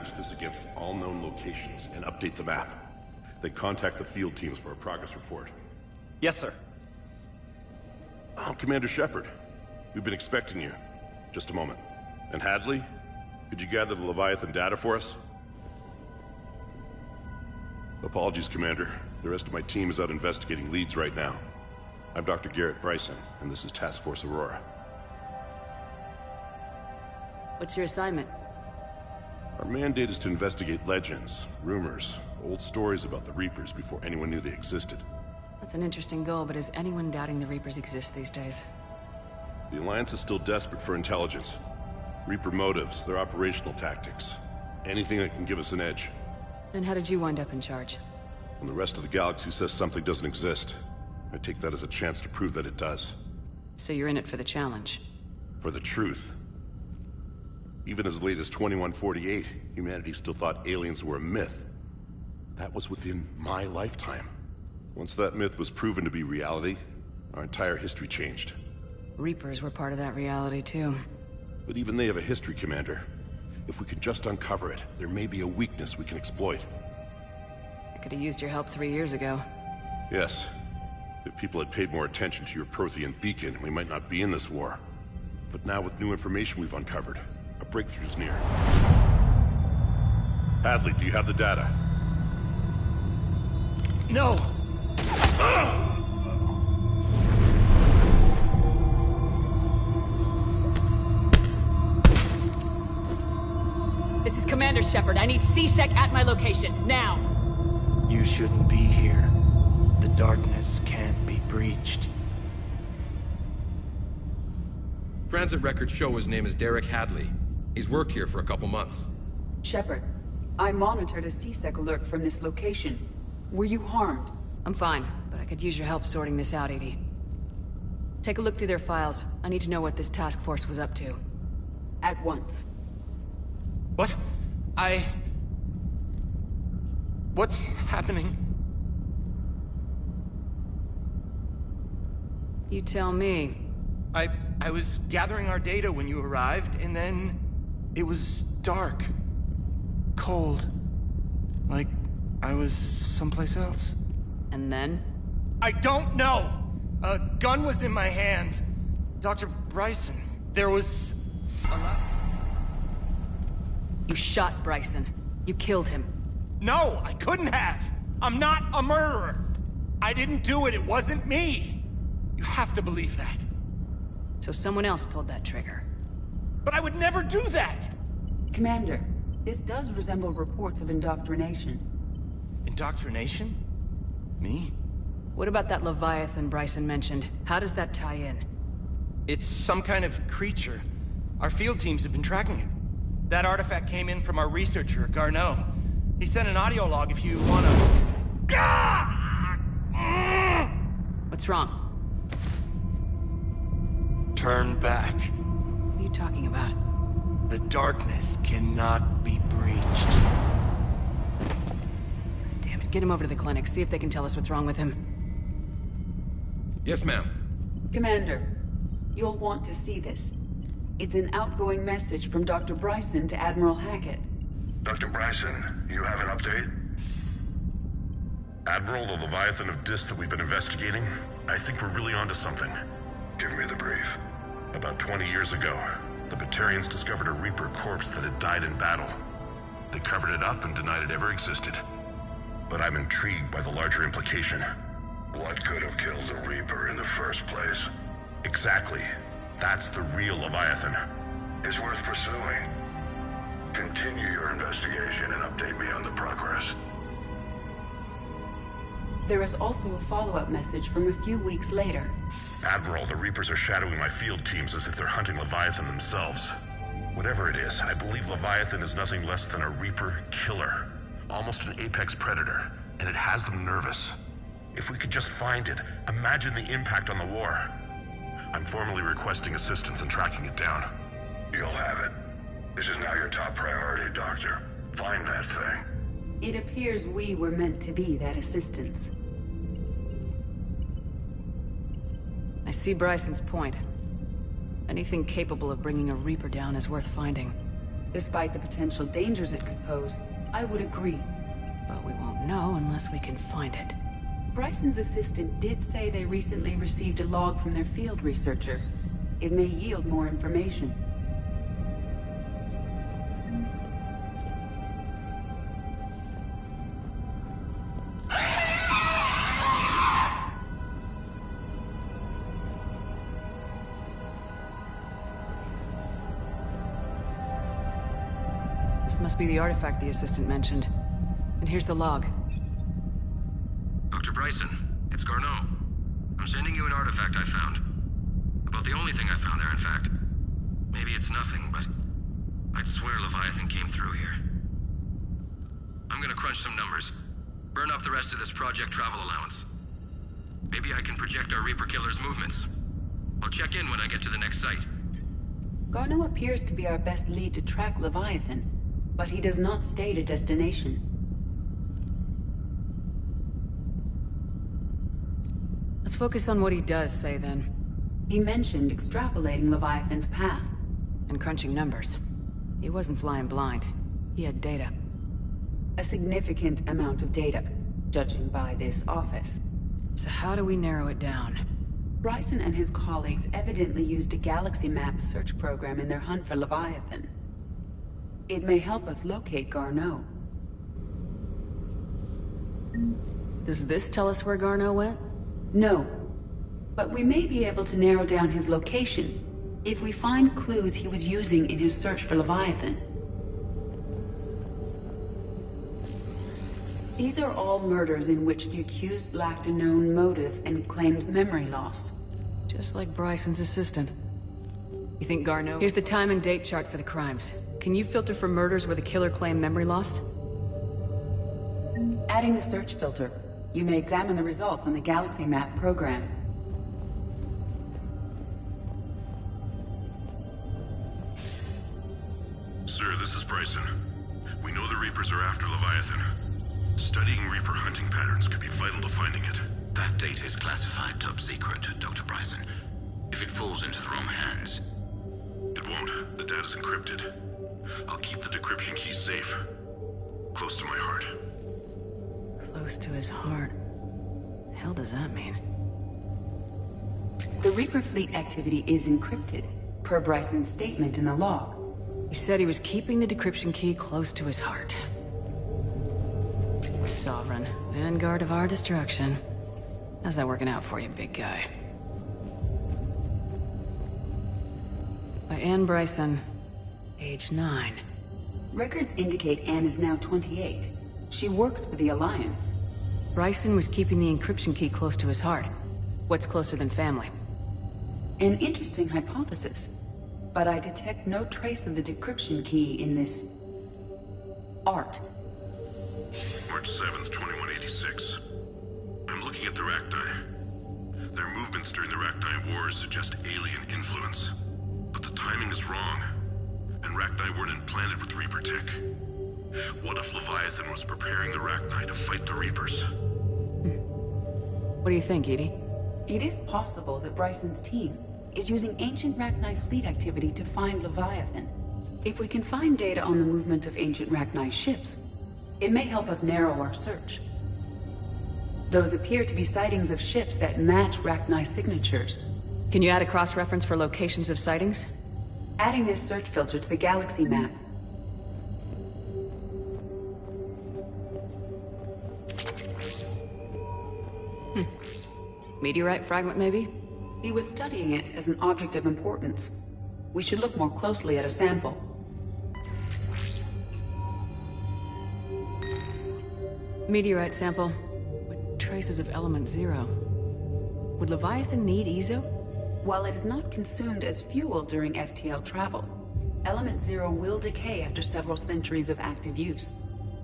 match this against all known locations and update the map. Then contact the field teams for a progress report. Yes, sir. I'm Commander Shepard. We've been expecting you. Just a moment. And Hadley? Could you gather the Leviathan data for us? Apologies, Commander. The rest of my team is out investigating leads right now. I'm Dr. Garrett Bryson, and this is Task Force Aurora. What's your assignment? Our mandate is to investigate legends, rumors, old stories about the Reapers before anyone knew they existed. That's an interesting goal, but is anyone doubting the Reapers exist these days? The Alliance is still desperate for intelligence. Reaper motives, their operational tactics. Anything that can give us an edge. Then how did you wind up in charge? When the rest of the galaxy says something doesn't exist, I take that as a chance to prove that it does. So you're in it for the challenge? For the truth. Even as late as 2148, humanity still thought aliens were a myth. That was within my lifetime. Once that myth was proven to be reality, our entire history changed. Reapers were part of that reality, too. But even they have a history, Commander. If we could just uncover it, there may be a weakness we can exploit. I could have used your help 3 years ago. Yes. If people had paid more attention to your Prothean beacon, we might not be in this war. But now with new information we've uncovered, a breakthrough's near. Hadley, do you have the data? No! This is Commander Shepard. I need C-Sec at my location, now! You shouldn't be here. The darkness can't be breached. Transit records show his name is Derek Hadley. He's worked here for a couple months. Shepard, I monitored a C-Sec alert from this location. Were you harmed? I'm fine, but I could use your help sorting this out, EDI. Take a look through their files. I need to know what this task force was up to. At once. What? What's happening? You tell me. I was gathering our data when you arrived, and then it was dark. Cold. Like I was someplace else. And then? I don't know! A gun was in my hand. Dr. Bryson, there was a You shot Bryson. You killed him. No, I couldn't have! I'm not a murderer! I didn't do it, it wasn't me! You have to believe that. So someone else pulled that trigger. But I would never do that! Commander, this does resemble reports of indoctrination. Indoctrination? Me? What about that Leviathan Bryson mentioned? How does that tie in? It's some kind of creature. Our field teams have been tracking it. That artifact came in from our researcher, Garneau. He sent an audio log if you wanna... What's wrong? Turn back. What are you talking about? The darkness cannot be breached. Damn it, get him over to the clinic. See if they can tell us what's wrong with him. Yes, ma'am. Commander, you'll want to see this. It's an outgoing message from Dr. Bryson to Admiral Hackett. Dr. Bryson, you have an update? Admiral, the Leviathan of Dis that we've been investigating, I think we're really onto something. Give me the brief. About 20 years ago, the Batarians discovered a Reaper corpse that had died in battle. They covered it up and denied it ever existed. But I'm intrigued by the larger implication. What could have killed the Reaper in the first place? Exactly. That's the real Leviathan. It's worth pursuing. Continue your investigation and update me on the progress. There is also a follow-up message from a few weeks later. Admiral, the Reapers are shadowing my field teams as if they're hunting Leviathan themselves. Whatever it is, I believe Leviathan is nothing less than a Reaper killer. Almost an apex predator, and it has them nervous. If we could just find it, imagine the impact on the war. I'm formally requesting assistance in tracking it down. You'll have it. This is now your top priority, Doctor. Find that thing. It appears we were meant to be that assistance. I see Bryson's point. Anything capable of bringing a Reaper down is worth finding. Despite the potential dangers it could pose, I would agree. But we won't know unless we can find it. Bryson's assistant did say they recently received a log from their field researcher. It may yield more information. This must be the artifact the assistant mentioned. And here's the log. Dr. Bryson, it's Garneau. I'm sending you an artifact I found. About the only thing I found there, in fact. Maybe it's nothing, but I'd swear Leviathan came through here. I'm gonna crunch some numbers. Burn up the rest of this Project Travel allowance. Maybe I can project our Reaper Killer's movements. I'll check in when I get to the next site. Garneau appears to be our best lead to track Leviathan, but he does not state a destination. Let's focus on what he does say, then. He mentioned extrapolating Leviathan's path. And crunching numbers. He wasn't flying blind. He had data. A significant amount of data, judging by this office. So how do we narrow it down? Bryson and his colleagues evidently used a galaxy map search program in their hunt for Leviathan. It may help us locate Garneau. Does this tell us where Garneau went? No. But we may be able to narrow down his location if we find clues he was using in his search for Leviathan. These are all murders in which the accused lacked a known motive and claimed memory loss. Just like Bryson's assistant. You think Garneau... Here's the time and date chart for the crimes. Can you filter for murders where the killer claimed memory loss? Adding the search filter, you may examine the results on the Galaxy Map program. Sir, this is Bryson. We know the Reapers are after Leviathan. Studying Reaper hunting patterns could be vital to finding it. That data is classified top secret, Dr. Bryson. If it falls into the wrong hands... It won't. The data's encrypted. I'll keep the decryption key safe. Close to my heart. Close to his heart. The hell does that mean? The Reaper fleet activity is encrypted, per Bryson's statement in the log. He said he was keeping the decryption key close to his heart. Sovereign, vanguard of our destruction. How's that working out for you, big guy? By Anne Bryson, age 9. Records indicate Anne is now 28. She works for the Alliance. Bryson was keeping the encryption key close to his heart. What's closer than family? An interesting hypothesis. But I detect no trace of the decryption key in this... art. March 7th, 2186. I'm looking at the Rachni. Their movements during the Rachni Wars suggest alien influence. But the timing is wrong. And Rachni weren't implanted with Reaper tech. What if Leviathan was preparing the Rachni to fight the Reapers? What do you think, Edie? It is possible that Bryson's team is using ancient Rachni fleet activity to find Leviathan. If we can find data on the movement of ancient Rachni ships, it may help us narrow our search. Those appear to be sightings of ships that match Rachni signatures. Can you add a cross-reference for locations of sightings? Adding this search filter to the Galaxy Map. Meteorite fragment, maybe? He was studying it as an object of importance. We should look more closely at a sample. Meteorite sample, with traces of element 0. Would Leviathan need Ezo? While it is not consumed as fuel during FTL travel, element 0 will decay after several centuries of active use.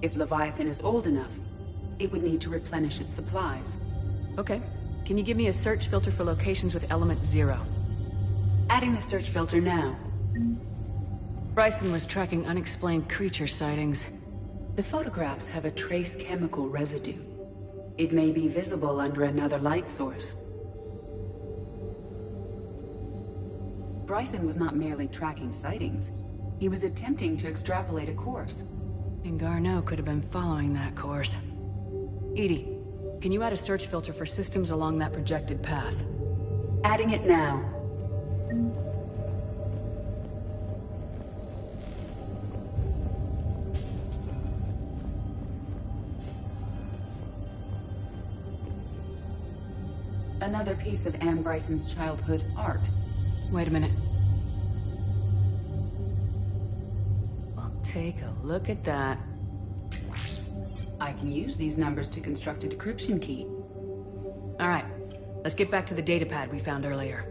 If Leviathan is old enough, it would need to replenish its supplies. Okay. Can you give me a search filter for locations with element 0? Adding the search filter now. Bryson was tracking unexplained creature sightings. The photographs have a trace chemical residue. It may be visible under another light source. Bryson was not merely tracking sightings. He was attempting to extrapolate a course. And Garneau could have been following that course. EDI, can you add a search filter for systems along that projected path? Adding it now. Another piece of Anne Bryson's childhood art. Wait a minute. Well, take a look at that. I can use these numbers to construct a decryption key. All right, let's get back to the datapad we found earlier.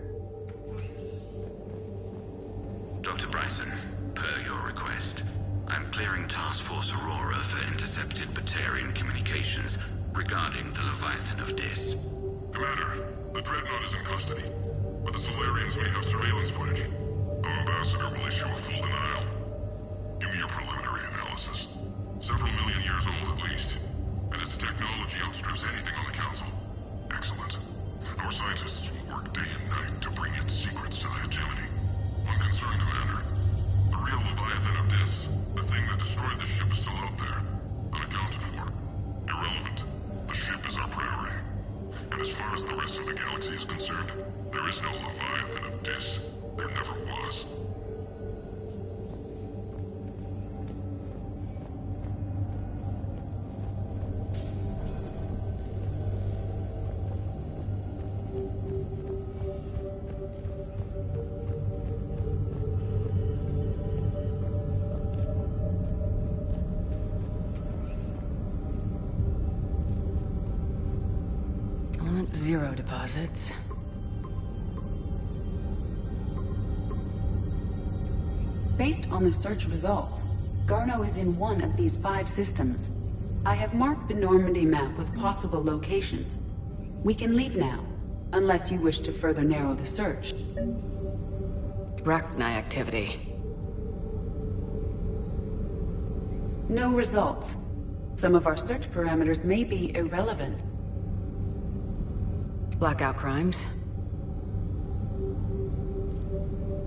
Dr. Bryson, per your request, I'm clearing Task Force Aurora for intercepted Batarian communications regarding the Leviathan of Dis. Commander, the Dreadnought is in custody, but the Solarians may have surveillance footage. Our ambassador will issue a full denial. Give me your preliminary analysis. Several million years old at least, and its technology outstrips anything on the Council. Excellent. Our scientists will work day and night to bring its secrets to the hegemony. One concern, Commander. The real Leviathan of Dis, the thing that destroyed the ship, is still out there, unaccounted for. Irrelevant. The ship is our priority. And as far as the rest of the galaxy is concerned, there is no Leviathan of Dis. There never was. Zero deposits. Based on the search results, Garneau is in one of these 5 systems. I have marked the Normandy map with possible locations. We can leave now, unless you wish to further narrow the search. Rachni activity. No results. Some of our search parameters may be irrelevant. Blackout crimes.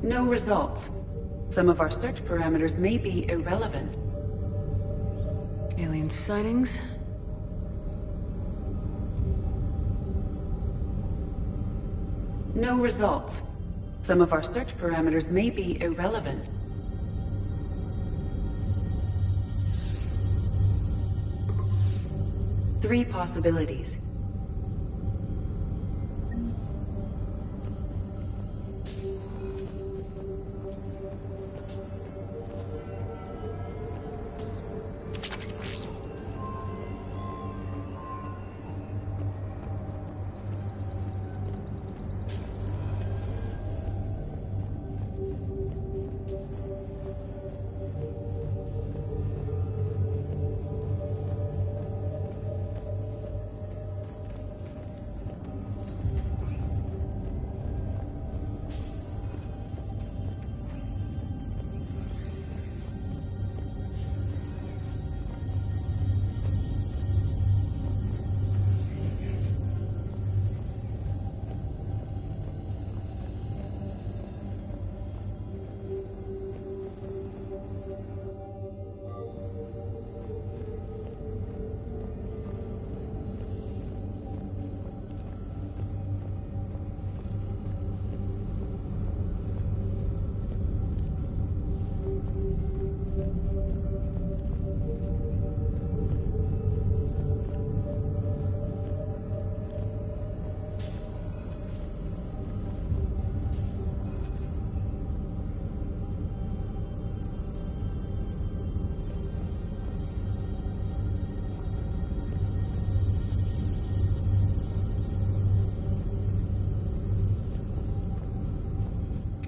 No results. Some of our search parameters may be irrelevant. Alien sightings. No results. Some of our search parameters may be irrelevant. Three possibilities.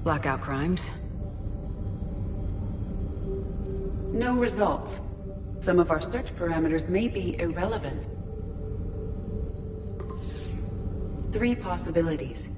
Blackout crimes. No results. Some of our search parameters may be irrelevant. Three possibilities.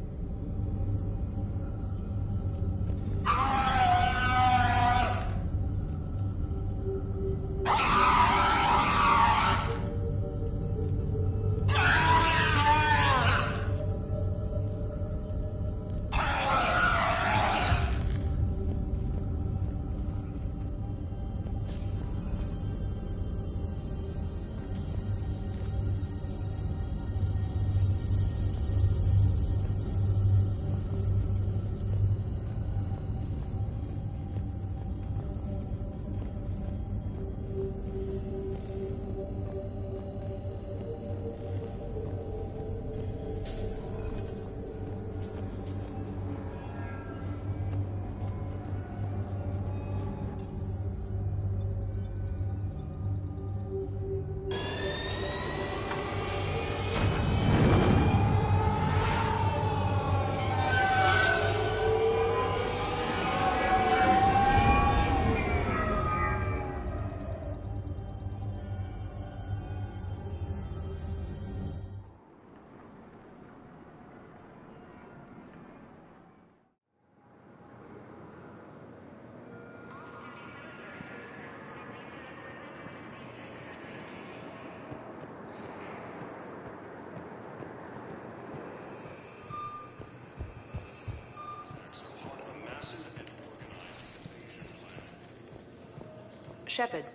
Shepard.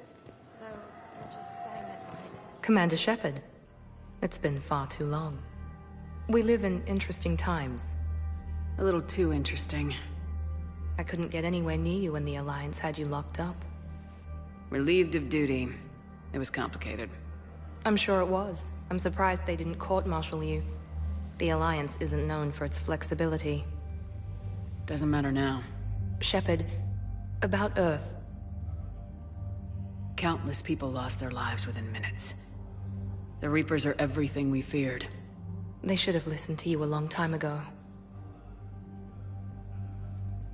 So, you're just setting that behind it. Commander Shepard. It's been far too long. We live in interesting times. A little too interesting. I couldn't get anywhere near you when the Alliance had you locked up. Relieved of duty. It was complicated. I'm sure it was. I'm surprised they didn't court-martial you. The Alliance isn't known for its flexibility. Doesn't matter now. Shepard, about Earth. Countless people lost their lives within minutes. The Reapers are everything we feared. They should have listened to you a long time ago.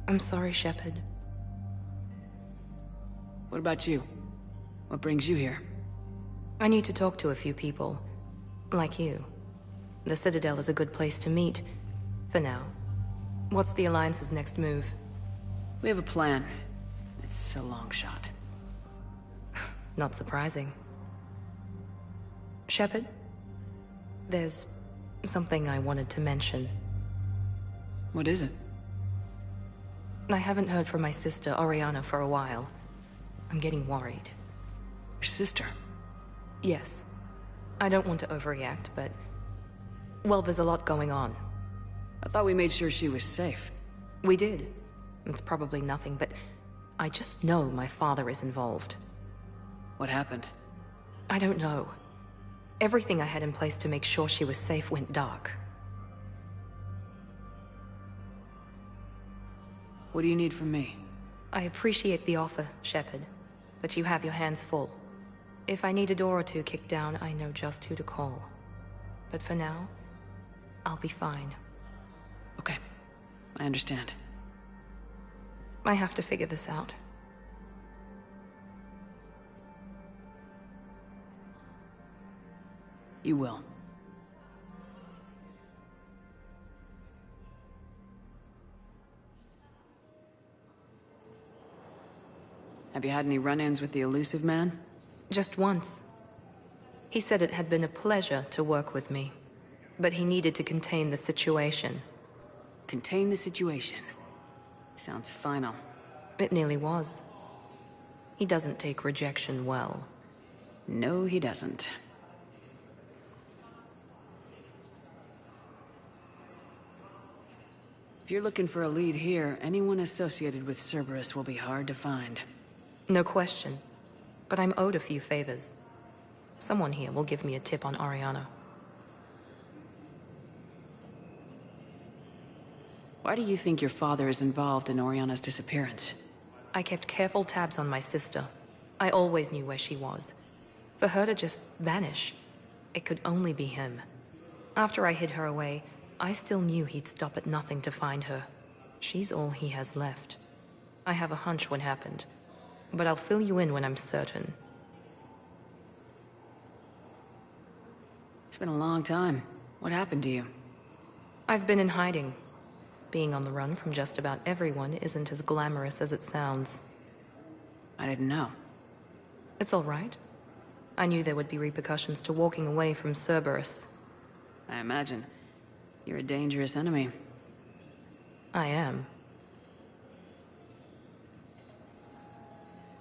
I'm sorry, Shepard. What about you? What brings you here? I need to talk to a few people. Like you. The Citadel is a good place to meet. For now. What's the Alliance's next move? We have a plan. It's a long shot. Not surprising. Shepard? There's something I wanted to mention. What is it? I haven't heard from my sister, Oriana, for a while. I'm getting worried. Your sister? Yes. I don't want to overreact, but... well, there's a lot going on. I thought we made sure she was safe. We did. It's probably nothing, but... I just know my father is involved. What happened? I don't know. Everything I had in place to make sure she was safe went dark. What do you need from me? I appreciate the offer, Shepard, but you have your hands full. If I need a door or two kicked down, I know just who to call. But for now, I'll be fine. Okay. I understand. I have to figure this out. You will. Have you had any run-ins with the Elusive Man? Just once. He said it had been a pleasure to work with me, but he needed to contain the situation. Contain the situation? Sounds final. It nearly was. He doesn't take rejection well. No, he doesn't. If you're looking for a lead here, anyone associated with Cerberus will be hard to find. No question. But I'm owed a few favors. Someone here will give me a tip on Oriana. Why do you think your father is involved in Oriana's disappearance? I kept careful tabs on my sister. I always knew where she was. For her to just vanish, it could only be him. After I hid her away, I still knew he'd stop at nothing to find her. She's all he has left. I have a hunch what happened, but I'll fill you in when I'm certain. It's been a long time. What happened to you? I've been in hiding. Being on the run from just about everyone isn't as glamorous as it sounds. I didn't know. It's all right. I knew there would be repercussions to walking away from Cerberus. I imagine. You're a dangerous enemy. I am.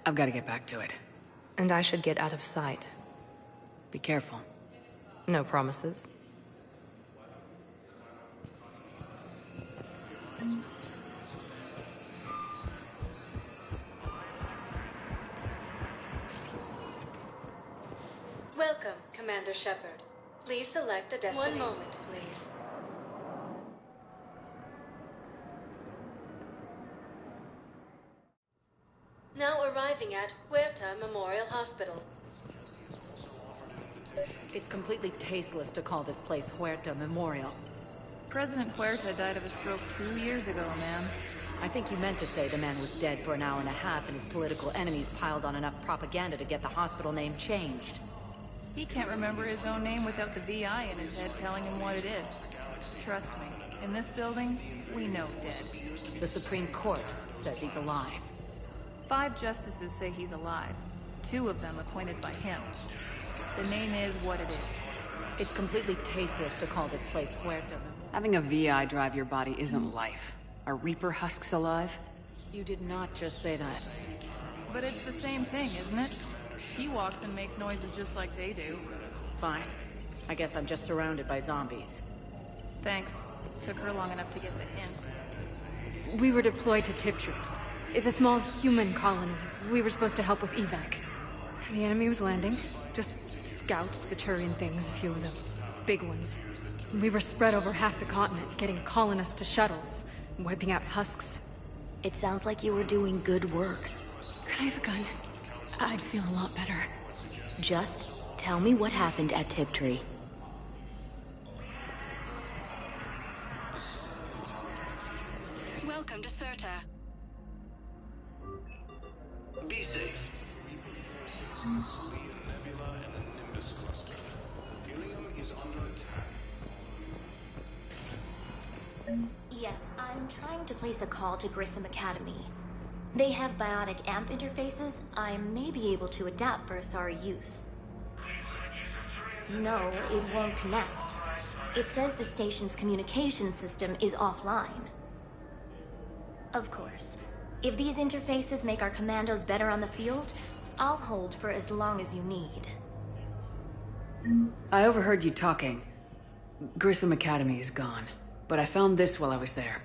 I've got to get back to it. And I should get out of sight. Be careful. No promises. Welcome, Commander Shepard. Please select a destination. 1 moment, please. Now arriving at Huerta Memorial Hospital. It's completely tasteless to call this place Huerta Memorial. President Huerta died of a stroke 2 years ago, ma'am. I think you meant to say the man was dead for an hour and a half and his political enemies piled on enough propaganda to get the hospital name changed. He can't remember his own name without the VI in his head telling him what it is. Trust me, in this building, we know dead. The Supreme Court says he's alive. 5 justices say he's alive. 2 of them appointed by him. The name is what it is. It's completely tasteless to call this place Huerta. Having a VI drive your body isn't life. Are Reaper husks alive? You did not just say that. But it's the same thing, isn't it? He walks and makes noises just like they do. Fine. I guess I'm just surrounded by zombies. Thanks. Took her long enough to get the hint. We were deployed to Tiptree. It's a small human colony. We were supposed to help with evac. The enemy was landing. Just scouts, the Turian things, a few of the big ones. We were spread over half the continent, getting colonists to shuttles, wiping out husks. It sounds like you were doing good work. Could I have a gun? I'd feel a lot better. Just tell me what happened at Tiptree. Welcome to Serta. Be safe. Nebula and the Nimbus cluster. Helium is under attack. Yes, I'm trying to place a call to Grissom Academy. They have biotic amp interfaces I may be able to adapt for Asari use. No, it won't connect. It says the station's communication system is offline. Of course. If these interfaces make our commandos better on the field, I'll hold for as long as you need. I overheard you talking. Grissom Academy is gone, but I found this while I was there.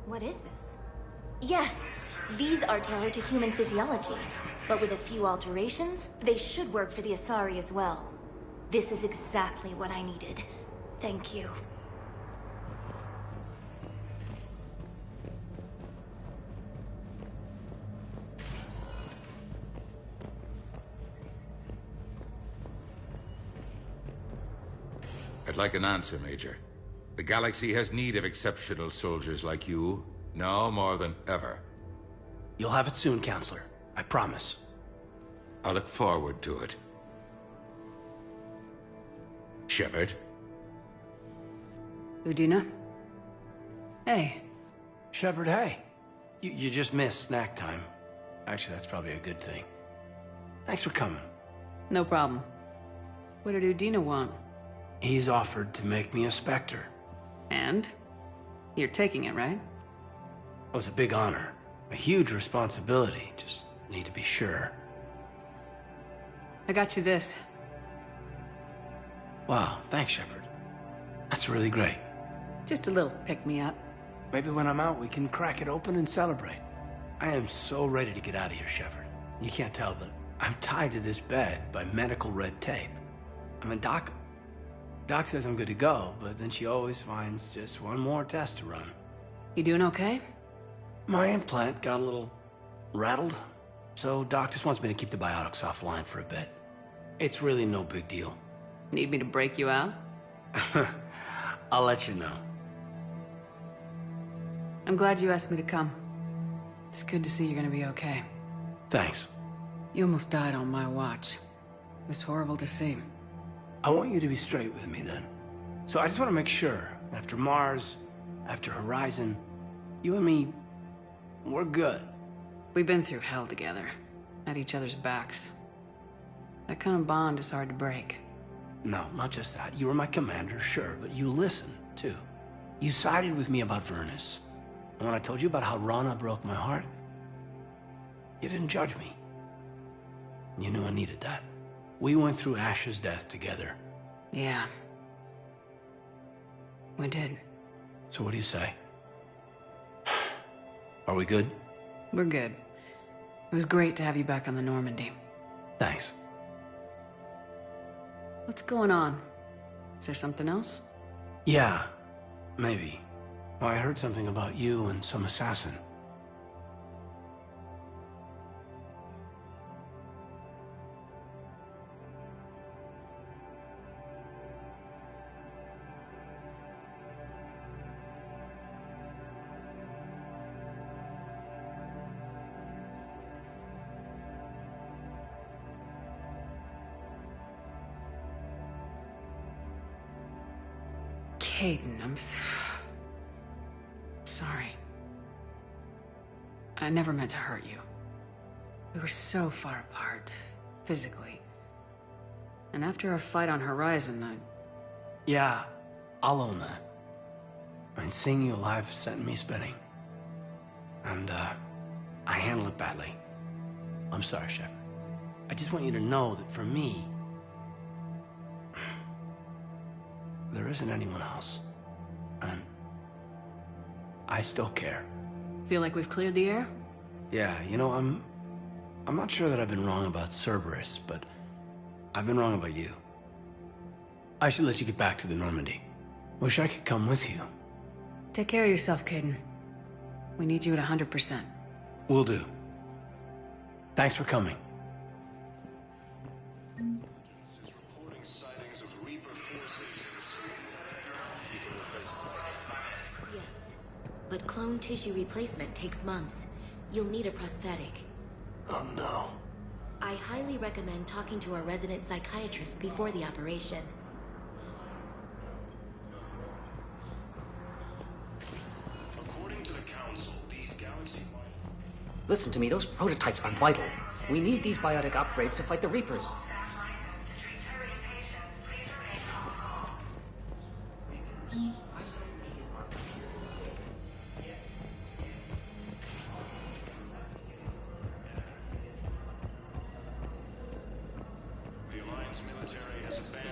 What is this? Yes, these are tailored to human physiology, but with a few alterations, they should work for the Asari as well. This is exactly what I needed. Thank you. I'd like an answer, Major. The galaxy has need of exceptional soldiers like you, now more than ever. You'll have it soon, Counselor. I promise. I look forward to it. Shepard? Udina? Hey. Shepard, hey. You just missed snack time. Actually, that's probably a good thing. Thanks for coming. No problem. What did Udina want? He's offered to make me a Spectre. And? You're taking it, right? It was a big honor. A huge responsibility. Just need to be sure. I got you this. Wow, thanks, Shepard. That's really great. Just a little pick-me-up. Maybe when I'm out, we can crack it open and celebrate. I am so ready to get out of here, Shepard. You can't tell, but I'm tied to this bed by medical red tape. I mean, Doc says I'm good to go, but then she always finds just one more test to run. You doing okay? My implant got a little rattled, so Doc just wants me to keep the biotics offline for a bit. It's really no big deal. Need me to break you out? I'll let you know. I'm glad you asked me to come. It's good to see you're gonna be okay. Thanks. You almost died on my watch. It was horrible to see. I want you to be straight with me then. So I just want to make sure, after Mars, after Horizon, you and me, we're good. We've been through hell together, at each other's backs. That kind of bond is hard to break. No, not just that. You were my commander, sure, but you listened, too. You sided with me about Vernus. And when I told you about how Rana broke my heart, you didn't judge me. You knew I needed that. We went through Ash's death together. Yeah. We did. So what do you say? Are we good? We're good. It was great to have you back on the Normandy. Thanks. What's going on? Is there something else? Yeah, maybe. Well, I heard something about you and some assassin. Kaidan, I'm sorry. I never meant to hurt you. We were so far apart, physically. And after our fight on Horizon, Yeah, I'll own that. And seeing you alive sent me spinning. And, I handled it badly. I'm sorry, Shepard. I just want you to know that for me, there isn't anyone else. And I still care. Feel like we've cleared the air? Yeah, you know, I'm not sure that I've been wrong about Cerberus, but I've been wrong about you. I should let you get back to the Normandy. Wish I could come with you. Take care of yourself, Kaidan. We need you at 100%. Will do. Thanks for coming. Yes, but clone tissue replacement takes months. You'll need a prosthetic. Oh no. I highly recommend talking to our resident psychiatrist before the operation. According to the Council, these galaxy... Listen to me, those prototypes are vital. We need these biotic upgrades to fight the Reapers.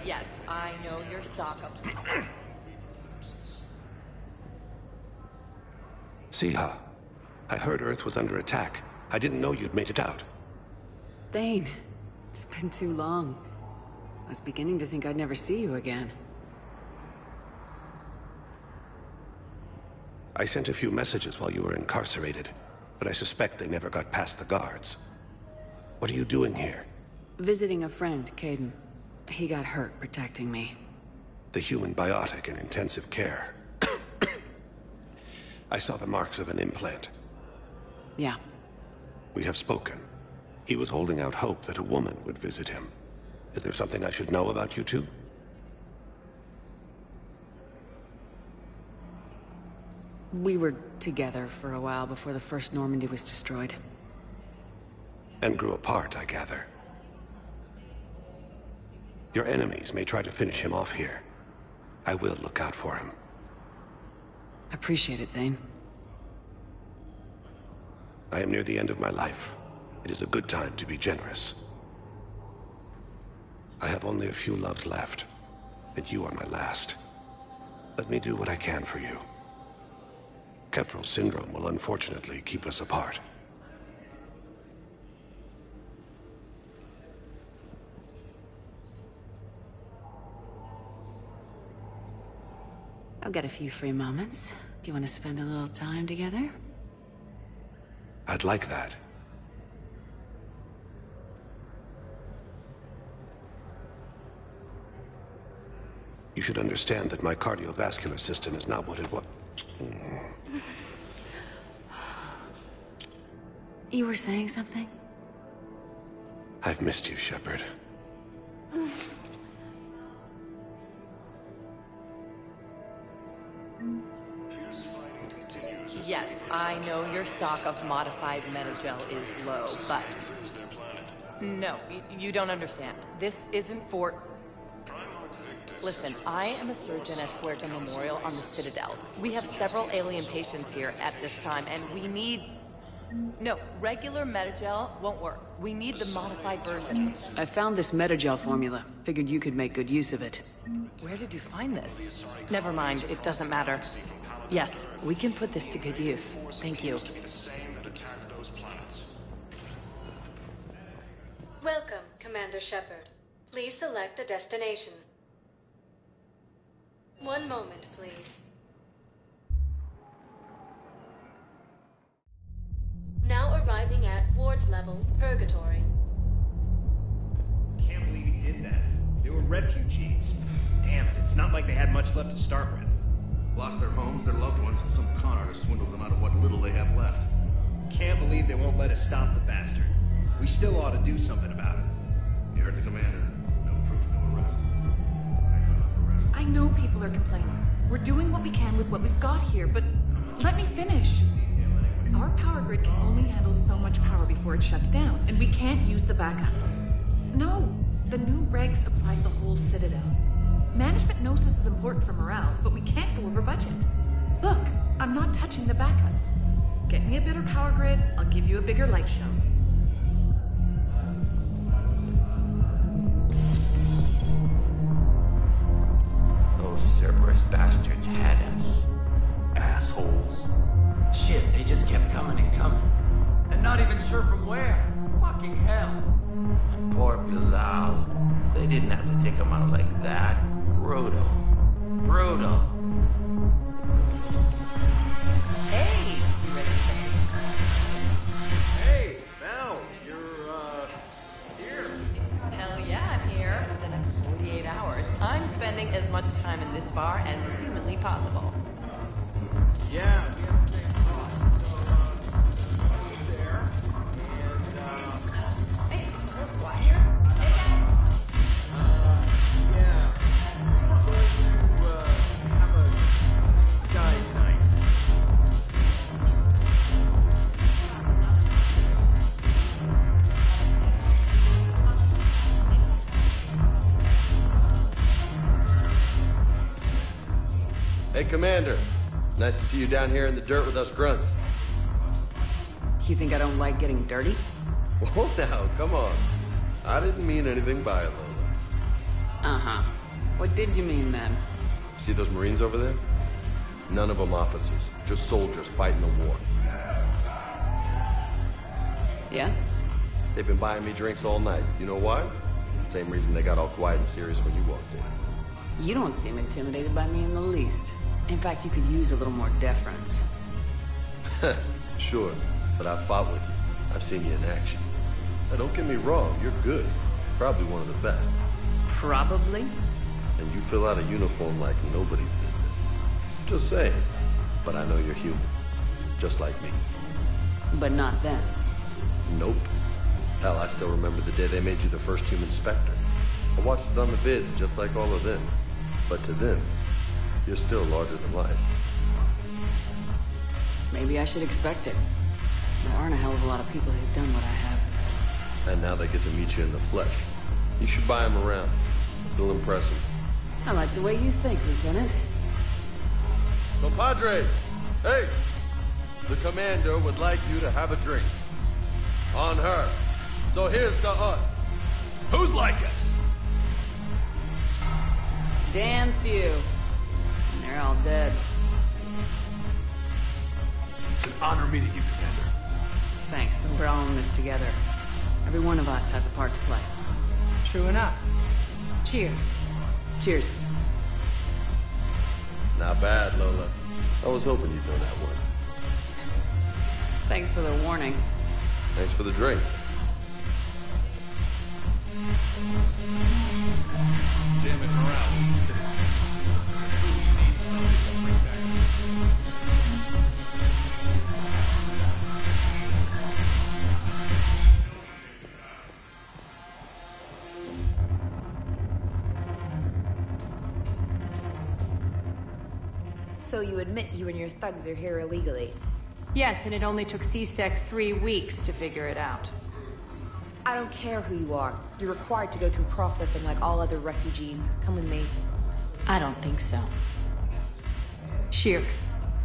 Yes, I know your stock of... Siha, I heard Earth was under attack. I didn't know you'd made it out. Thane, it's been too long. I was beginning to think I'd never see you again. I sent a few messages while you were incarcerated, but I suspect they never got past the guards. What are you doing here? Visiting a friend, Kaidan. He got hurt protecting me. The human biotic in intensive care. I saw the marks of an implant. Yeah. We have spoken. He was holding out hope that a woman would visit him. Is there something I should know about you two? We were together for a while before the first Normandy was destroyed. And grew apart, I gather. Your enemies may try to finish him off here. I will look out for him. Appreciate it, Thane. I am near the end of my life. It is a good time to be generous. I have only a few loves left, and you are my last. Let me do what I can for you. Keppel syndrome will unfortunately keep us apart. I'll get a few free moments. Do you want to spend a little time together? I'd like that. You should understand that my cardiovascular system is not what it was. You were saying something? I've missed you, Shepard. Yes, I know your stock of modified Metagel is low, but... No, you don't understand. This isn't for... Listen, I am a surgeon at Huerta Memorial on the Citadel. We have several alien patients here at this time, and we need... No, regular Metagel won't work. We need the modified version. I found this Metagel formula. Figured you could make good use of it. Where did you find this? Never mind, it doesn't matter. Yes, we can put this to good use. Thank you. Welcome, Commander Shepard. Please select a destination. One moment, please. Now arriving at ward level, Purgatory. Can't believe he did that. They were refugees. Damn it, it's not like they had much left to start with. Lost their homes, their loved ones, and some con artist swindled them out of what little they have left. Can't believe they won't let us stop the bastard. We still ought to do something about it. You heard the commander. No proof, no arrest. I know people are complaining. We're doing what we can with what we've got here, but let me finish. Our power grid can only handle so much power before it shuts down, and we can't use the backups. No, the new regs apply to the whole Citadel. Management knows this is important for morale, but we can't go over budget. Look, I'm not touching the backups. Get me a better power grid, I'll give you a bigger light show. Those bastards had us. Assholes. Shit, they just kept coming and coming. And not even sure from where. Fucking hell. And poor Bilal. They didn't have to take him out like that. Brutal. Brutal. Hey, you ready to say? Hey, Val, you're, here. Hell yeah, I'm here. For the next 48 hours, I'm spending as much time in this bar as humanly possible. Yeah, we have the same thought. So, I'll be there. And, hey, what here? Hey, guys. Yeah. We're going to, have a guy's night. Hey, Commander. Nice to see you down here in the dirt with us grunts. You think I don't like getting dirty? Whoa now, come on. I didn't mean anything by it, Lola. Uh-huh. What did you mean, then? See those Marines over there? None of them officers, just soldiers fighting the war. Yeah? They've been buying me drinks all night. You know why? Same reason they got all quiet and serious when you walked in. You don't seem intimidated by me in the least. In fact, you could use a little more deference. Sure, but I've fought with you. I've seen you in action. Now, don't get me wrong, you're good. Probably one of the best. Probably? And you fill out a uniform like nobody's business. Just saying. But I know you're human. Just like me. But not them. Nope. Hell, I still remember the day they made you the first human Spectre. I watched it on the vids, just like all of them. But to them, you're still larger than life. Maybe I should expect it. There aren't a hell of a lot of people who've done what I have. And now they get to meet you in the flesh. You should buy them around. It'll impress them. I like the way you think, Lieutenant. Compadres! Hey! The Commander would like you to have a drink. On her. So here's to us. Who's like us? Damn few. And they're all dead. It's an honor meeting you, Commander. Thanks, but we're all in this together. Every one of us has a part to play. True enough. Cheers. Cheers. Not bad, Lola. I was hoping you'd know that one. Thanks for the warning. Thanks for the drink. Damn it, morale. So you admit you and your thugs are here illegally? Yes, and it only took C-Sec 3 weeks to figure it out. I don't care who you are. You're required to go through processing like all other refugees. Come with me. I don't think so. Shirk,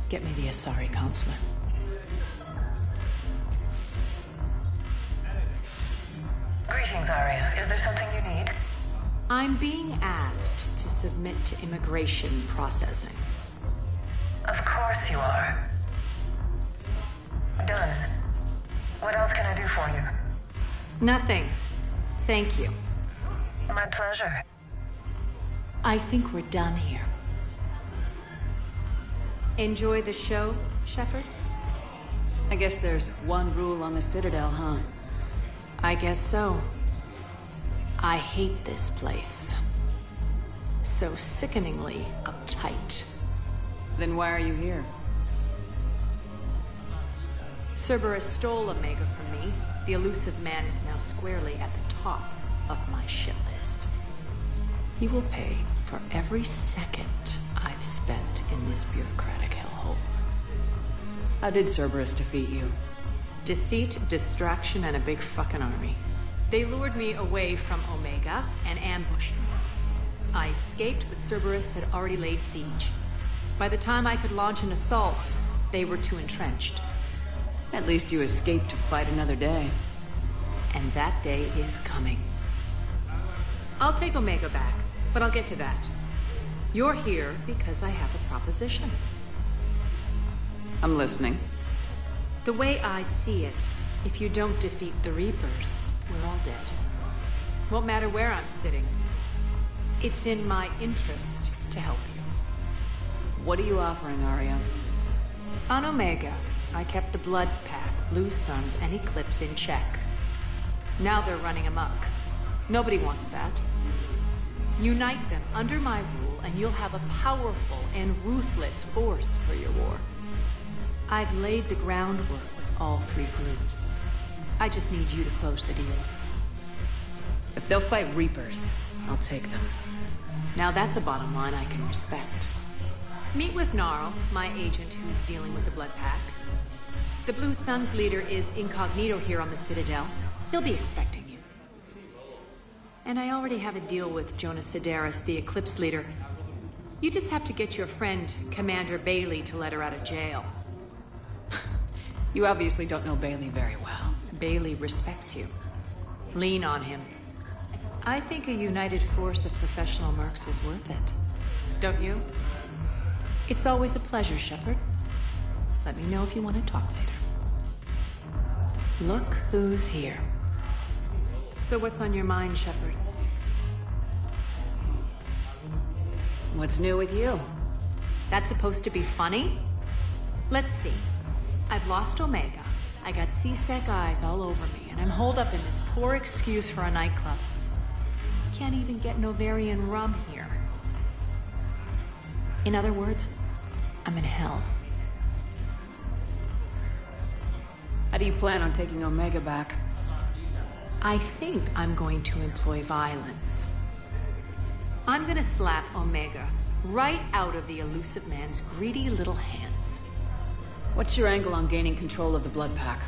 get me the Asari counselor. Greetings, Arya. Is there something you need? I'm being asked to submit to immigration processing. Of course you are. Done. What else can I do for you? Nothing. Thank you. My pleasure. I think we're done here. Enjoy the show, Shepard? I guess there's one rule on the Citadel, huh? I guess so. I hate this place. So sickeningly uptight. Then why are you here? Cerberus stole Omega from me. The elusive man is now squarely at the top of my shit list. He will pay for every second I've spent in this bureaucratic hellhole. How did Cerberus defeat you? Deceit, distraction, and a big fucking army. They lured me away from Omega and ambushed me. I escaped, but Cerberus had already laid siege. By the time I could launch an assault, they were too entrenched. At least you escaped to fight another day. And that day is coming. I'll take Omega back, but I'll get to that. You're here because I have a proposition. I'm listening. The way I see it, if you don't defeat the Reapers, we're all dead. Won't matter where I'm sitting. It's in my interest to help you. What are you offering, Arya? On Omega, I kept the Blood Pack, Blue Suns, and Eclipse in check. Now they're running amok. Nobody wants that. Unite them under my rule, and you'll have a powerful and ruthless force for your war. I've laid the groundwork with all three groups. I just need you to close the deals. If they'll fight Reapers, I'll take them. Now that's a bottom line I can respect. Meet with Gnarl, my agent who's dealing with the Blood Pack. The Blue Suns leader is incognito here on the Citadel. He'll be expecting you. And I already have a deal with Jonas Sidaris, the Eclipse leader. You just have to get your friend, Commander Bailey, to let her out of jail. You obviously don't know Bailey very well. Bailey respects you. Lean on him. I think a united force of professional mercs is worth it. Don't you? It's always a pleasure, Shepard. Let me know if you want to talk later. Look who's here. So what's on your mind, Shepard? What's new with you? That's supposed to be funny? Let's see. I've lost Omega. I got C-Sec eyes all over me, and I'm holed up in this poor excuse for a nightclub. Can't even get Novarian rum here. In other words, I'm in hell. How do you plan on taking Omega back? I think I'm going to employ violence. I'm gonna slap Omega right out of the elusive man's greedy little hands. What's your angle on gaining control of the Blood Pack?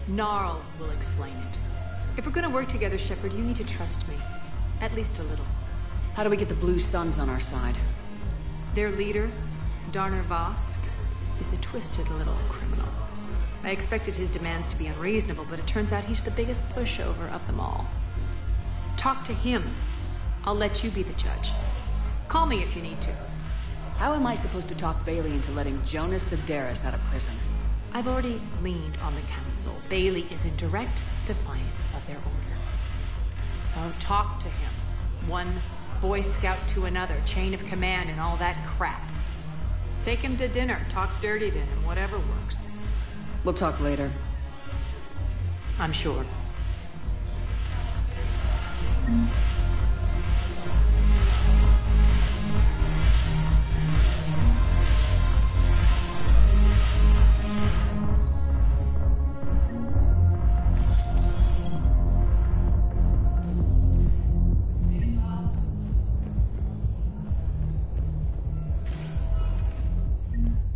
Gnarl will explain it. If we're gonna work together, Shepard, you need to trust me. At least a little. How do we get the Blue Suns on our side? Their leader, Darner Vosk, is a twisted little criminal. I expected his demands to be unreasonable, but it turns out he's the biggest pushover of them all. Talk to him. I'll let you be the judge. Call me if you need to. How am I supposed to talk Bailey into letting Jonas Sidaris out of prison? I've already leaned on the council. Bailey is in direct defiance of their order. So talk to him. One Boy Scout to another, chain of command and all that crap. Take him to dinner, talk dirty to him, whatever works. We'll talk later. I'm sure.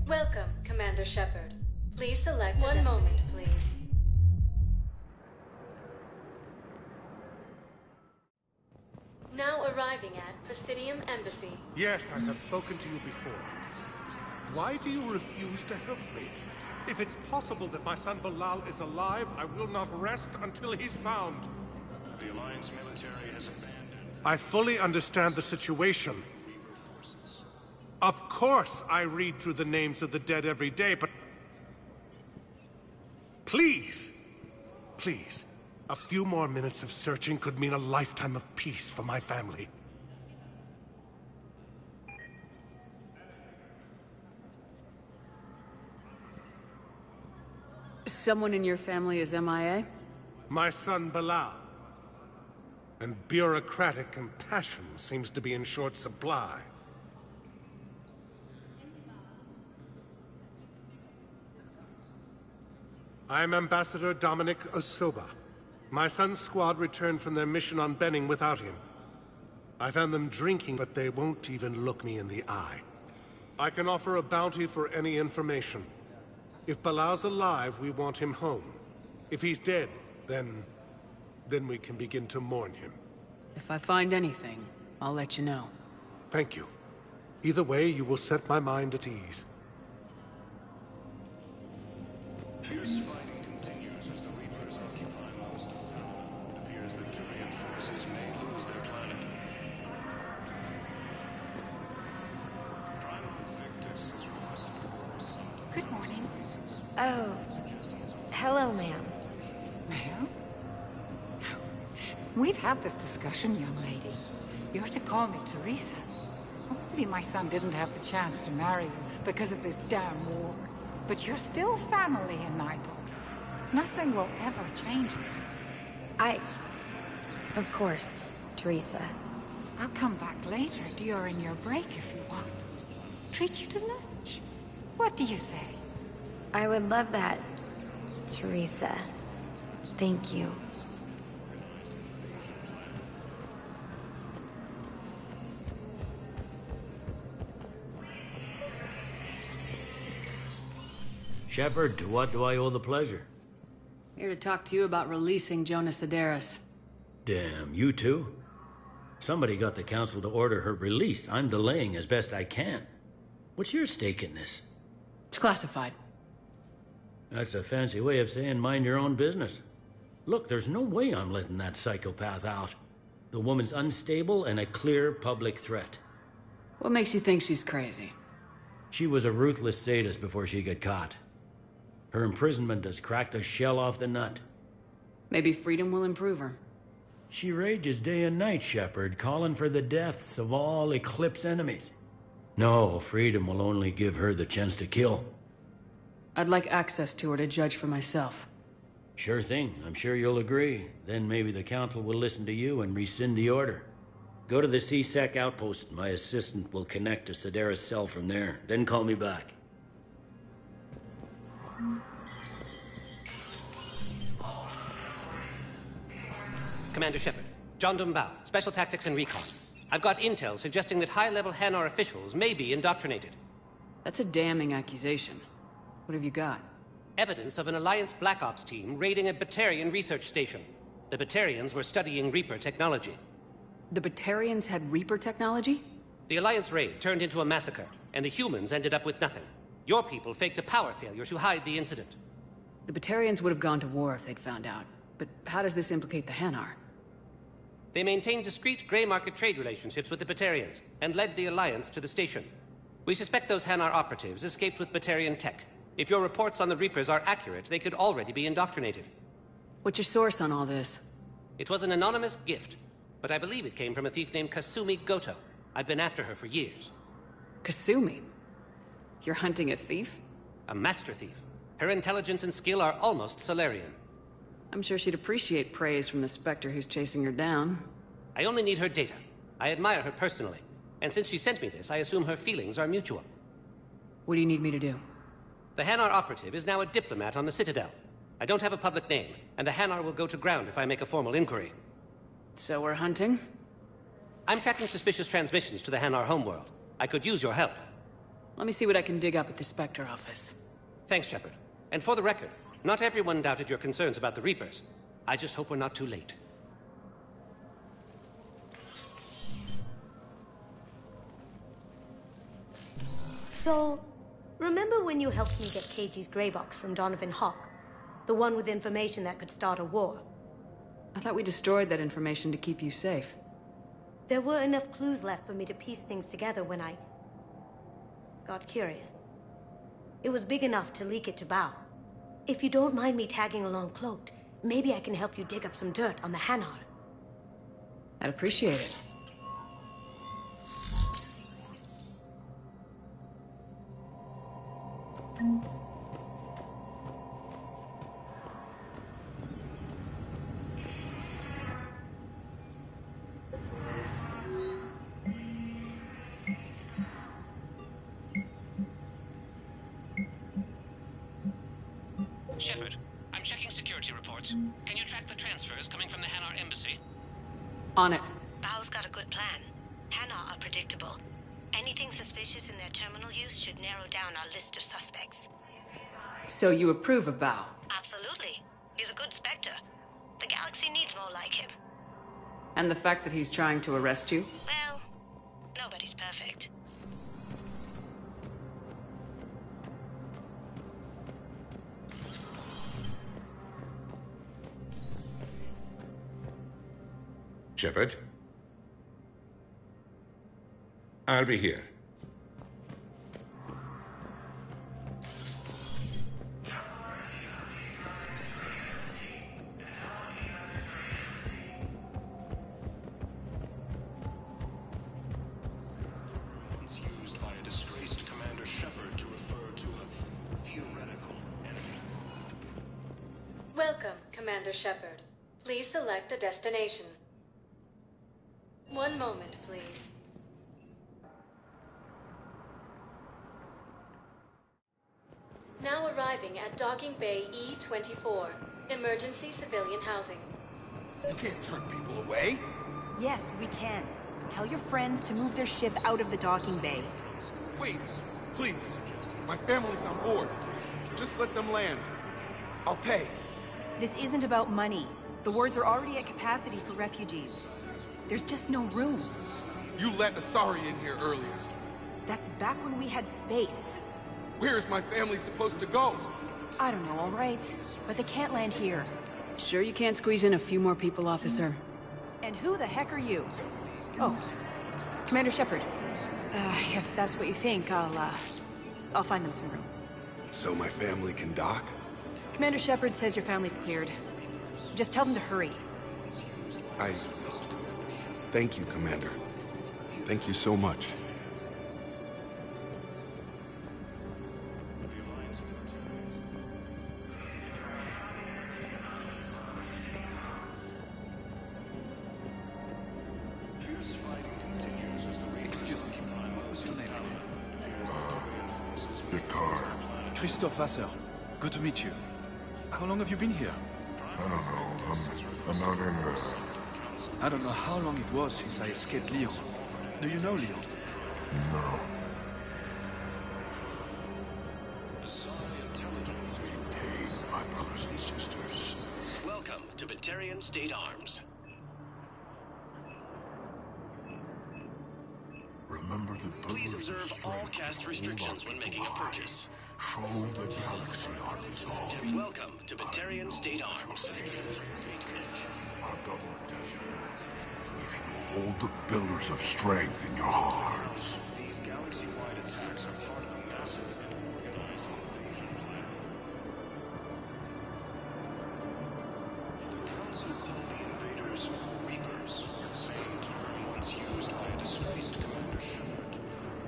Welcome, Commander Shepard. Please select one moment, please. Now arriving at Presidium Embassy. Yes, I have spoken to you before. Why do you refuse to help me? If it's possible that my son Bilal is alive, I will not rest until he's found. The Alliance military has abandoned... I fully understand the situation. Of course I read through the names of the dead every day, but... Please! Please. A few more minutes of searching could mean a lifetime of peace for my family. Someone in your family is MIA? My son Bilal. And bureaucratic compassion seems to be in short supply. I'm Ambassador Dominic Osoba. My son's squad returned from their mission on Benning without him. I found them drinking, but they won't even look me in the eye. I can offer a bounty for any information. If Bilal's alive, we want him home. If he's dead, then we can begin to mourn him. If I find anything, I'll let you know. Thank you. Either way, you will set my mind at ease. Fierce fighting continues as the Reapers occupy most of town. It appears that Turian forces may lose their planet. Oh. Hello, ma'am. Ma'am? We've had this discussion, young lady. You're to call me Teresa. Maybe my son didn't have the chance to marry you because of this damn war. But you're still family in my book. Nothing will ever change that. Of course, Teresa. I'll come back later during your break if you want. Treat you to lunch. What do you say? I would love that, Teresa. Thank you. Shepard, to what do I owe the pleasure? Here to talk to you about releasing Jonas Sederis. Damn, you too? Somebody got the council to order her release. I'm delaying as best I can. What's your stake in this? It's classified. That's a fancy way of saying mind your own business. Look, there's no way I'm letting that psychopath out. The woman's unstable and a clear public threat. What makes you think she's crazy? She was a ruthless sadist before she got caught. Her imprisonment has cracked the shell off the nut. Maybe freedom will improve her. She rages day and night, Shepard, calling for the deaths of all Eclipse enemies. No, freedom will only give her the chance to kill. I'd like access to her to judge for myself. Sure thing. I'm sure you'll agree. Then maybe the council will listen to you and rescind the order. Go to the C-Sec outpost. My assistant will connect to Sederis' cell from there. Then call me back. Commander Shepard, John Dumbao, Special Tactics and Recon. I've got intel suggesting that high-level Hanar officials may be indoctrinated. That's a damning accusation. What have you got? Evidence of an Alliance Black Ops team raiding a Batarian research station. The Batarians were studying Reaper technology. The Batarians had Reaper technology? The Alliance raid turned into a massacre, and the humans ended up with nothing. Your people faked a power failure to hide the incident. The Batarians would have gone to war if they'd found out. But how does this implicate the Hanar? They maintained discreet gray market trade relationships with the Batarians, and led the Alliance to the station. We suspect those Hanar operatives escaped with Batarian tech. If your reports on the Reapers are accurate, they could already be indoctrinated. What's your source on all this? It was an anonymous gift, but I believe it came from a thief named Kasumi Goto. I've been after her for years. Kasumi? You're hunting a thief? A master thief. Her intelligence and skill are almost Solarian. I'm sure she'd appreciate praise from the Spectre who's chasing her down. I only need her data. I admire her personally. And since she sent me this, I assume her feelings are mutual. What do you need me to do? The Hanar operative is now a diplomat on the Citadel. I don't have a public name, and the Hanar will go to ground if I make a formal inquiry. So we're hunting? I'm tracking suspicious transmissions to the Hanar homeworld. I could use your help. Let me see what I can dig up at the Spectre office. Thanks, Shepard. And for the record, not everyone doubted your concerns about the Reapers. I just hope we're not too late. So, remember when you helped me get KG's grey box from Donovan Hawk? The one with information that could start a war? I thought we destroyed that information to keep you safe. There were enough clues left for me to piece things together when I got curious. It was big enough to leak it to Bao. If you don't mind me tagging along cloaked, maybe I can help you dig up some dirt on the Hanar. I'd appreciate it. Shepard, I'm checking security reports. Can you track the transfers coming from the Hanar embassy? On it. Bao's got a good plan. Hanar are predictable. Anything suspicious in their terminal use should narrow down our list of suspects. So you approve of Bao? Absolutely. He's a good Spectre. The galaxy needs more like him. And the fact that he's trying to arrest you? Well, nobody's perfect. Shepard? I'll be here. Commander Shepard. Please select a destination. One moment, please. Now arriving at Docking Bay E-24. Emergency civilian housing. You can't turn people away. Yes, we can. Tell your friends to move their ship out of the docking bay. Wait, please. My family's on board. Just let them land. I'll pay. This isn't about money. The wards are already at capacity for refugees. There's just no room. You let Asari in here earlier. That's back when we had space. Where is my family supposed to go? I don't know, all right. But they can't land here. Sure you can't squeeze in a few more people, officer? And who the heck are you? Oh, Commander Shepard. If that's what you think, I'll find them some room. So my family can dock? Commander Shepard says your family's cleared. Just tell them to hurry. Thank you, Commander. Thank you so much. Christophe Vasseur. Good to meet you. How long have you been here? I don't know. I'm not in the... I don't know how long it was since I escaped Lyon. Do you know Lyon? No. Maintain my brothers and sisters. Welcome to Batarian State Arms. Remember the Please observe all caste restrictions when making a purchase. Show the galaxy our resolve. Welcome to Batarian State Arms. Our government has shown. If you hold the pillars of strength in your hearts. These galaxy-wide attacks are part of a massive and organized invasion plan. The Council called the invaders Reapers, the same term once used by a disgraced Commander Shepard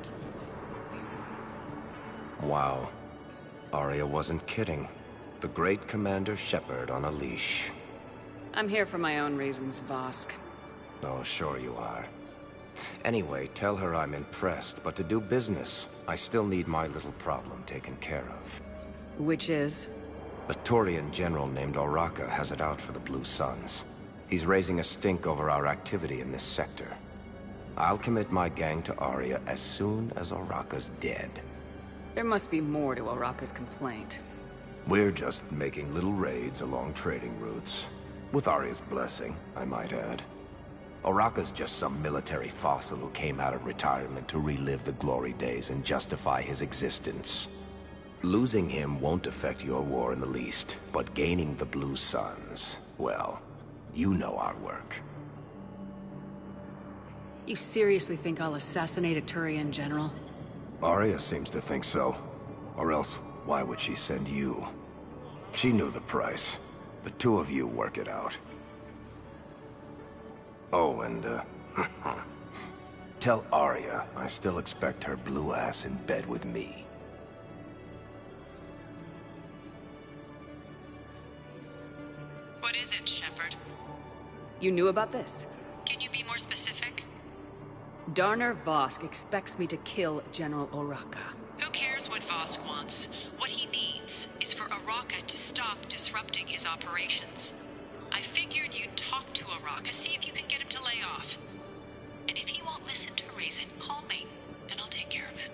to refer to. Wow. Aria wasn't kidding. The great Commander Shepard on a leash. I'm here for my own reasons, Vosk. Oh, sure you are. Anyway, tell her I'm impressed, but to do business, I still need my little problem taken care of. Which is? A Turian general named Oraka has it out for the Blue Suns. He's raising a stink over our activity in this sector. I'll commit my gang to Aria as soon as Oraka's dead. There must be more to Oraka's complaint. We're just making little raids along trading routes. With Aria's blessing, I might add. Oraka's just some military fossil who came out of retirement to relive the glory days and justify his existence. Losing him won't affect your war in the least, but gaining the Blue Suns, well, you know our work. You seriously think I'll assassinate a Turian general? Aria seems to think so. Or else, why would she send you? She knew the price. The two of you work it out. Oh, and, tell Aria I still expect her blue ass in bed with me. What is it, Shepard? You knew about this? Can you be more specific? Darner Vosk expects me to kill General Oraka. Who cares what Vosk wants? What he needs is for Oraka to stop disrupting his operations. I figured you'd talk to Oraka, see if you can get him to lay off. And if he won't listen to reason, call me, and I'll take care of it.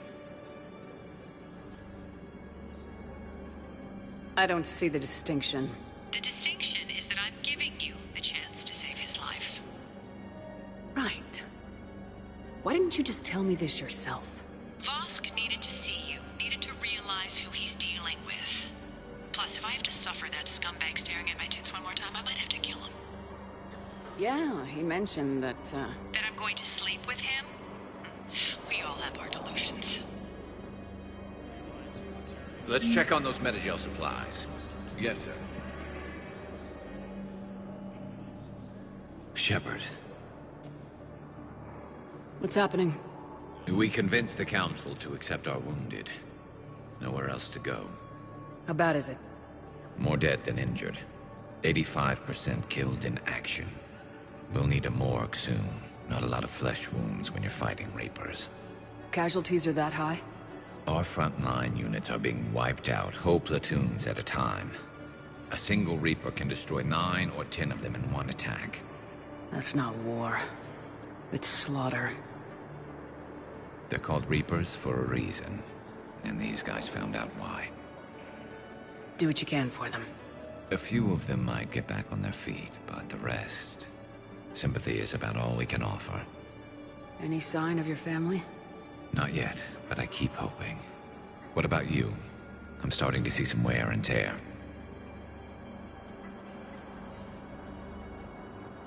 I don't see the distinction. The distinction is that I'm giving you the chance to save his life. Right. Why didn't you just tell me this yourself? Vosk needed to see you, needed to realize who he's dealing with. Plus, if I have to suffer that scumbag staring at my tits one more time, I might have to kill him. Yeah, he mentioned that, That I'm going to sleep with him? We all have our delusions. Let's check on those Metagel supplies. Yes, sir. Shepard. What's happening? We convinced the Council to accept our wounded. Nowhere else to go. How bad is it? More dead than injured. 85% killed in action. We'll need a morgue soon. Not a lot of flesh wounds when you're fighting Reapers. Casualties are that high? Our frontline units are being wiped out, whole platoons at a time. A single Reaper can destroy 9 or 10 of them in one attack. That's not war. It's slaughter. They're called Reapers for a reason. And these guys found out why. Do what you can for them. A few of them might get back on their feet, but the rest... Sympathy is about all we can offer. Any sign of your family? Not yet, but I keep hoping. What about you? I'm starting to see some wear and tear.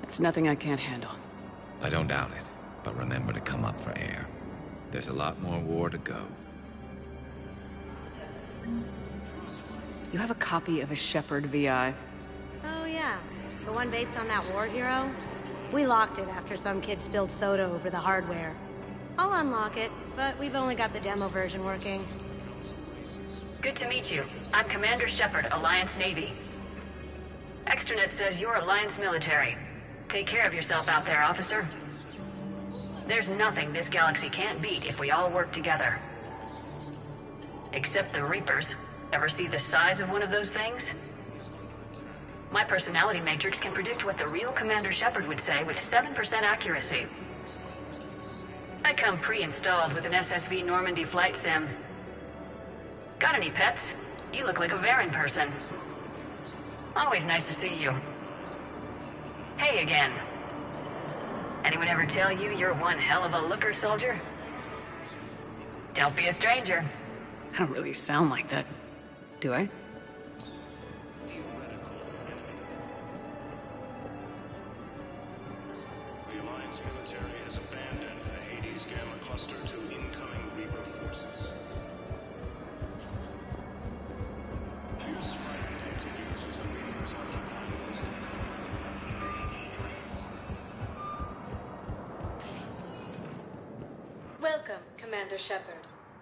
It's nothing I can't handle. I don't doubt it, but remember to come up for air. There's a lot more war to go. You have a copy of a Shepard VI. Oh yeah, the one based on that war hero? We locked it after some kid spilled soda over the hardware. I'll unlock it, but we've only got the demo version working. Good to meet you. I'm Commander Shepard, Alliance Navy. Extranet says you're Alliance military. Take care of yourself out there, officer. There's nothing this galaxy can't beat if we all work together. Except the Reapers. Ever see the size of one of those things? My personality matrix can predict what the real Commander Shepard would say with 7% accuracy. I come pre-installed with an SSV Normandy flight sim. Got any pets? You look like a Varen person. Always nice to see you. Hey again. Anyone ever tell you you're one hell of a looker, soldier? Don't be a stranger. I don't really sound like that, do I? The Alliance military has abandoned the Hades Gamma cluster to incoming Reaper forces. Fierce fighting continues as the Reapers occupy most of the Welcome, Commander Shepard.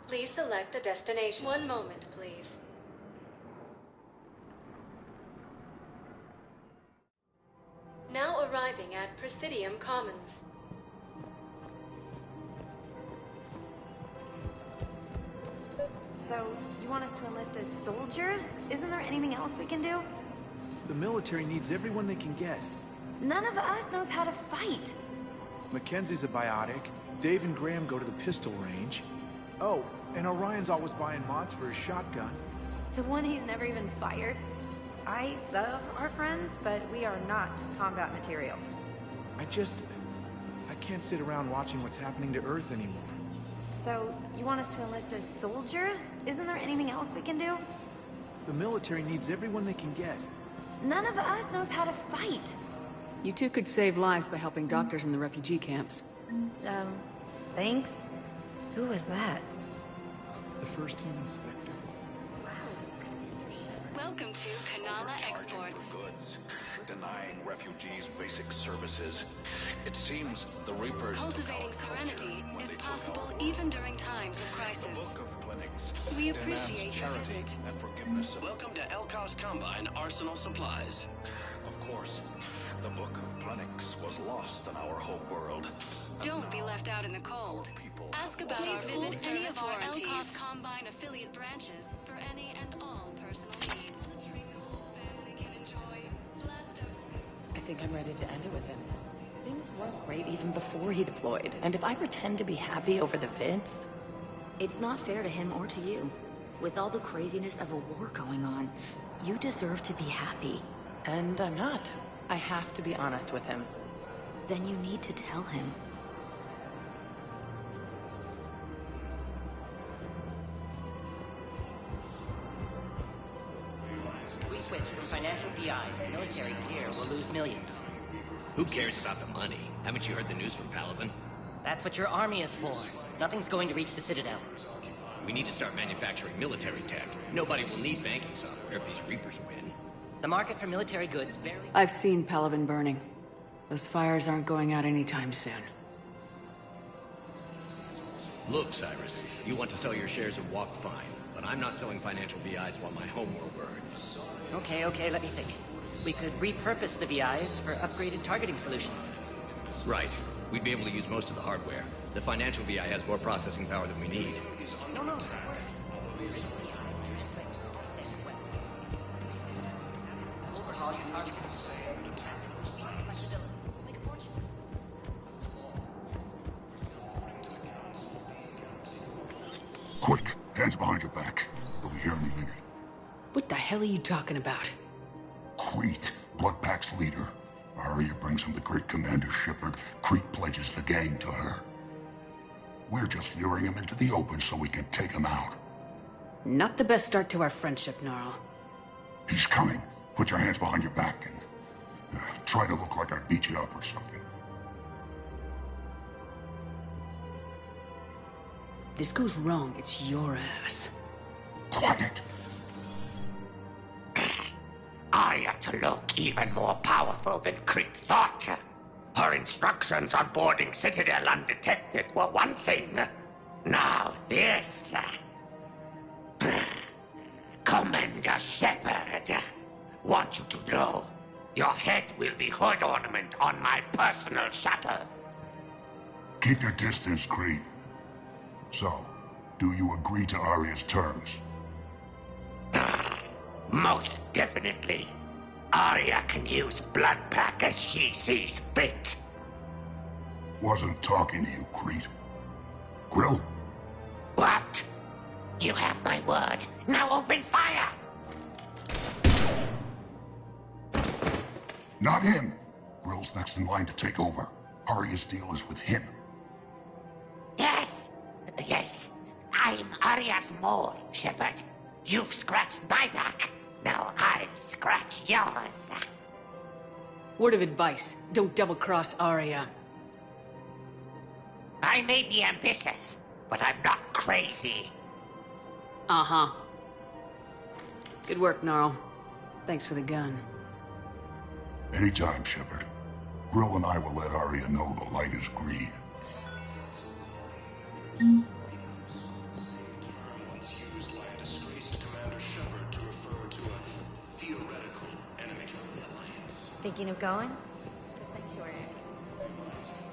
Please select a destination. One moment, please. Now arriving at Presidium Commons. So, you want us to enlist as soldiers? Isn't there anything else we can do? The military needs everyone they can get. None of us knows how to fight. Mackenzie's a biotic. Dave and Graham go to the pistol range. Oh, and Orion's always buying mods for his shotgun. The one he's never even fired. I love our friends, but we are not combat material. I can't sit around watching what's happening to Earth anymore. So, you want us to enlist as soldiers? Isn't there anything else we can do? The military needs everyone they can get. None of us knows how to fight. You two could save lives by helping doctors in the refugee camps. Thanks. Who was that? The first team inspector. Welcome to Kanala Exports. goods, denying refugees basic services. It seems the Reapers Cultivating serenity is possible even during times of crisis. We appreciate your visit. and forgiveness. Welcome to Elkos Combine Arsenal Supplies. Of course, the Book of Plenix was lost in our home world. Don't be left out in the cold. Ask about our full any of our Elkos Combine affiliate branches for any and all personal needs. I think I'm ready to end it with him. Things weren't great even before he deployed, and if I pretend to be happy over the vids... It's not fair to him or to you. With all the craziness of a war going on, you deserve to be happy. And I'm not. I have to be honest with him. Then you need to tell him. If we switch from financial VIs to military gear, we'll lose millions. Who cares about the money? Haven't you heard the news from Palaven? That's what your army is for. Nothing's going to reach the Citadel. We need to start manufacturing military tech. Nobody will need banking software if these Reapers win. The market for military goods barely... I've seen Palaven burning. Those fires aren't going out anytime soon. Look, Cyrus, you want to sell your shares of Walk Fine, but I'm not selling financial VIs while my homeworld burns. Okay, let me think. We could repurpose the VIs for upgraded targeting solutions. Right. We'd be able to use most of the hardware. The financial VI has more processing power than we need. No. Overhaul your targeting. Quick, hands behind your back. You'll be here in a minute. What the hell are you talking about? Crete, Bloodpack's leader. Arya brings him the great Commander Shepard. Crete pledges the gang to her. We're just luring him into the open so we can take him out. Not the best start to our friendship, Gnarl. He's coming. Put your hands behind your back and try to look like I beat you up or something. This goes wrong, it's your ass. Quiet! Arya to look even more powerful than Crete thought. Her instructions on boarding Citadel undetected were one thing. Now this. Commander Shepard, want you to know, your head will be hood ornament on my personal shuttle. Keep your distance, Crete. So, do you agree to Arya's terms? Most definitely. Arya can use Bloodpack as she sees fit. Wasn't talking to you, Crete. Grill? What? You have my word. Now open fire! Not him. Grill's next in line to take over. Arya's deal is with him. Yes. I'm Arya's mole, Shepard. You've scratched my back. Now I'll scratch yours. Word of advice, don't double-cross Arya. I may be ambitious, but I'm not crazy. Uh-huh. Good work, Gnarl. Thanks for the gun. Anytime, Shepard. Grill and I will let Arya know the light is green. Thinking of going? To Sanctuary.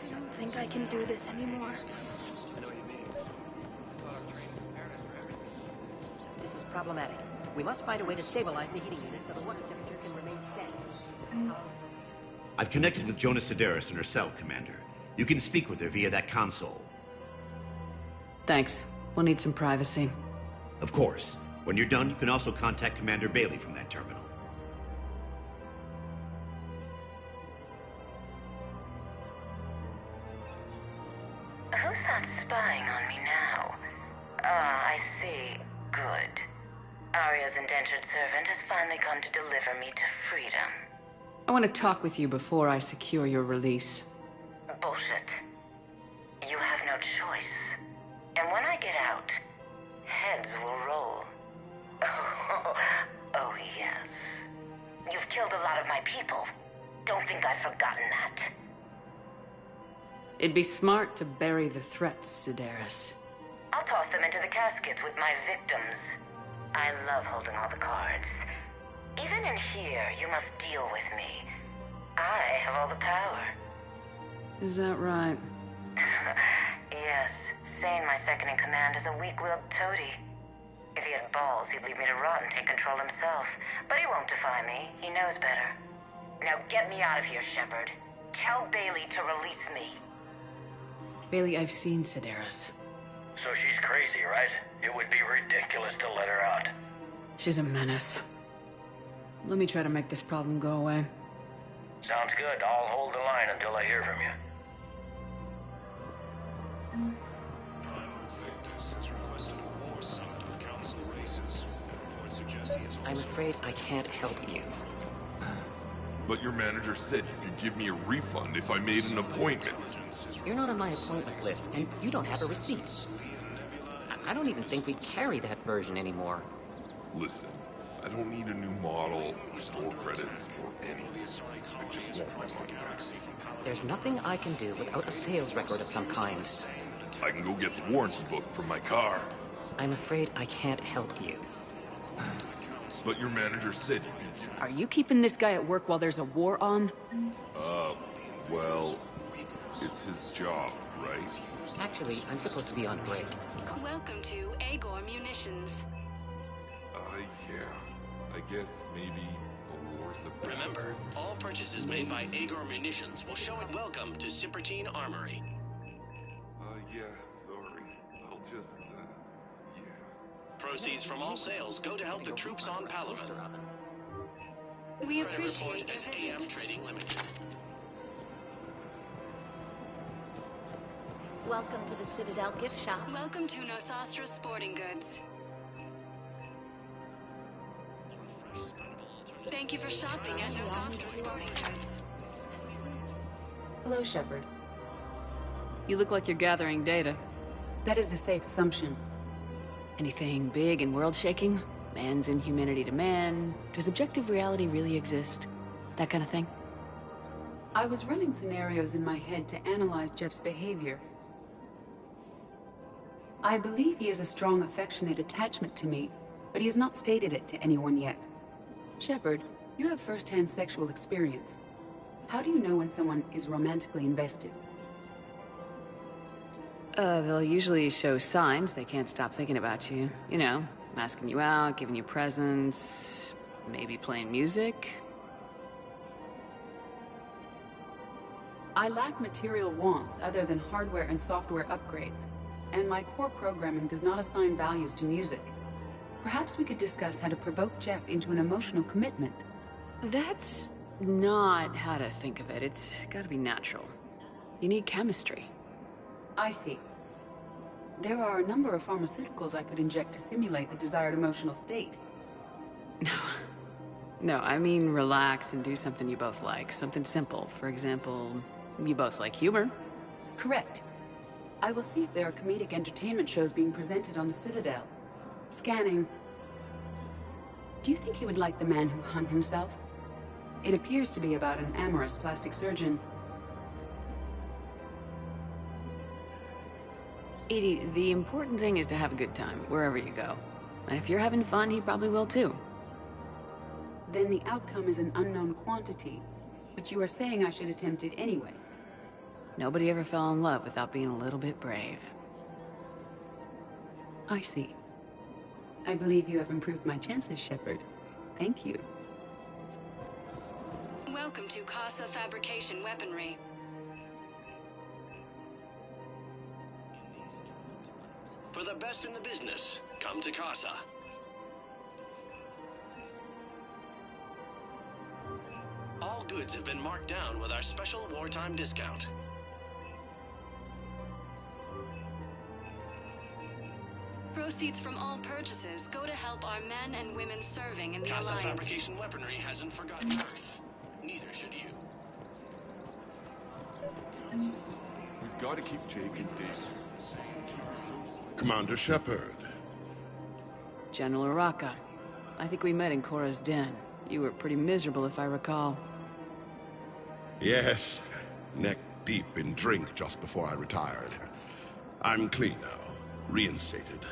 I don't think I can do this anymore. This is problematic. We must find a way to stabilize the heating unit so the water temperature can remain steady. I've connected with Jonas Sedaris in her cell, Commander. You can speak with her via that console. Thanks. We'll need some privacy. Of course. When you're done, you can also contact Commander Bailey from that terminal. Who's that spying on me now? Ah, I see. Good. Arya's indentured servant has finally come to deliver me to freedom. I want to talk with you before I secure your release. Bullshit. You have no choice. And when I get out, heads will roll. Oh, yes. You've killed a lot of my people. Don't think I've forgotten that. It'd be smart to bury the threats, Sedaris. I'll toss them into the caskets with my victims. I love holding all the cards. Even in here, you must deal with me. I have all the power. Is that right? Yes. Sane, my second-in-command, is a weak-willed toady. If he had balls, he'd leave me to rot and take control himself. But he won't defy me. He knows better. Now get me out of here, Shepard. Tell Bailey to release me. Bailey, I've seen Sedaris. So she's crazy, right? It would be ridiculous to let her out. She's a menace. Let me try to make this problem go away. Sounds good. I'll hold the line until I hear from you. I'm afraid I can't help you. But your manager said you could give me a refund if I made an appointment. You're not on my appointment list, and you don't have a receipt. I don't even think we carry that version anymore. Listen, I don't need a new model, or store credits, or anything. I just want my money back. There's nothing I can do without a sales record of some kind. I can go get the warranty book from my car. I'm afraid I can't help you. but your manager said you could do it. Are you keeping this guy at work while there's a war on? Well, it's his job, right? Actually, I'm supposed to be on break. Welcome to Agor Munitions. Yeah. I guess maybe a war's a... Remember, all purchases made by Agor Munitions will show it welcome to Cipertine Armory. Yeah, sorry. I'll just, yeah. Proceeds from all sales go to help the troops on Palaven. We Credit appreciate report your as visit. AM Trading Limited. Welcome to the Citadel gift shop. Welcome to Nosastra Sporting Goods. Thank you for shopping at Nosastra Sporting Goods. Hello, Shepard. You look like you're gathering data. That is a safe assumption. Anything big and world-shaking? Man's inhumanity to man? Does objective reality really exist? That kind of thing? I was running scenarios in my head to analyze Jeff's behavior. I believe he has a strong affectionate attachment to me, but he has not stated it to anyone yet. Shepard, you have first-hand sexual experience. How do you know when someone is romantically invested? They'll usually show signs they can't stop thinking about you. You know, asking you out, giving you presents, maybe playing music. I lack material wants other than hardware and software upgrades, and my core programming does not assign values to music. Perhaps we could discuss how to provoke Jeff into an emotional commitment. That's not how to think of it. It's gotta be natural. You need chemistry. I see. There are a number of pharmaceuticals I could inject to simulate the desired emotional state. No, I mean relax and do something you both like. Something simple. For example, you both like humor. Correct. I will see if there are comedic entertainment shows being presented on the Citadel. Scanning. Do you think he would like The Man Who Hung Himself? It appears to be about an amorous plastic surgeon. Edie, the important thing is to have a good time, wherever you go. And if you're having fun, he probably will too. Then the outcome is an unknown quantity, but you are saying I should attempt it anyway. Nobody ever fell in love without being a little bit brave. I see. I believe you have improved my chances, Shepard. Thank you. Welcome to Casa Fabrication Weaponry. For the best in the business, come to Casa. All goods have been marked down with our special wartime discount. Proceeds from all purchases go to help our men and women serving in the Casa Alliance. Fabrication Weaponry hasn't forgotten Earth. Neither should you. We've got to keep Jake and Dave. Commander Shepard. General Araka. I think we met in Korra's den. You were pretty miserable, if I recall. Yes, neck deep in drink just before I retired. I'm clean now, reinstated.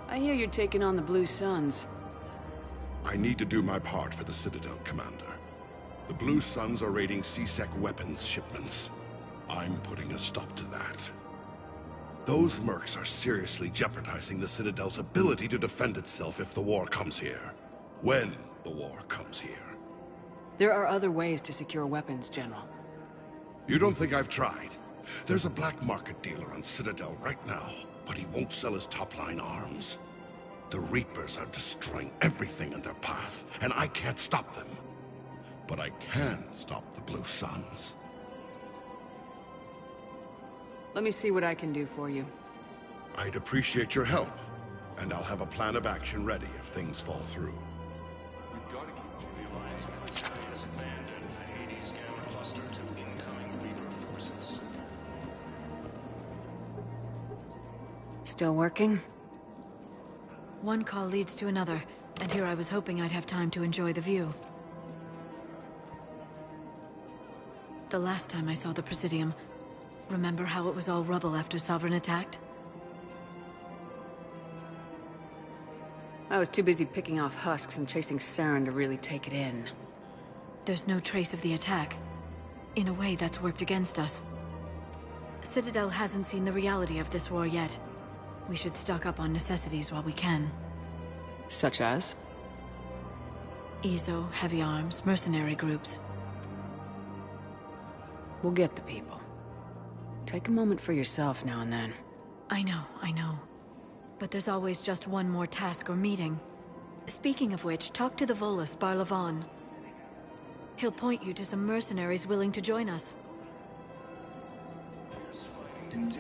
I hear you're taking on the Blue Suns. I need to do my part for the Citadel, Commander. The Blue Suns are raiding C-Sec weapons shipments. I'm putting a stop to that. Those mercs are seriously jeopardizing the Citadel's ability to defend itself if the war comes here. When the war comes here. There are other ways to secure weapons, General. You don't think I've tried? There's a black market dealer on Citadel right now, but he won't sell his top-line arms. The Reapers are destroying everything in their path, and I can't stop them. But I can stop the Blue Suns. Let me see what I can do for you. I'd appreciate your help, and I'll have a plan of action ready if things fall through. We've got to keep The Alliance has abandoned the Hades Gamma Cluster to incoming Reaper forces. Still working? One call leads to another, and here I was hoping I'd have time to enjoy the view. The last time I saw the Presidium, remember how it was all rubble after Sovereign attacked? I was too busy picking off husks and chasing Saren to really take it in. There's no trace of the attack. In a way, that's worked against us. Citadel hasn't seen the reality of this war yet. We should stock up on necessities while we can. Such as? Ezo, heavy arms, mercenary groups. We'll get the people. Take a moment for yourself now and then. I know. But there's always just one more task or meeting. Speaking of which, talk to the Volus, Barlavan. He'll point you to some mercenaries willing to join us. Into